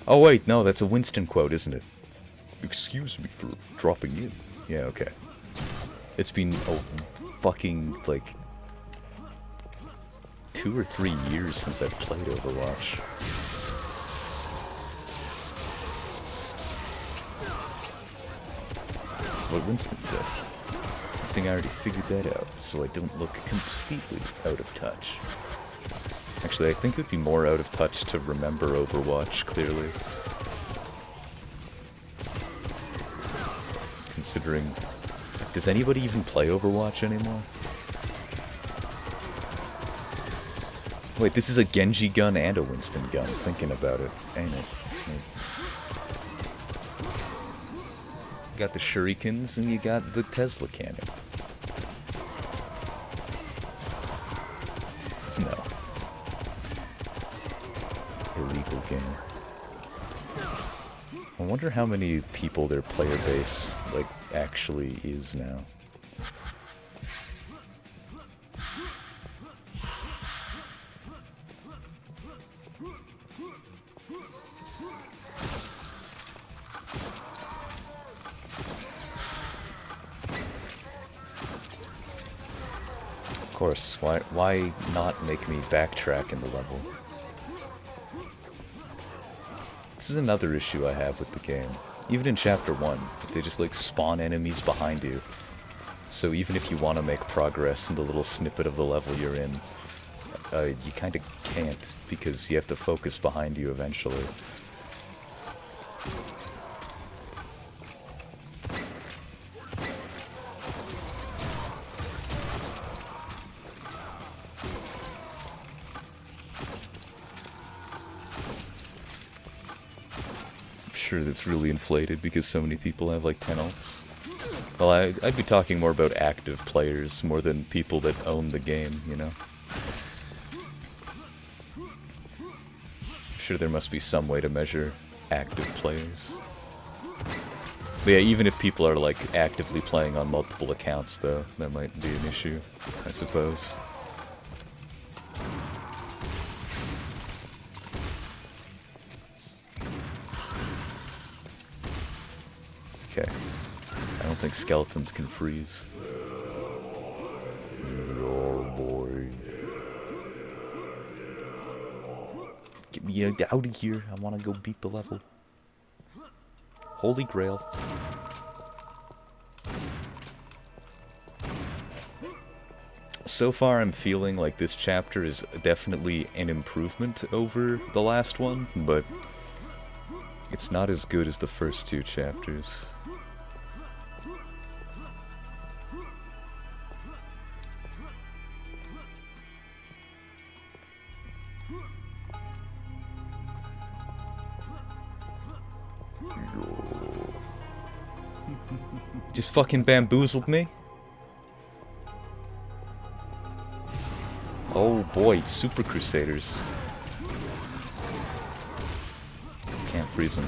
Oh wait, no, that's a Winston quote, isn't it? Excuse me for dropping in. Yeah, okay. It's been fucking, like, 2 or 3 years since I've played Overwatch. That's what Winston says. I think I already figured that out, so I don't look completely out of touch. Actually, I think it would be more out of touch to remember Overwatch clearly. Considering... Does anybody even play Overwatch anymore? Wait, this is a Genji gun and a Winston gun, thinking about it, ain't it? You got the shurikens and you got the Tesla cannon. No. Illegal game. I wonder how many people their player base, like, actually is now. Of course, why not make me backtrack in the level? This is another issue I have with the game. Even in Chapter 1, they just like spawn enemies behind you. So even if you want to make progress in the little snippet of the level you're in, you kind of can't, because you have to focus behind you eventually. Sure, that's really inflated because so many people have like 10 ults. Well, I'd be talking more about active players more than people that own the game, you know? Sure, there must be some way to measure active players. But yeah, even if people are like actively playing on multiple accounts though, that might be an issue, I suppose. Okay. I don't think skeletons can freeze. Oh boy. Get me out of here. I want to go beat the level. Holy Grail. So far I'm feeling like this chapter is definitely an improvement over the last one, but it's not as good as the first two chapters. Just fucking bamboozled me? Oh boy, Super Crusaders. Can't freeze them.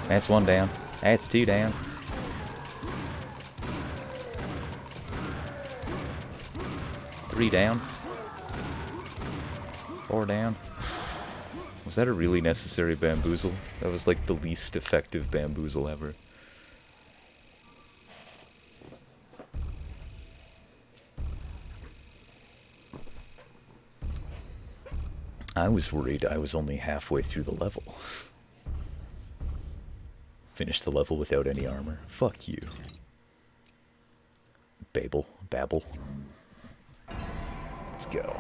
That's one down. That's two down. Three down. Four down. Was that a really necessary bamboozle? That was like the least effective bamboozle ever. I was worried I was only halfway through the level. Finish the level without any armor. Fuck you. Babel. Let's go.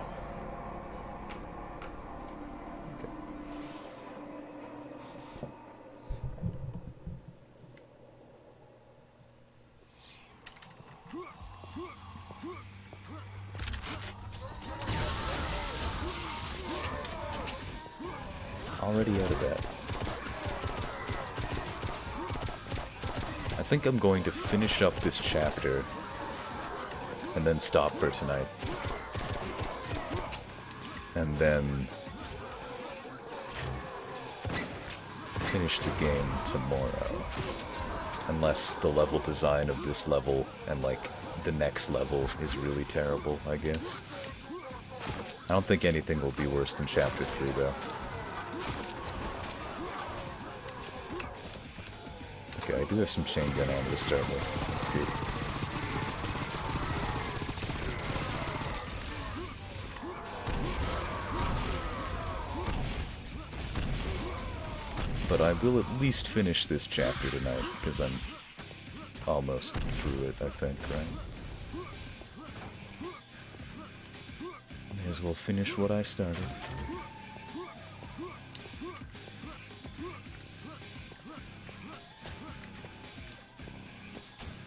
Okay. Already out of that. I think I'm going to finish up this chapter and then stop for tonight. And then finish the game tomorrow. Unless the level design of this level and like the next level is really terrible, I guess. I don't think anything will be worse than chapter 3 though. Okay, I do have some chain gun ammo to start with. That's good. But I will at least finish this chapter tonight, because I'm almost through it, I think, right? as well finish what I started.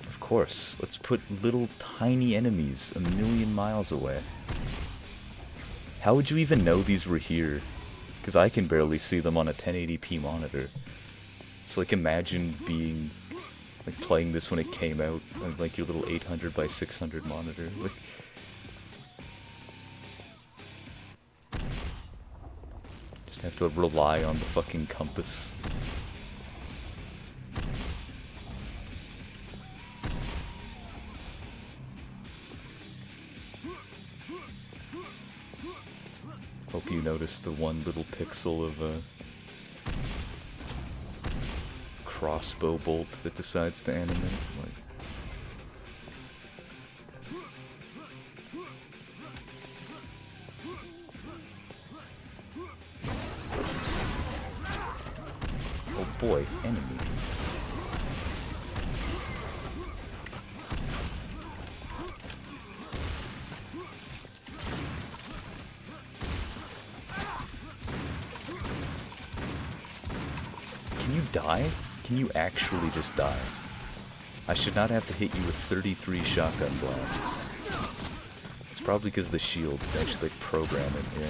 Of course, let's put little tiny enemies a million miles away. How would you even know these were here? Because I can barely see them on a 1080p monitor. It's like, imagine being, like, playing this when it came out on, like, your little 800 by 600 monitor. Like, just have to rely on the fucking compass. Hope you noticed the one little pixel of a crossbow bolt that decides to animate. Like, oh boy, enemy. Can you die? Can you actually just die? I should not have to hit you with 33 shotgun blasts. It's probably because the shield actually, like, program it, yeah.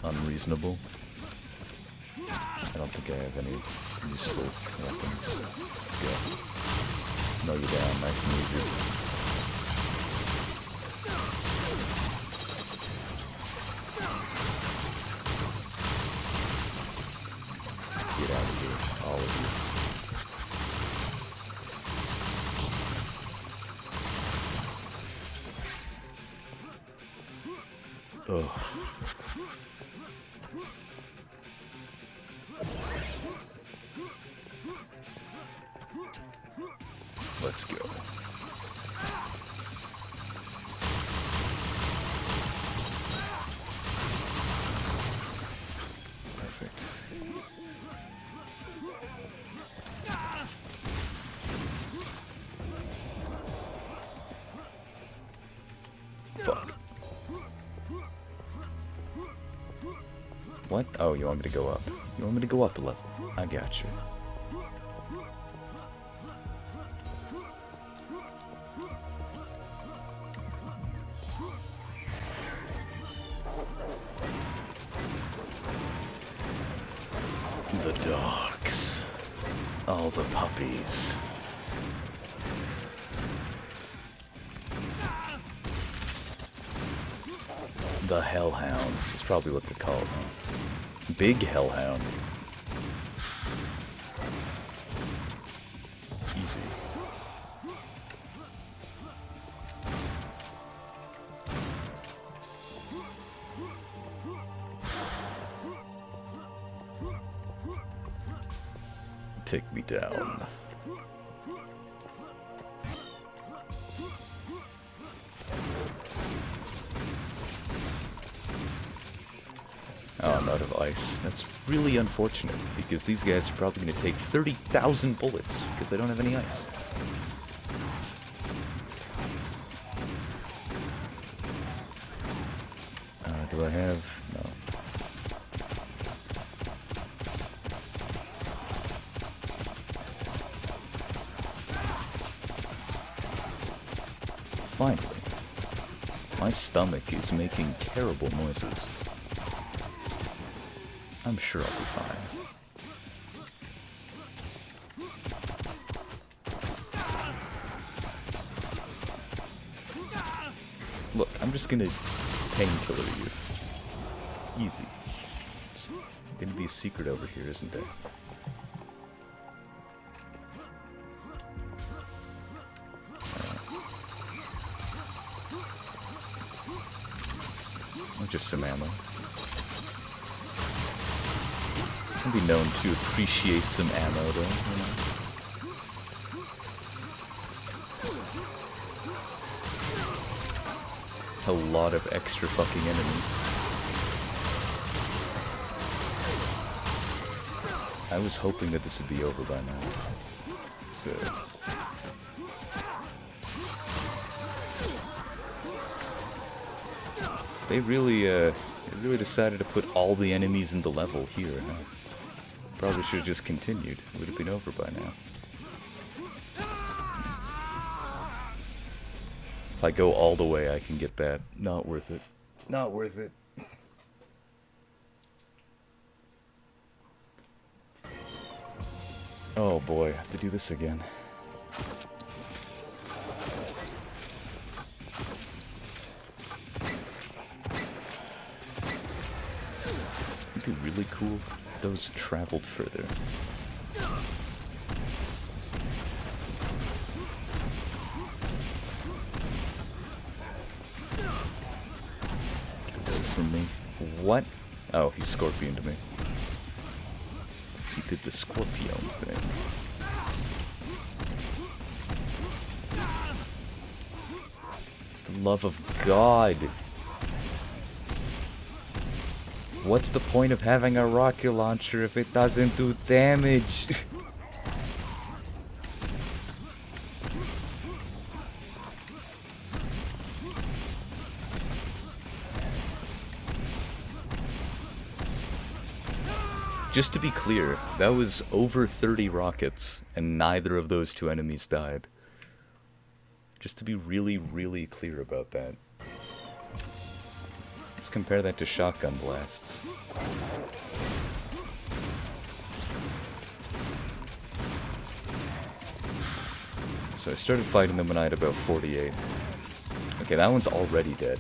Unreasonable. I don't think I have any useful weapons. Let's go. Mow you down, nice and easy. Get out of here, all of you. Ugh. Let's go. Perfect. Fuck. What? Oh, you want me to go up? You want me to go up a level? I got you. The dogs. All the puppies. The hellhounds. That's probably what they're called. Big hellhound. Easy. Take me down. Oh, I'm out of ice. That's really unfortunate, because these guys are probably going to take 30,000 bullets, because I don't have any ice. Do I have... no. Finally. My stomach is making terrible noises. I'm sure I'll be fine. Look, I'm just gonna painkiller you. Easy. There's gonna be a secret over here, isn't there? Or just some ammo. Can be known to appreciate some ammo, though, you know? A lot of extra fucking enemies. I was hoping that this would be over by now. It's, They really decided to put all the enemies in the level here, huh? Probably should have just continued. It would have been over by now. If I go all the way, I can get that. Not worth it. Not worth it. Oh boy, I have to do this again. It'd be really cool if those traveled further. Get away from me. What? Oh, he scorpioned me. He did the scorpion thing. For the love of God. What's the point of having a rocket launcher if it doesn't do damage? Just to be clear, that was over 30 rockets, and neither of those two enemies died. Just to be really, really clear about that. Let's compare that to shotgun blasts. So I started fighting them when I had about 48. Okay, that one's already dead.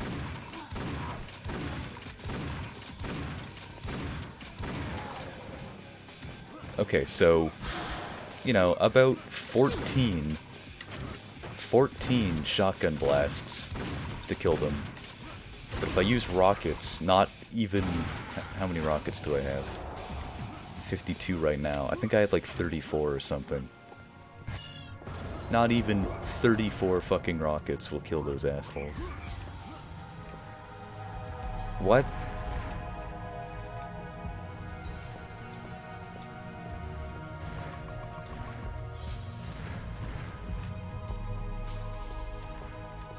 Okay, so, you know, about 14 shotgun blasts to kill them. But if I use rockets, not even... How many rockets do I have? 52 right now. I think I had like 34 or something. Not even 34 fucking rockets will kill those assholes. What?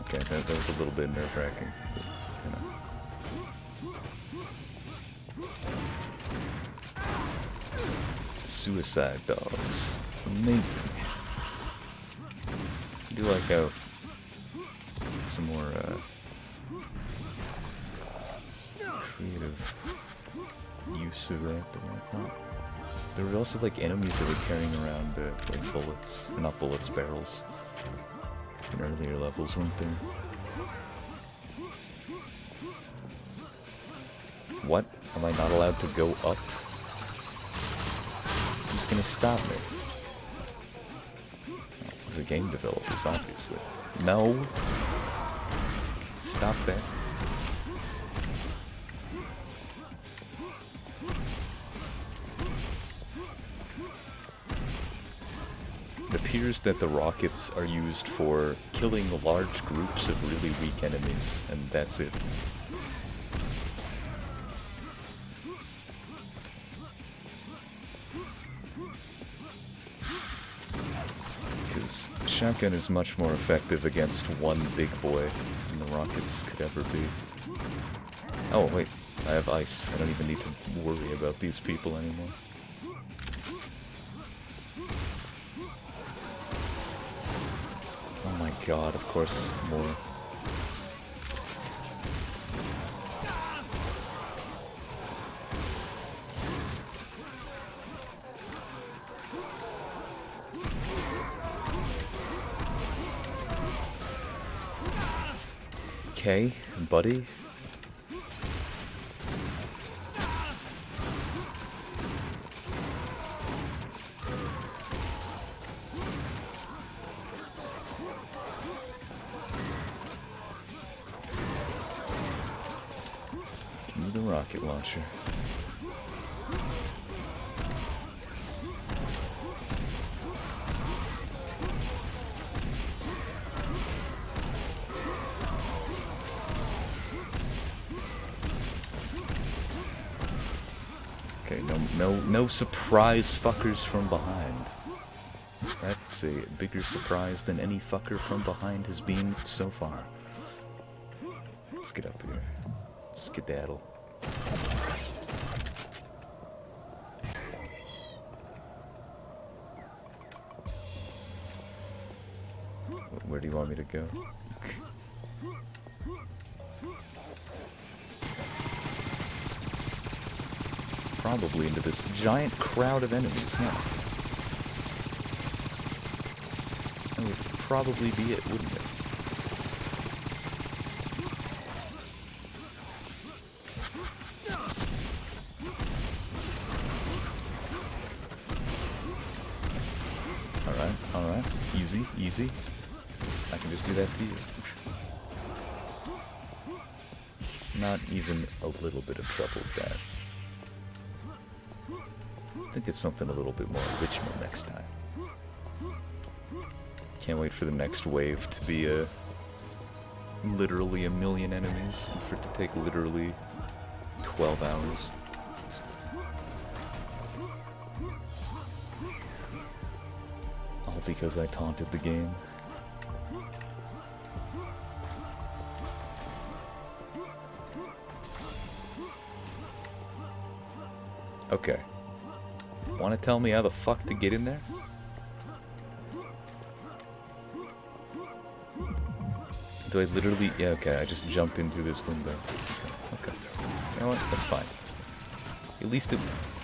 Okay, that was a little bit nerve-wracking. You know. Suicide dogs. Amazing. I do like how some more creative use of that than I thought. There were also like enemies that were carrying around like bullets, or not bullets, barrels. In earlier levels, weren't there? What? Am I not allowed to go up? Who's gonna stop me? Oh, the game developers, obviously. No! Stop that. It appears that the rockets are used for killing large groups of really weak enemies, and that's it. Because shotgun is much more effective against one big boy than the rockets could ever be. Oh wait, I have ice. I don't even need to worry about these people anymore. Oh my god, of course, more. Okay, buddy. Give me the rocket launcher. Okay, no surprise fuckers from behind. That's a bigger surprise than any fucker from behind has been so far. Let's get up here. Skedaddle. Where do you want me to go? Probably into this giant crowd of enemies, huh? That would probably be it, wouldn't it? Alright. Easy, easy. I can just do that to you. Not even a little bit of trouble with that. I think it's something a little bit more original next time. Can't wait for the next wave to be literally 1,000,000 enemies, and for it to take literally 12 hours. All because I taunted the game. Okay. Want to tell me how the fuck to get in there? Do I literally... Yeah, okay, I just jump into this window. Okay. You know what? That's fine. At least it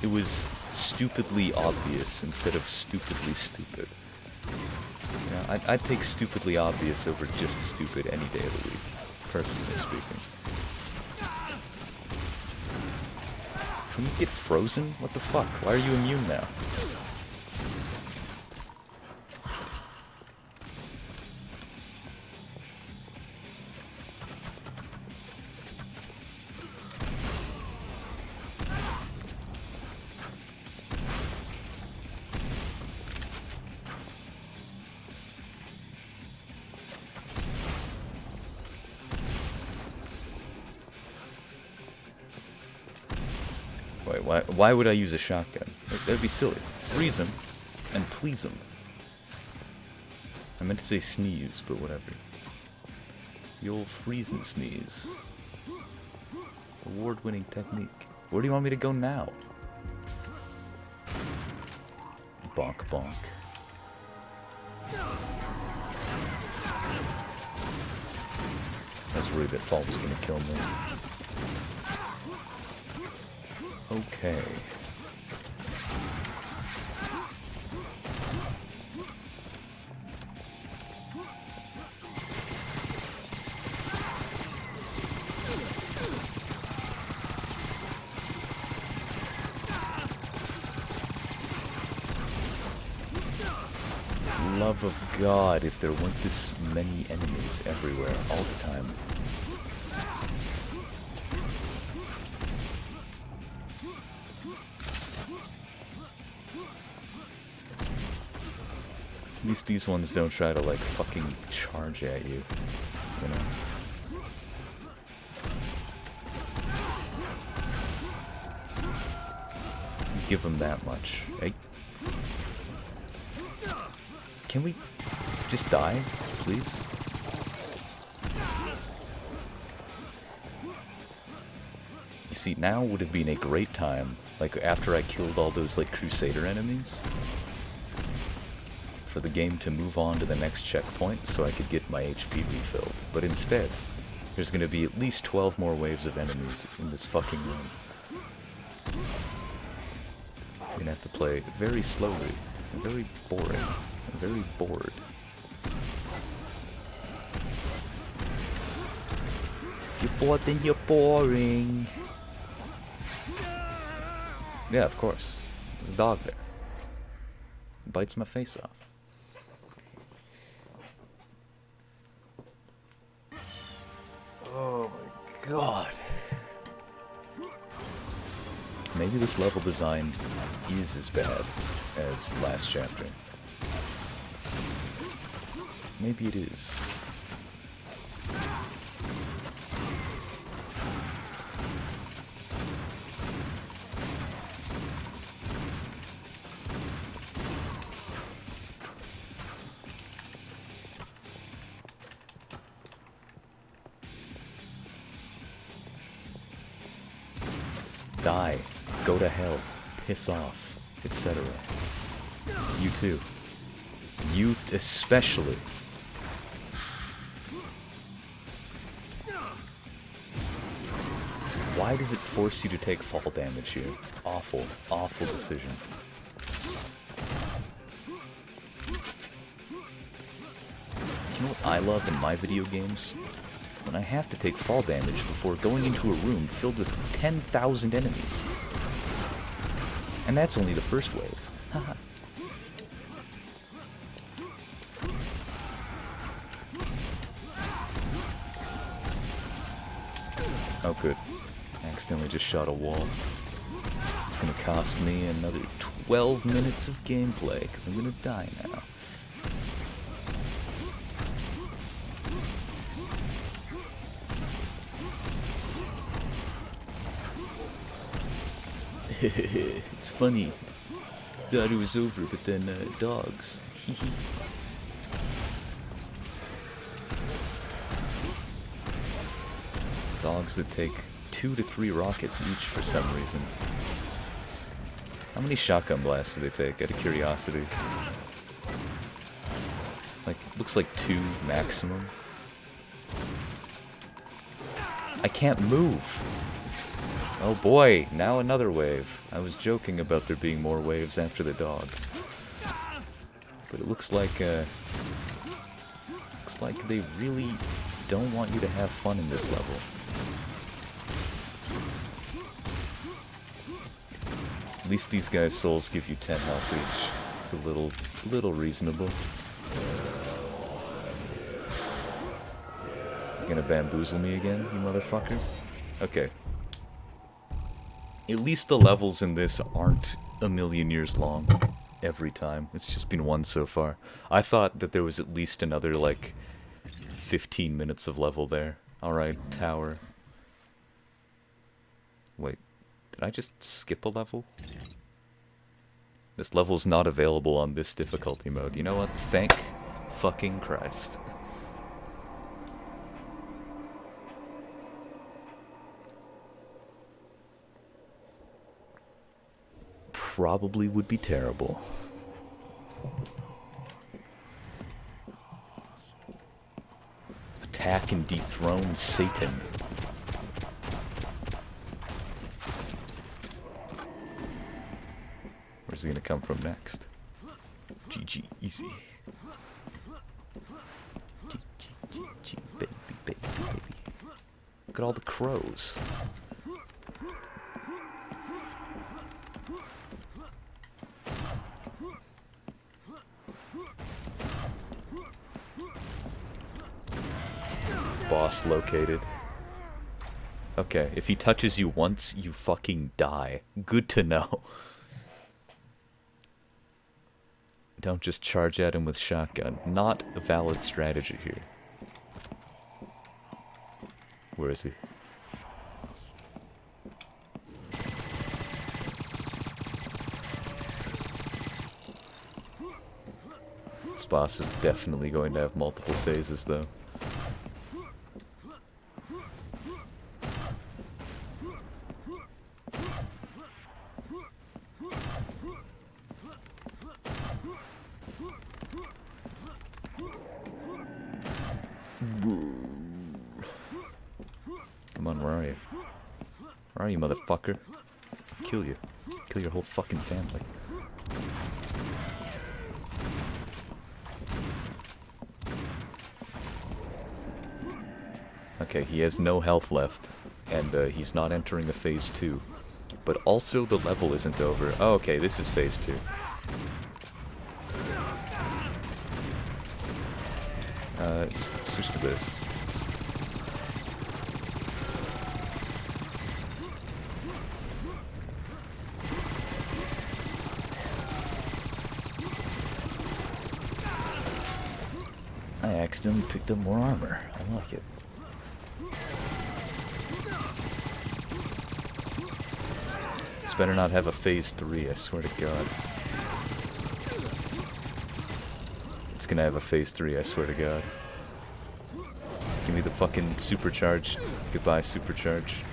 was stupidly obvious instead of stupidly stupid. You know, I'd take stupidly obvious over just stupid any day of the week, personally speaking. Can you get frozen? What the fuck? Why are you immune now? Wait, why would I use a shotgun? That'd be silly. Freeze him and please him. I meant to say sneeze, but whatever. You'll freeze and sneeze. Award-winning technique. Where do you want me to go now? Bonk bonk. I was worried that fall was gonna kill me. Okay. Love of God, if there weren't this many enemies everywhere all the time. At least these ones don't try to, like, fucking charge at you, you know? Give them that much. Hey. Can we just die, please? You see, now would have been a great time, like, after I killed all those, like, Crusader enemies, for the game to move on to the next checkpoint so I could get my HP refilled. But instead, there's gonna be at least 12 more waves of enemies in this fucking room. You're gonna have to play very slowly, and very boring, and very bored. You're bored, then you're boring. Yeah, of course. There's a dog there. Bites my face off. Oh my god. Maybe this level design is as bad as last chapter. Maybe it is. die, go to hell, piss off, etc. You too. You especially. Why does it force you to take fall damage here? Awful, awful decision. You know what I love in my video games? When I have to take fall damage before going into a room filled with 10,000 enemies. And that's only the first wave. Haha. Oh good. Accidentally just shot a wall. It's gonna cost me another 12 minutes of gameplay, because I'm gonna die now. It's funny. Thought it was over, but then dogs. Dogs that take 2 to 3 rockets each for some reason. How many shotgun blasts do they take, out of curiosity? Like, looks like 2 maximum. I can't move! Oh boy, now another wave. I was joking about there being more waves after the dogs. But it looks like they really don't want you to have fun in this level. At least these guys' souls give you 10 health each. It's a little reasonable. You gonna bamboozle me again, you motherfucker? Okay. At least the levels in this aren't a million years long every time. It's just been one so far. I thought that there was at least another, like, 15 minutes of level there. Alright, tower. Wait, did I just skip a level? This level's not available on this difficulty mode. You know what? Thank fucking Christ. Probably would be terrible. Attack and dethrone Satan. Where's he gonna come from next? GG, easy. GG, baby, baby, baby. Look at all the crows. Boss located. Okay, if he touches you once, you fucking die. Good to know. Don't just charge at him with shotgun. Not a valid strategy here. Where is he? This boss is definitely going to have multiple phases, though. Come on, where are you? Where are you, motherfucker? I'll kill you. Kill your whole fucking family. Okay, he has no health left, and he's not entering a phase 2. But also the level isn't over. Oh, okay, this is phase 2. Just switch to this. I accidentally picked up more armor. I like it. This better not have a phase 3, I swear to God. It's gonna have a phase 3, I swear to God. Give me the fucking supercharge. Goodbye, supercharge.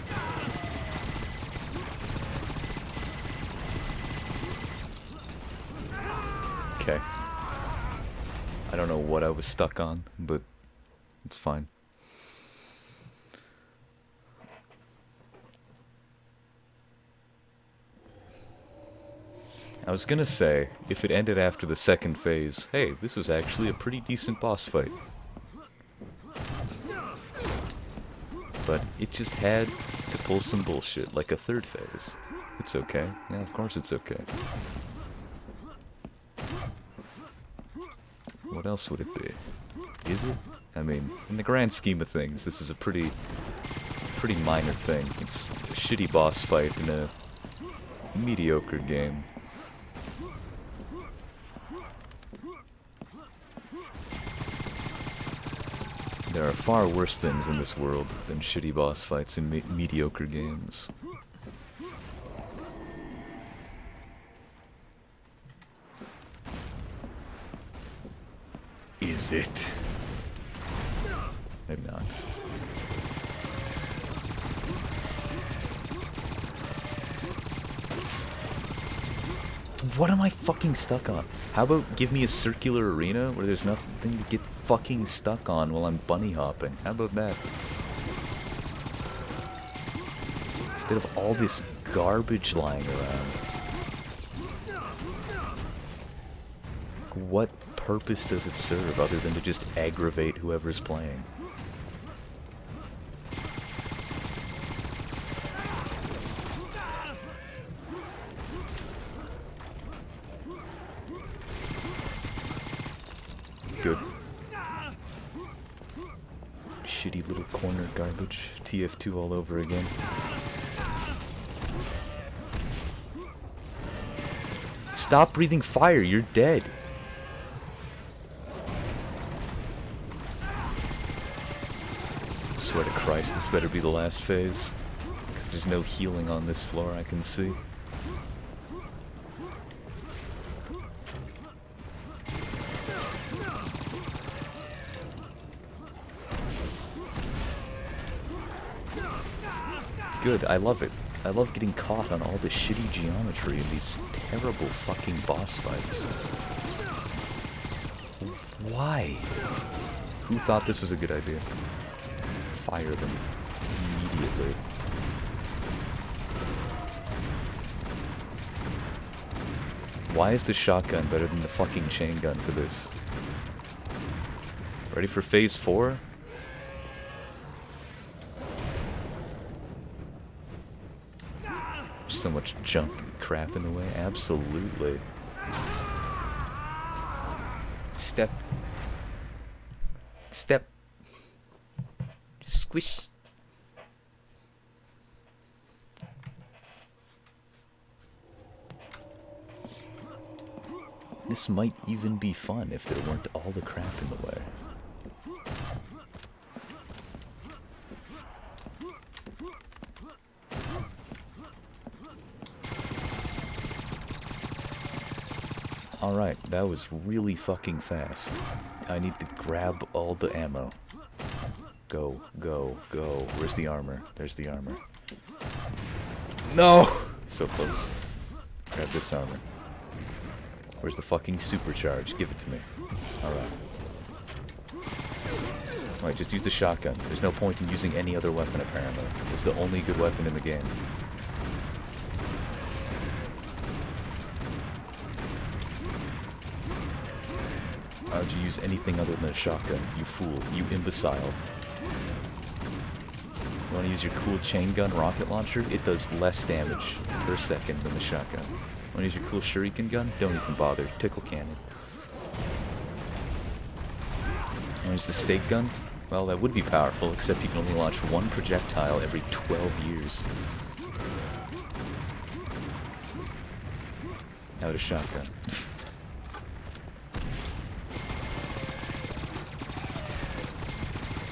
okay. I don't know what I was stuck on, but it's fine. I was gonna say, if it ended after the second phase, hey, this was actually a pretty decent boss fight. But it just had to pull some bullshit, like a third phase. It's okay. Yeah, of course it's okay. What else would it be? Is it? I mean, in the grand scheme of things, this is a pretty minor thing. It's a shitty boss fight in a mediocre game. There are far worse things in this world than shitty boss fights in mediocre games. Is it? Maybe not. What am I fucking stuck on? How about give me a circular arena where there's nothing to get fucking stuck on while I'm bunny hopping? How about that? Instead of all this garbage lying around. What purpose does it serve other than to just aggravate whoever's playing? Good. Shitty little corner garbage. TF2 all over again. Stop breathing fire, you're dead. Swear to Christ, this better be the last phase. Because there's no healing on this floor I can see. Good, I love it. I love getting caught on all the shitty geometry in these terrible fucking boss fights. Why? Who thought this was a good idea? Fire them immediately. Why is the shotgun better than the fucking chain gun for this? Ready for phase 4? So much junk and crap in the way. Absolutely. Step. Step. Squish. This might even be fun if there weren't all the crap in the way. Alright, that was really fucking fast. I need to grab all the ammo. Go, go, go. Where's the armor? There's the armor. No! So close. Grab this armor. Where's the fucking supercharge? Give it to me. Alright. Alright, just use the shotgun. There's no point in using any other weapon apparently. It's the only good weapon in the game. Why would you use anything other than a shotgun? You fool. You imbecile. You want to use your cool chain gun rocket launcher? It does less damage per second than the shotgun. Want to use your cool shuriken gun? Don't even bother. Tickle cannon. Want to use the stake gun? Well, that would be powerful, except you can only launch one projectile every 12 years. How about a shotgun?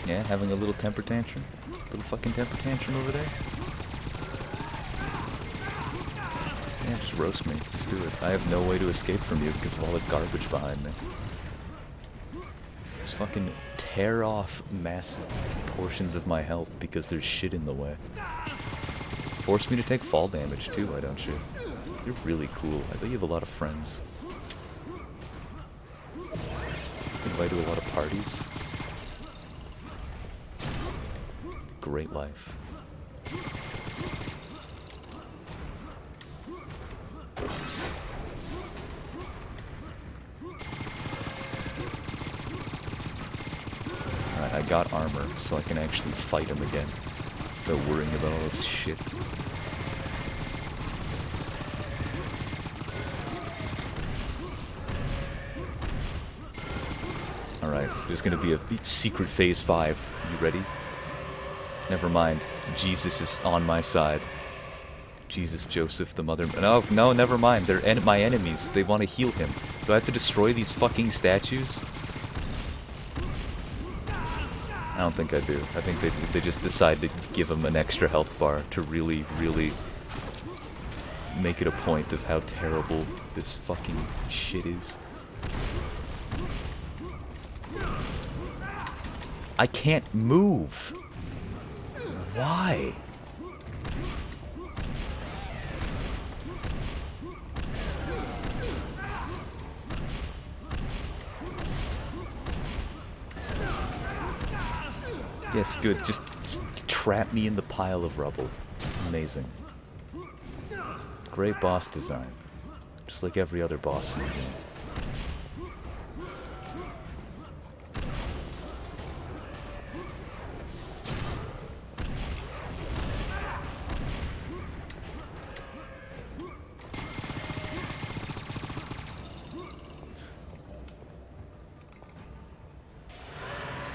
Yeah, having a little temper tantrum? Little fucking temper tantrum over there? Yeah, just roast me. Just do it. I have no way to escape from you because of all the garbage behind me. Just fucking tear off massive portions of my health because there's shit in the way. Force me to take fall damage too, why don't you? You're really cool. I bet you have a lot of friends. Invited to a lot of parties. Great life. Alright, I got armor, so I can actually fight him again. Without worrying about all this shit. Alright, there's gonna be a secret phase 5. You ready? Never mind. Jesus is on my side. Jesus, Joseph, the mother... No, never mind. They're my enemies. They want to heal him. Do I have to destroy these fucking statues? I don't think I do. I think they just decide to give him an extra health bar to really, really make it a point of how terrible this fucking shit is. I can't move. Why? Yes, good. Just trap me in the pile of rubble. Amazing. Great boss design. Just like every other boss in the game.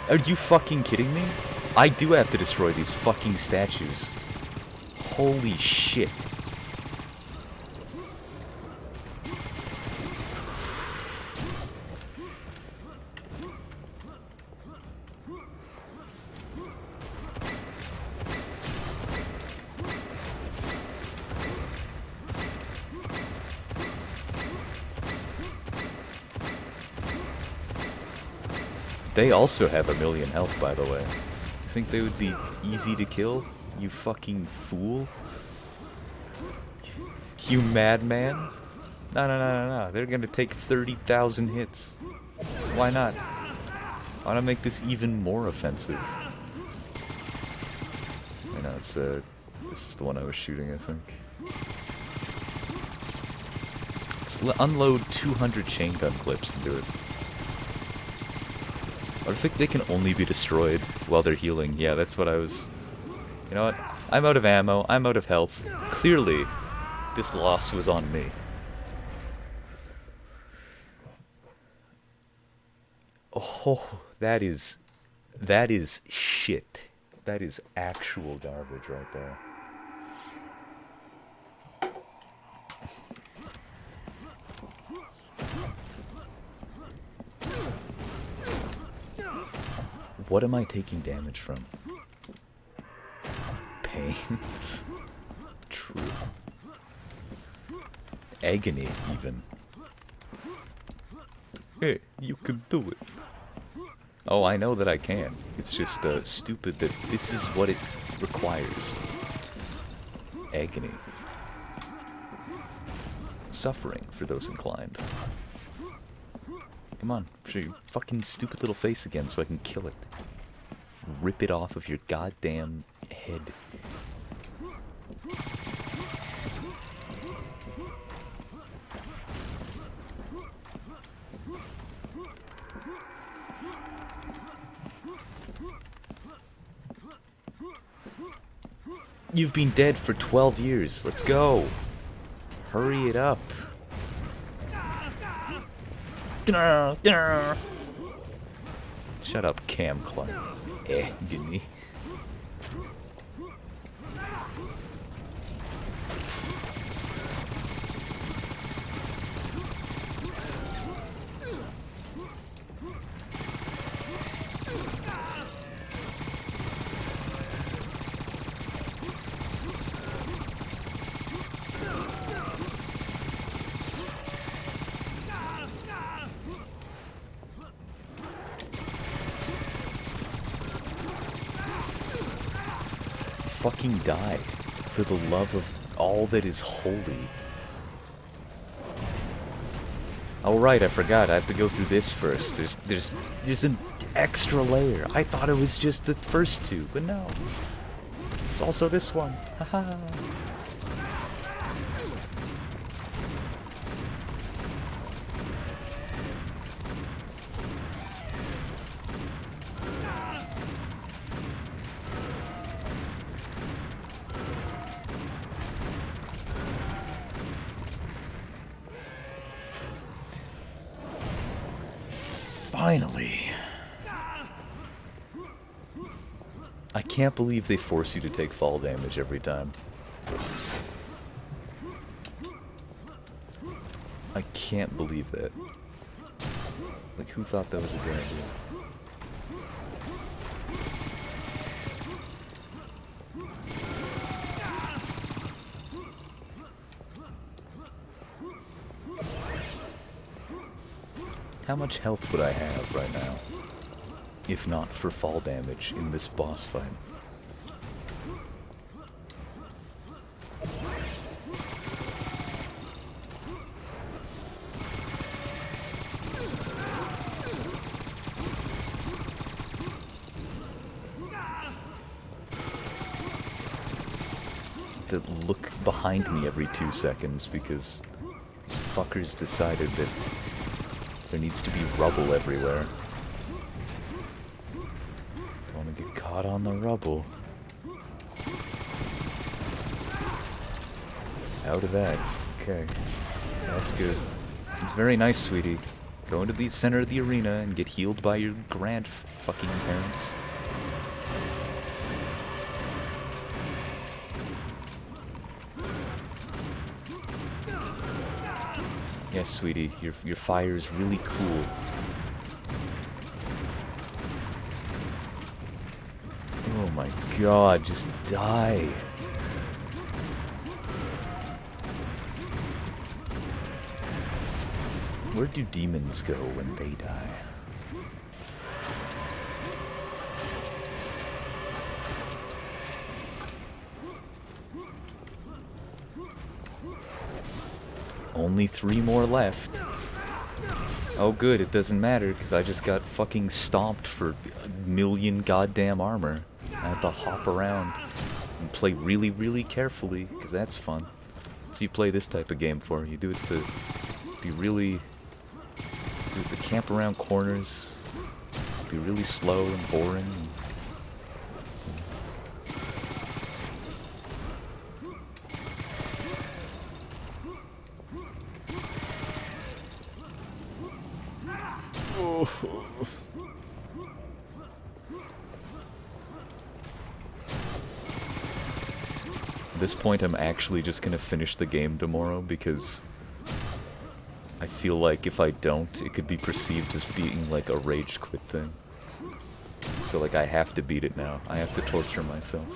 Are you fucking kidding me? I do have to destroy these fucking statues. Holy shit. They also have 1,000,000 health, by the way. You think they would be easy to kill? You fucking fool? You madman? No. They're gonna take 30,000 hits. Why not? Why not make this even more offensive? I know, it's, this is the one I was shooting, I think. Let's unload 200 chain gun clips and do it. Or I think they can only be destroyed while they're healing. Yeah, that's what I was... You know what? I'm out of ammo. I'm out of health. Clearly, this loss was on me. Oh, that is shit. That is actual garbage right there. What am I taking damage from? Pain. True. Agony, even. Hey, you can do it. Oh, I know that I can. It's just stupid that this is what it requires. Agony. Suffering, for those inclined. Come on, show your fucking stupid little face again so I can kill it. Rip it off of your goddamn head. You've been dead for 12 years. Let's go. Hurry it up. Shut up, Cam Clark. Agony. Fucking die, for the love of all that is holy. Oh right, I forgot. I have to go through this first. There's an extra layer. I thought it was just the first two, but no. It's also this one. Haha. Finally. I can't believe they force you to take fall damage every time. I can't believe that. Like, who thought that was a good idea? How much health would I have right now, if not for fall damage in this boss fight? To look behind me every 2 seconds because these fuckers decided that there needs to be rubble everywhere. Don't want to get caught on the rubble. Out of that. Okay. That's good. It's very nice, sweetie. Go into the center of the arena and get healed by your fucking parents. Yes, sweetie, your fire's really cool. Oh my god, just die. Where do demons go when they die? Only 3 more left. Oh good, it doesn't matter, because I just got fucking stomped for 1,000,000 goddamn armor. I have to hop around and play really, really carefully, because that's fun. So you play this type of game for. You do it to be really... do it to camp around corners, be really slow and boring. At this point, I'm actually just gonna finish the game tomorrow because I feel like if I don't, it could be perceived as being like a rage quit thing. So like I have to beat it now. I have to torture myself.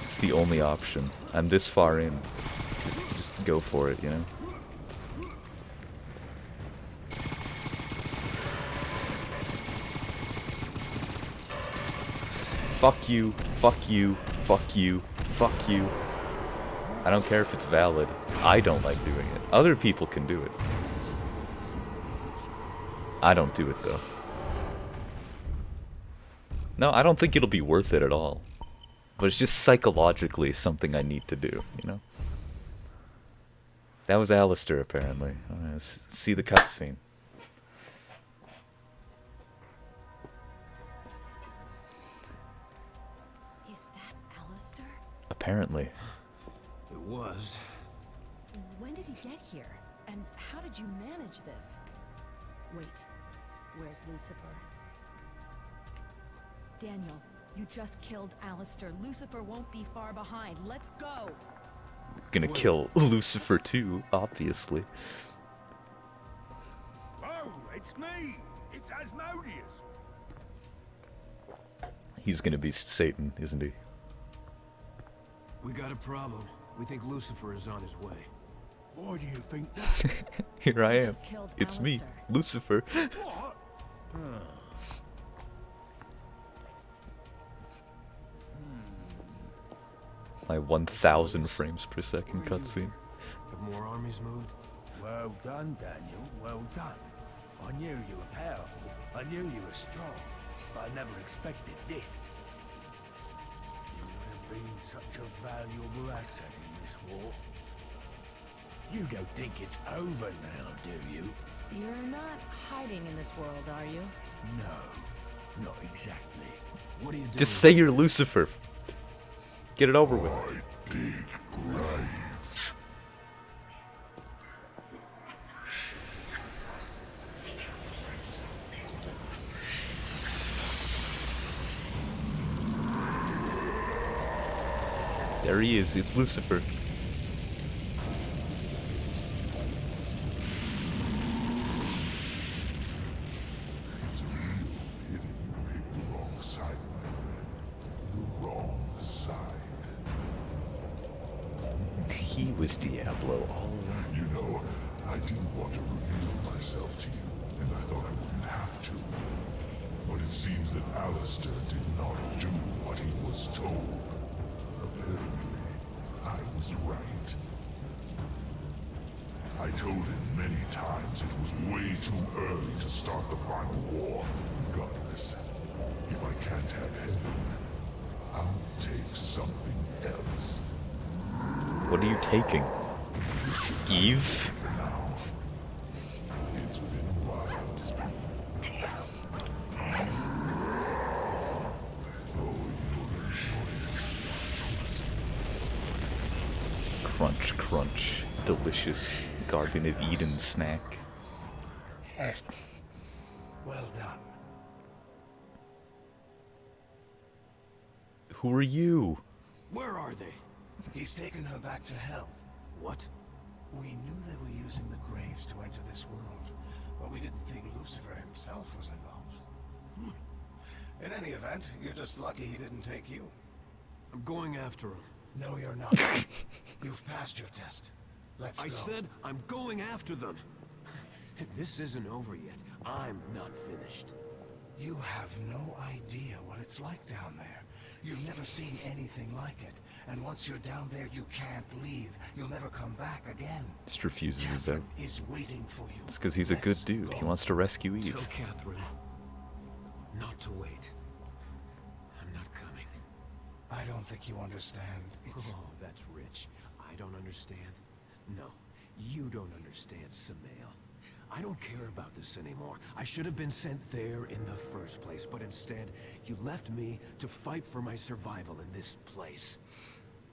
It's the only option. I'm this far in. Just go for it, you know? Fuck you, fuck you, fuck you, fuck you. I don't care if it's valid. I don't like doing it. Other people can do it. I don't do it though. No, I don't think it'll be worth it at all. But it's just psychologically something I need to do, you know? That was Alistair, apparently. Let's see the cutscene. Apparently. It was. When did he get here? And how did you manage this? Wait, where's Lucifer? Daniel, you just killed Alistair. Lucifer won't be far behind. Let's go! Gonna kill Lucifer too, obviously. Oh, it's me! It's Asmodeus! He's gonna be Satan, isn't he? We got a problem. We think Lucifer is on his way. Why do you think that? Here I am. Just killed It's me, Alistair. Lucifer. What? My 1,000 frames per second cutscene. Have more armies moved? Well done, Daniel, well done. I knew you were powerful, I knew you were strong, but I never expected this. You would have been such a valuable asset in this war. You don't think it's over now, do you? You're not hiding in this world, are you? No, not exactly. What are you doing? Just say you're Lucifer. Get it over with. There he is. It's Lucifer. He was Diablo all along. You know, I didn't want to reveal myself to you, and I thought I wouldn't have to. But it seems that Alistair did not do what he was told. Apparently, I was right. I told him many times it was way too early to start the final war. Regardless, if I can't have heaven, I'll take something else. What are you taking? Eve? For now, it's been a while. Oh, you'll enjoy it. Crunch, crunch. Delicious Garden of Eden snack. Well done. Who are you? Where are they? He's taken her back to hell. What? We knew they were using the graves to enter this world, but we didn't think Lucifer himself was involved. In any event, you're just lucky he didn't take you. I'm going after him. No, you're not. You've passed your test. Let's go. I said I'm going after them. This isn't over yet. I'm not finished. You have no idea what it's like down there. You've never seen anything like it. And once you're down there, you can't leave. You'll never come back again. Just refuses his out. Catherine is waiting for you. It's because he's a good Let's dude. He go. wants to rescue Tell Eve. Catherine not to wait. I'm not coming. I don't think you understand. It's... Oh, that's rich. I don't understand. No, you don't understand, Samael. I don't care about this anymore. I should have been sent there in the first place, but instead, you left me to fight for my survival in this place.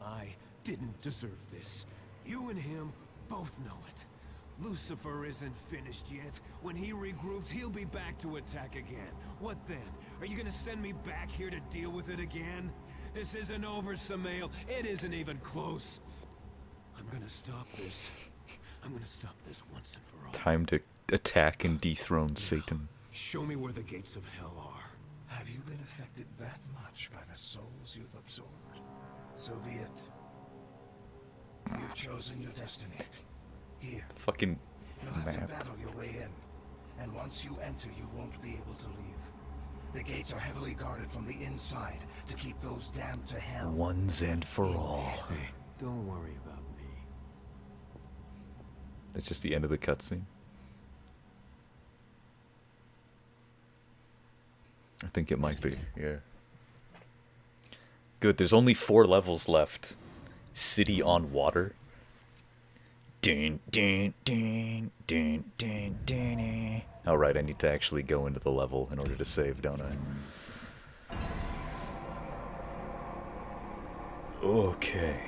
I didn't deserve this. You and him both know it. Lucifer isn't finished yet. When he regroups, he'll be back to attack again. What then? Are you gonna send me back here to deal with it again? This isn't over, Samael. It isn't even close. I'm gonna stop this. I'm gonna stop this once and for all. Time to attack and dethrone Satan. Show me where the gates of hell are. Have you been affected that much by the souls you've absorbed? So be it. You've chosen your destiny. Here, Fucking you'll have to map. battle your way in. And once you enter, you won't be able to leave. The gates are heavily guarded from the inside to keep those damned to hell. Once and for all. Hey, don't worry about me. That's just the end of the cutscene. I think it might be, yeah. Good, there's only 4 levels left. City on water. Dun, dun, dun, dun, dun, dun. Oh, right, I need to actually go into the level in order to save, don't I? Okay.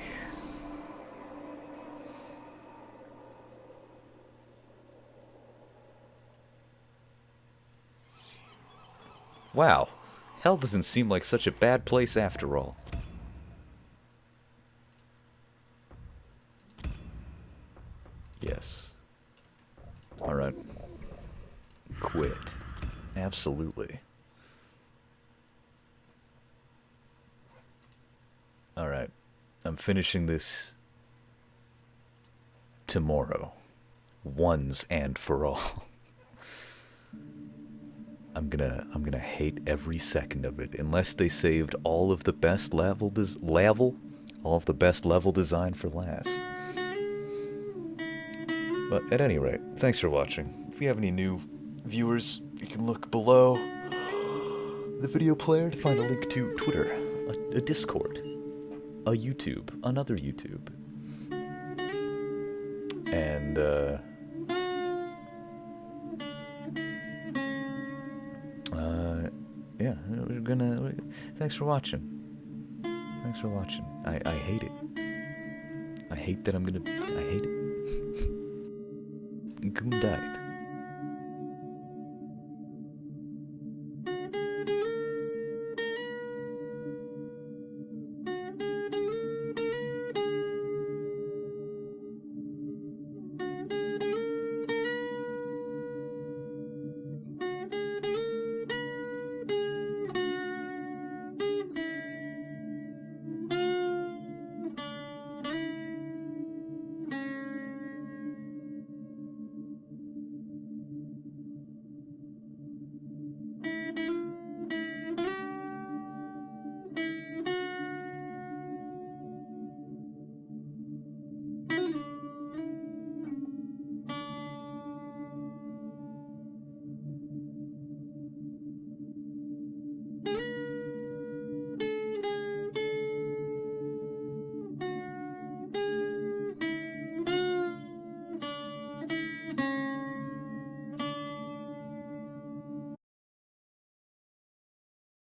Wow. Hell doesn't seem like such a bad place after all. Yes. Alright. Quit. Absolutely. Alright. I'm finishing this tomorrow. Once and for all. I'm gonna hate every second of it unless they saved all of the best level design for last. But at any rate, thanks for watching. If you have any new viewers, you can look below the video player to find a link to Twitter, a Discord, a YouTube, another YouTube. And, yeah, we're gonna... Thanks for watching. Thanks for watching. I hate it. I hate that I'm gonna... I hate it. Gundai.